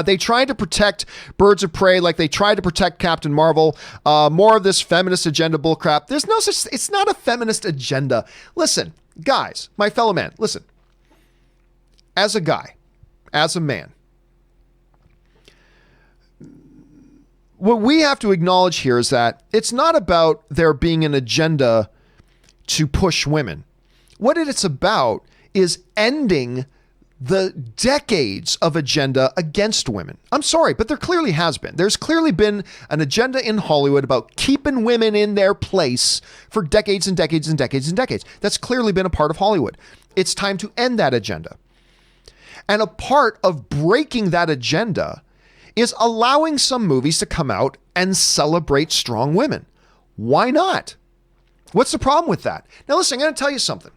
they tried to protect Birds of Prey like they tried to protect Captain Marvel. More of this feminist agenda bullcrap. There's no such, it's not a feminist agenda. Listen, guys, my fellow man, listen. As a guy, as a man, what we have to acknowledge here is that it's not about there being an agenda to push women. What it's about is ending the decades of agenda against women. I'm sorry, but there clearly has been. There's clearly been an agenda in Hollywood about keeping women in their place for decades and decades and decades and decades. That's clearly been a part of Hollywood. It's time to end that agenda. And a part of breaking that agenda is allowing some movies to come out and celebrate strong women. Why not? What's the problem with that? Now listen, I'm going to tell you something.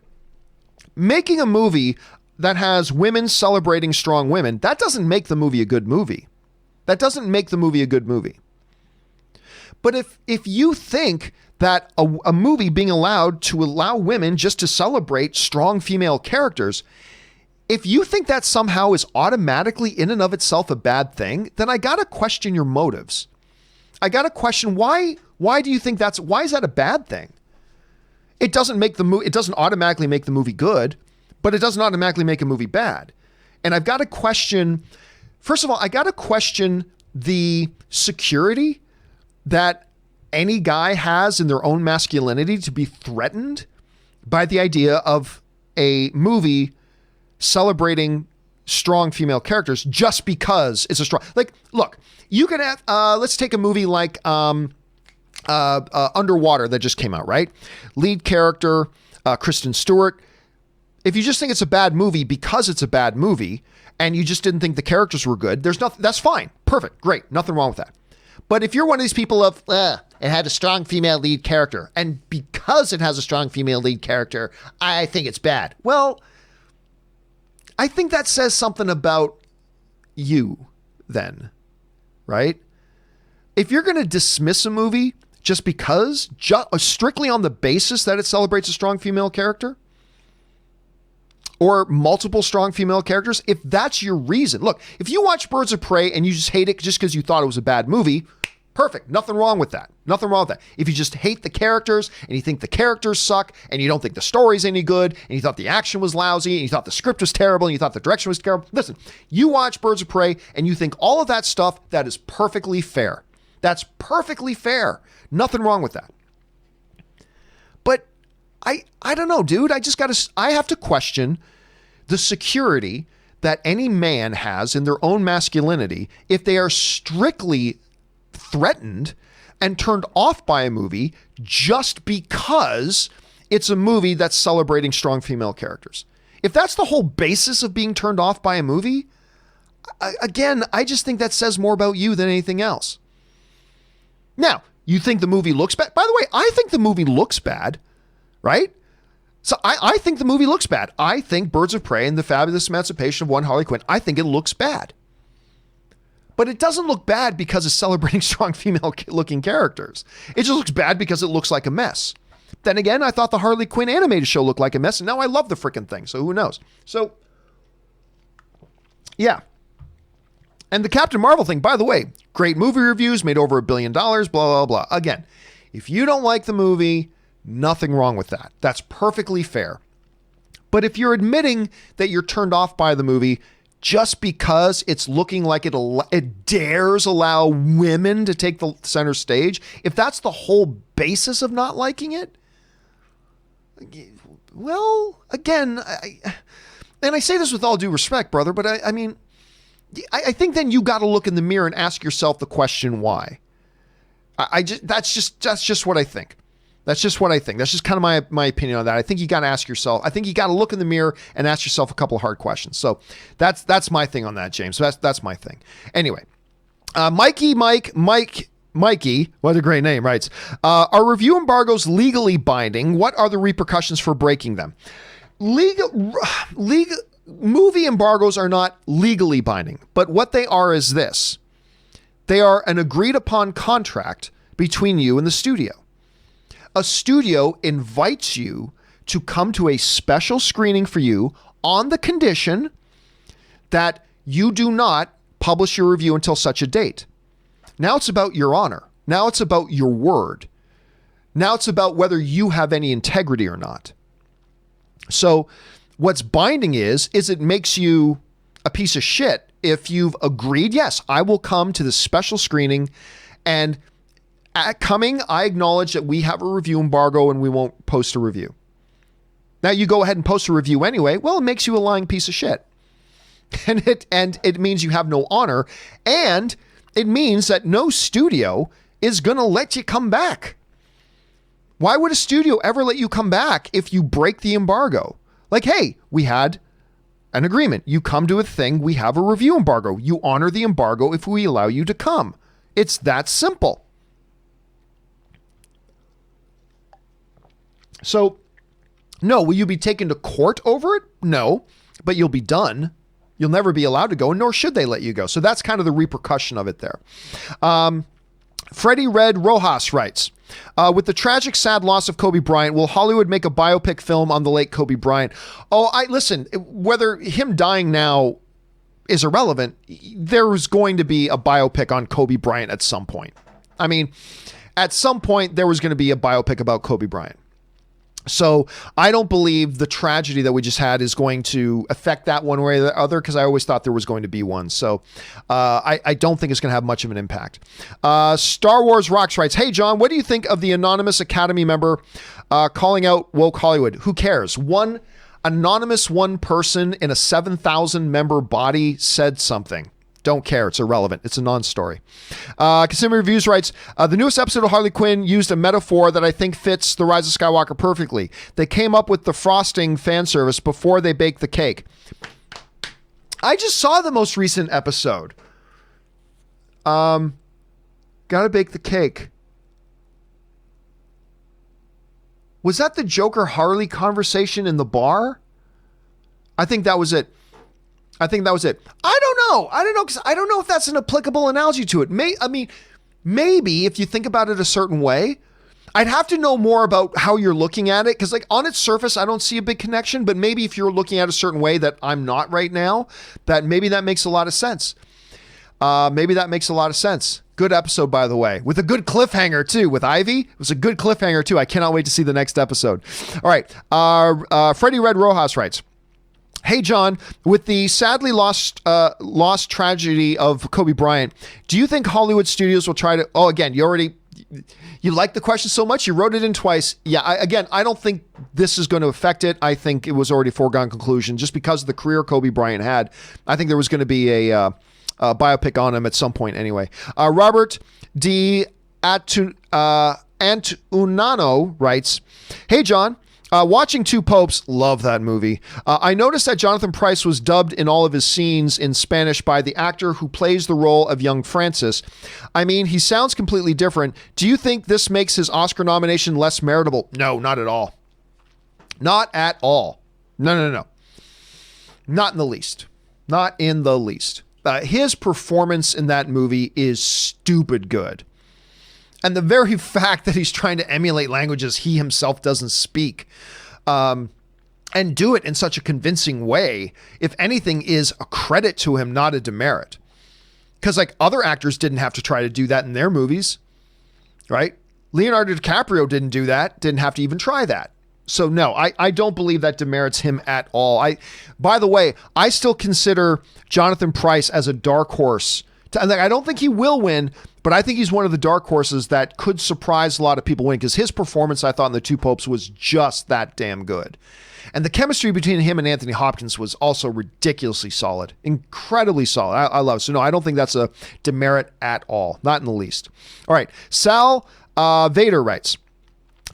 Making a movie that has women celebrating strong women, that doesn't make the movie a good movie. That doesn't make the movie a good movie. But if you think that a movie being allowed to allow women just to celebrate strong female characters, if you think that somehow is automatically in and of itself a bad thing, then I got to question your motives. I got to question why do you think why is that a bad thing? It doesn't automatically make the movie good, but it doesn't automatically make a movie bad. And I've got to question, first of all, I got to question the security that any guy has in their own masculinity to be threatened by the idea of a movie celebrating strong female characters just because it's a strong, like, look, you could have, let's take a movie like Underwater that just came out, right? Lead character, Kristen Stewart. If you just think it's a bad movie because it's a bad movie and you just didn't think the characters were good, there's nothing, that's fine. Perfect. Great. Nothing wrong with that. But if you're one of these people of, it had a strong female lead character, and because it has a strong female lead character, I think it's bad. Well, I think that says something about you then, right? If you're going to dismiss a movie just because, strictly on the basis that it celebrates a strong female character, or multiple strong female characters, if that's your reason. Look, if you watch Birds of Prey and you just hate it just because you thought it was a bad movie, perfect. Nothing wrong with that. Nothing wrong with that. If you just hate the characters and you think the characters suck and you don't think the story's any good and you thought the action was lousy and you thought the script was terrible and you thought the direction was terrible, listen, you watch Birds of Prey and you think all of that stuff, that is perfectly fair. That's perfectly fair. Nothing wrong with that. But I don't know, dude. I have to question the security that any man has in their own masculinity if they are strictly threatened and turned off by a movie just because it's a movie that's celebrating strong female characters. If that's the whole basis of being turned off by a movie, again, I just think that says more about you than anything else. Now, you think the movie looks bad? By the way, I think the movie looks bad, right? So I think the movie looks bad. I think Birds of Prey and the Fabulous Emancipation of One Harley Quinn, I think it looks bad. But it doesn't look bad because it's celebrating strong female looking characters. It just looks bad because it looks like a mess. Then again, I thought the Harley Quinn animated show looked like a mess, and now I love the freaking thing, so who knows? So, yeah. And the Captain Marvel thing, by the way, great movie reviews, made over $1 billion, blah, blah, blah. Again, if you don't like the movie, nothing wrong with that. That's perfectly fair. But if you're admitting that you're turned off by the movie just because it's looking like it dares allow women to take the center stage, if that's the whole basis of not liking it, well, again, and I say this with all due respect, brother, but I mean, I think then you got to look in the mirror and ask yourself the question why. That's just what I think. That's just what I think. That's just kind of my opinion on that. I think you got to ask yourself. I think you got to look in the mirror and ask yourself a couple of hard questions. So that's my thing on that, James. So that's my thing. Anyway, Mikey, what a great name, writes, are review embargoes legally binding? What are the repercussions for breaking them? Movie embargoes are not legally binding, but what they are is this. They are an agreed upon contract between you and the studio. A studio invites you to come to a special screening for you on the condition that you do not publish your review until such a date. Now it's about your honor. Now it's about your word. Now it's about whether you have any integrity or not. So what's binding is it makes you a piece of shit if you've agreed, yes, I will come to this special screening, and at coming, I acknowledge that we have a review embargo and we won't post a review. Now you go ahead and post a review anyway. Well, it makes you a lying piece of shit. And it means you have no honor, and it means that no studio is going to let you come back. Why would a studio ever let you come back if you break the embargo? Like, hey, we had an agreement. You come to a thing, we have a review embargo. You honor the embargo if we allow you to come. It's that simple. So, no, will you be taken to court over it? No, but you'll be done. You'll never be allowed to go, nor should they let you go. So that's kind of the repercussion of it there. Freddie Red Rojas writes, with the tragic, sad loss of Kobe Bryant, will Hollywood make a biopic film on the late Kobe Bryant? Listen, whether him dying now is irrelevant, there is going to be a biopic on Kobe Bryant at some point. I mean, at some point, there was going to be a biopic about Kobe Bryant. So I don't believe the tragedy that we just had is going to affect that one way or the other, because I always thought there was going to be one. So I don't think it's going to have much of an impact. Star Wars Rocks writes, hey, John, what do you think of the anonymous Academy member calling out woke Hollywood? Who cares? One person in a 7,000 member body said something. Don't care. It's irrelevant. It's a non-story. Consumer Reviews writes, the newest episode of Harley Quinn used a metaphor that I think fits The Rise of Skywalker perfectly. They came up with the frosting fan service before they baked the cake. I just saw the most recent episode. Gotta bake the cake. Was that the Joker Harley conversation in the bar? I think that was it. I don't know. Because I don't know if that's an applicable analogy to it. Maybe if you think about it a certain way. I'd have to know more about how you're looking at it, because like on its surface, I don't see a big connection, but maybe if you're looking at a certain way that I'm not right now, that makes a lot of sense. Good episode, by the way, with a good cliffhanger too, with Ivy. It was a good cliffhanger too. I cannot wait to see the next episode. All right. Freddie Red Rojas writes, hey, John, with the sadly lost tragedy of Kobe Bryant, do you think Hollywood studios will try to, you like the question so much, you wrote it in twice. Yeah, I don't think this is going to affect it. I think it was already a foregone conclusion just because of the career Kobe Bryant had. I think there was going to be a biopic on him at some point anyway. Robert D. Antunano writes, hey, John, watching Two Popes, love that movie. I noticed that Jonathan Pryce was dubbed in all of his scenes in Spanish by the actor who plays the role of young Francis. I mean, he sounds completely different. Do you think this makes his Oscar nomination less meritable? No, not at all. Not at all. No. Not in the least. Not in the least. His performance in that movie is stupid good. And the very fact that he's trying to emulate languages he himself doesn't speak, and do it in such a convincing way, if anything, is a credit to him, not a demerit. Because like other actors didn't have to try to do that in their movies, right? Leonardo DiCaprio didn't do that, didn't have to even try that. So no, I don't believe that demerits him at all. By the way, I still consider Jonathan Pryce as a dark horse. I don't think he will win, but I think he's one of the dark horses that could surprise a lot of people winning, because his performance, I thought, in The Two Popes was just that damn good. And the chemistry between him and Anthony Hopkins was also ridiculously solid, incredibly solid. I love it. So no, I don't think that's a demerit at all, not in the least. All right, Sal Vader writes,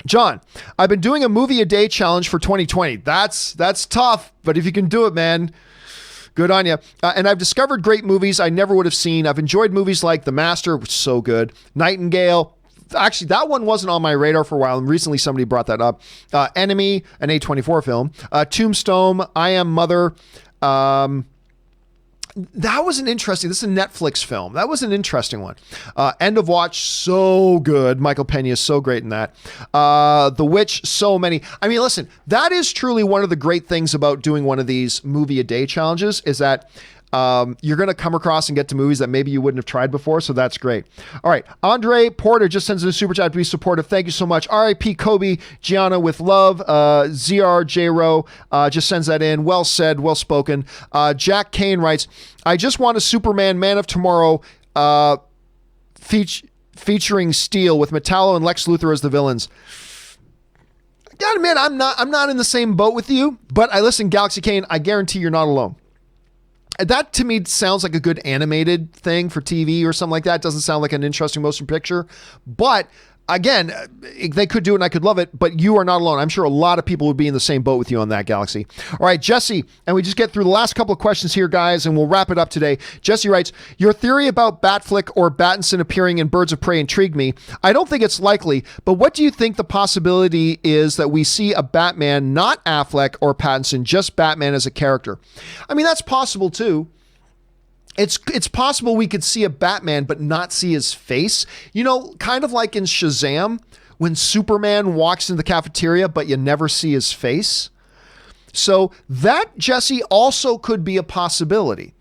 John, I've been doing a movie a day challenge for 2020. That's tough, but if you can do it, man, good on you. And I've discovered great movies I never would have seen. I've enjoyed movies like The Master, which is so good. Nightingale. Actually, that one wasn't on my radar for a while, and recently somebody brought that up. Enemy, an A24 film. Tombstone, I Am Mother. That was an interesting, this is a Netflix film. That was an interesting one. End of Watch, so good. Michael Pena is so great in that. The Witch, so many. I mean, listen, that is truly one of the great things about doing one of these movie a day challenges, is that you're going to come across and get to movies that maybe you wouldn't have tried before. So that's great. All right. Andre Porter just sends in a super chat to be supportive. Thank you so much. RIP Kobe Gianna with love. ZRJ Rowe just sends that in. Well said. Well spoken. Jack Kane writes, I just want a Superman Man of Tomorrow featuring Steel with Metallo and Lex Luthor as the villains. I gotta admit, I'm not in the same boat with you, but I listen, Galaxy Kane, I guarantee you're not alone. That to me sounds like a good animated thing for TV or something like that. It doesn't sound like an interesting motion picture, but again, they could do it and I could love it, but you are not alone. I'm sure a lot of people would be in the same boat with you on that, Galaxy. All right, Jesse, and we just get through the last couple of questions here, guys, and we'll wrap it up today. Jesse writes, your theory about Batfleck or Battinson appearing in Birds of Prey intrigued me. I don't think it's likely, but what do you think the possibility is that we see a Batman, not Affleck or Pattinson, just Batman as a character? I mean, that's possible too. It's possible we could see a Batman but not see his face. You know, kind of like in Shazam, when Superman walks into the cafeteria but you never see his face. So that, Jesse, also could be a possibility,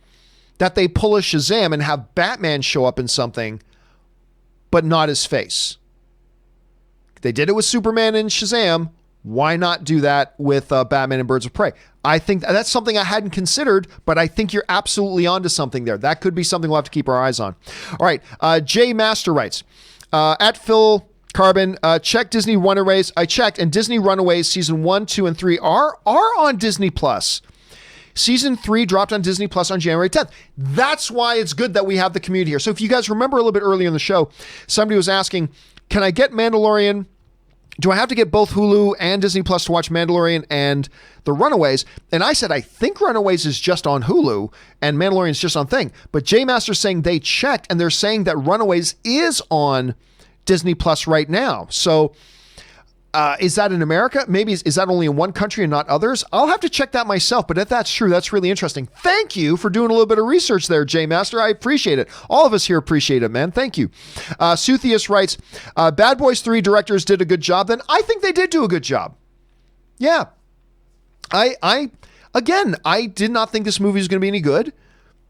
that they pull a Shazam and have Batman show up in something but not his face. They did it with Superman and Shazam. Why not do that with Batman and Birds of Prey? I think that's something I hadn't considered, but I think you're absolutely onto something there. That could be something we'll have to keep our eyes on. All right. Jay Master writes, at Phil Carbon, check Disney Runaways. I checked, and Disney Runaways season 1, 2, and 3 are on Disney Plus. Season 3 dropped on Disney Plus on January 10th. That's why it's good that we have the community here. So if you guys remember a little bit earlier in the show, somebody was asking, can I get Mandalorian? Do I have to get both Hulu and Disney Plus to watch Mandalorian and The Runaways? And I said, I think Runaways is just on Hulu and Mandalorian is just on Thing. But J Master's saying they checked and they're saying that Runaways is on Disney Plus right now. So is that in America? Maybe is that only in one country and not others? I'll have to check that myself, but if that's true, that's really interesting. Thank you for doing a little bit of research there, J Master. I appreciate it. All of us here appreciate it, man. Thank you. Suthius writes, Bad Boys 3 directors did a good job. Then I think they did do a good job. Yeah. I did not think this movie was going to be any good,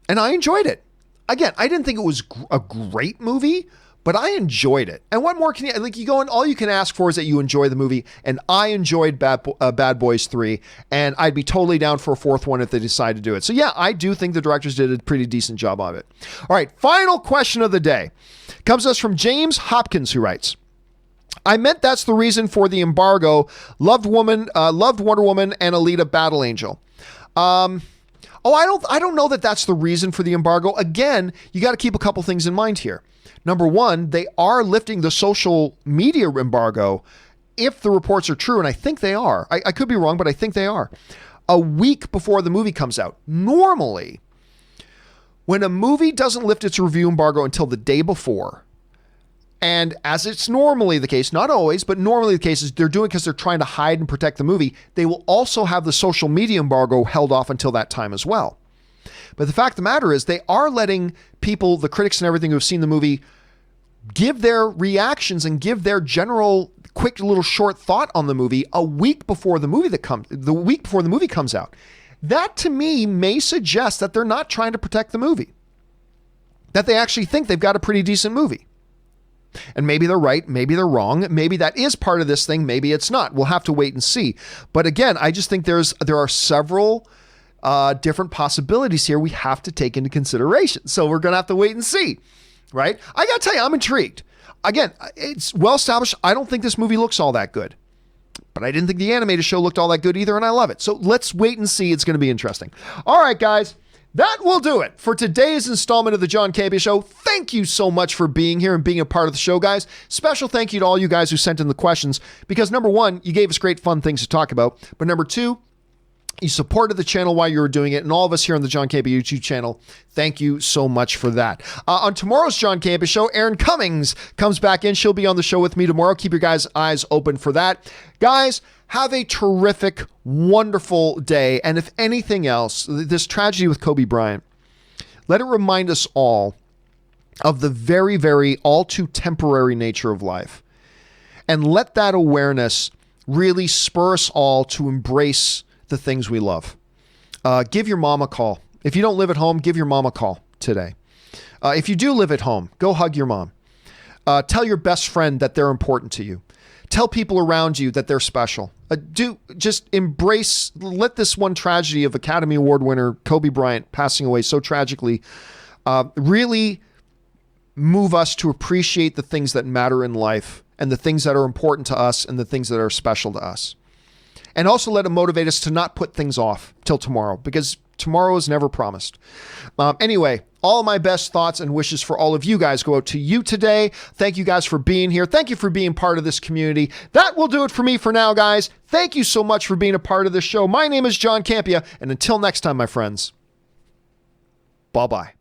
and I enjoyed it. Again, I didn't think it was a great movie, but I enjoyed it. And what more can you go and all you can ask for is that you enjoy the movie. And I enjoyed Bad Boys 3, and I'd be totally down for a fourth one if they decide to do it. So yeah, I do think the directors did a pretty decent job of it. All right, final question of the day comes to us from James Hopkins, who writes, I meant that's the reason for the embargo. Loved Wonder Woman and Alita Battle Angel. I don't know that that's the reason for the embargo. Again, you got to keep a couple things in mind here. Number one, they are lifting the social media embargo if the reports are true, and I think they are. I could be wrong, but I think they are. A week before the movie comes out. Normally, when a movie doesn't lift its review embargo until the day before, and as it's normally the case, not always, but normally the case is they're doing it because they're trying to hide and protect the movie, they will also have the social media embargo held off until that time as well. But the fact of the matter is they are letting people, the critics and everything who have seen the movie, give their reactions and give their general quick little short thought on the movie a week before the movie comes out. That to me may suggest that they're not trying to protect the movie. That they actually think they've got a pretty decent movie. And maybe they're right, maybe they're wrong, maybe that is part of this thing, maybe it's not. We'll have to wait and see. But again, I just think there are several different possibilities here we have to take into consideration. So we're going to have to wait and see, right? I got to tell you, I'm intrigued. Again, it's well established. I don't think this movie looks all that good, but I didn't think the animated show looked all that good either, and I love it. So let's wait and see. It's going to be interesting. All right, guys. That will do it for today's installment of the John Campea Show. Thank you so much for being here and being a part of the show, guys. Special thank you to all you guys who sent in the questions because number one, you gave us great fun things to talk about. But number two, you supported the channel while you were doing it. And all of us here on the John Campea YouTube channel, thank you so much for that. On tomorrow's John Campea Show, Erin Cummings comes back in. She'll be on the show with me tomorrow. Keep your guys' eyes open for that. Guys, have a terrific, wonderful day. And if anything else, this tragedy with Kobe Bryant, let it remind us all of the very, very all too temporary nature of life. And let that awareness really spur us all to embrace the things we love. Give your mom a call. If you don't live at home, give your mom a call today. If you do live at home, go hug your mom. Tell your best friend that they're important to you. Tell people around you that they're special. Just embrace, let this one tragedy of Academy Award winner Kobe Bryant passing away so tragically really move us to appreciate the things that matter in life and the things that are important to us and the things that are special to us. And also let it motivate us to not put things off till tomorrow because tomorrow is never promised. Anyway, all of my best thoughts and wishes for all of you guys go out to you today. Thank you guys for being here. Thank you for being part of this community. That will do it for me for now, guys. Thank you so much for being a part of this show. My name is John Campea, and until next time, my friends, bye-bye.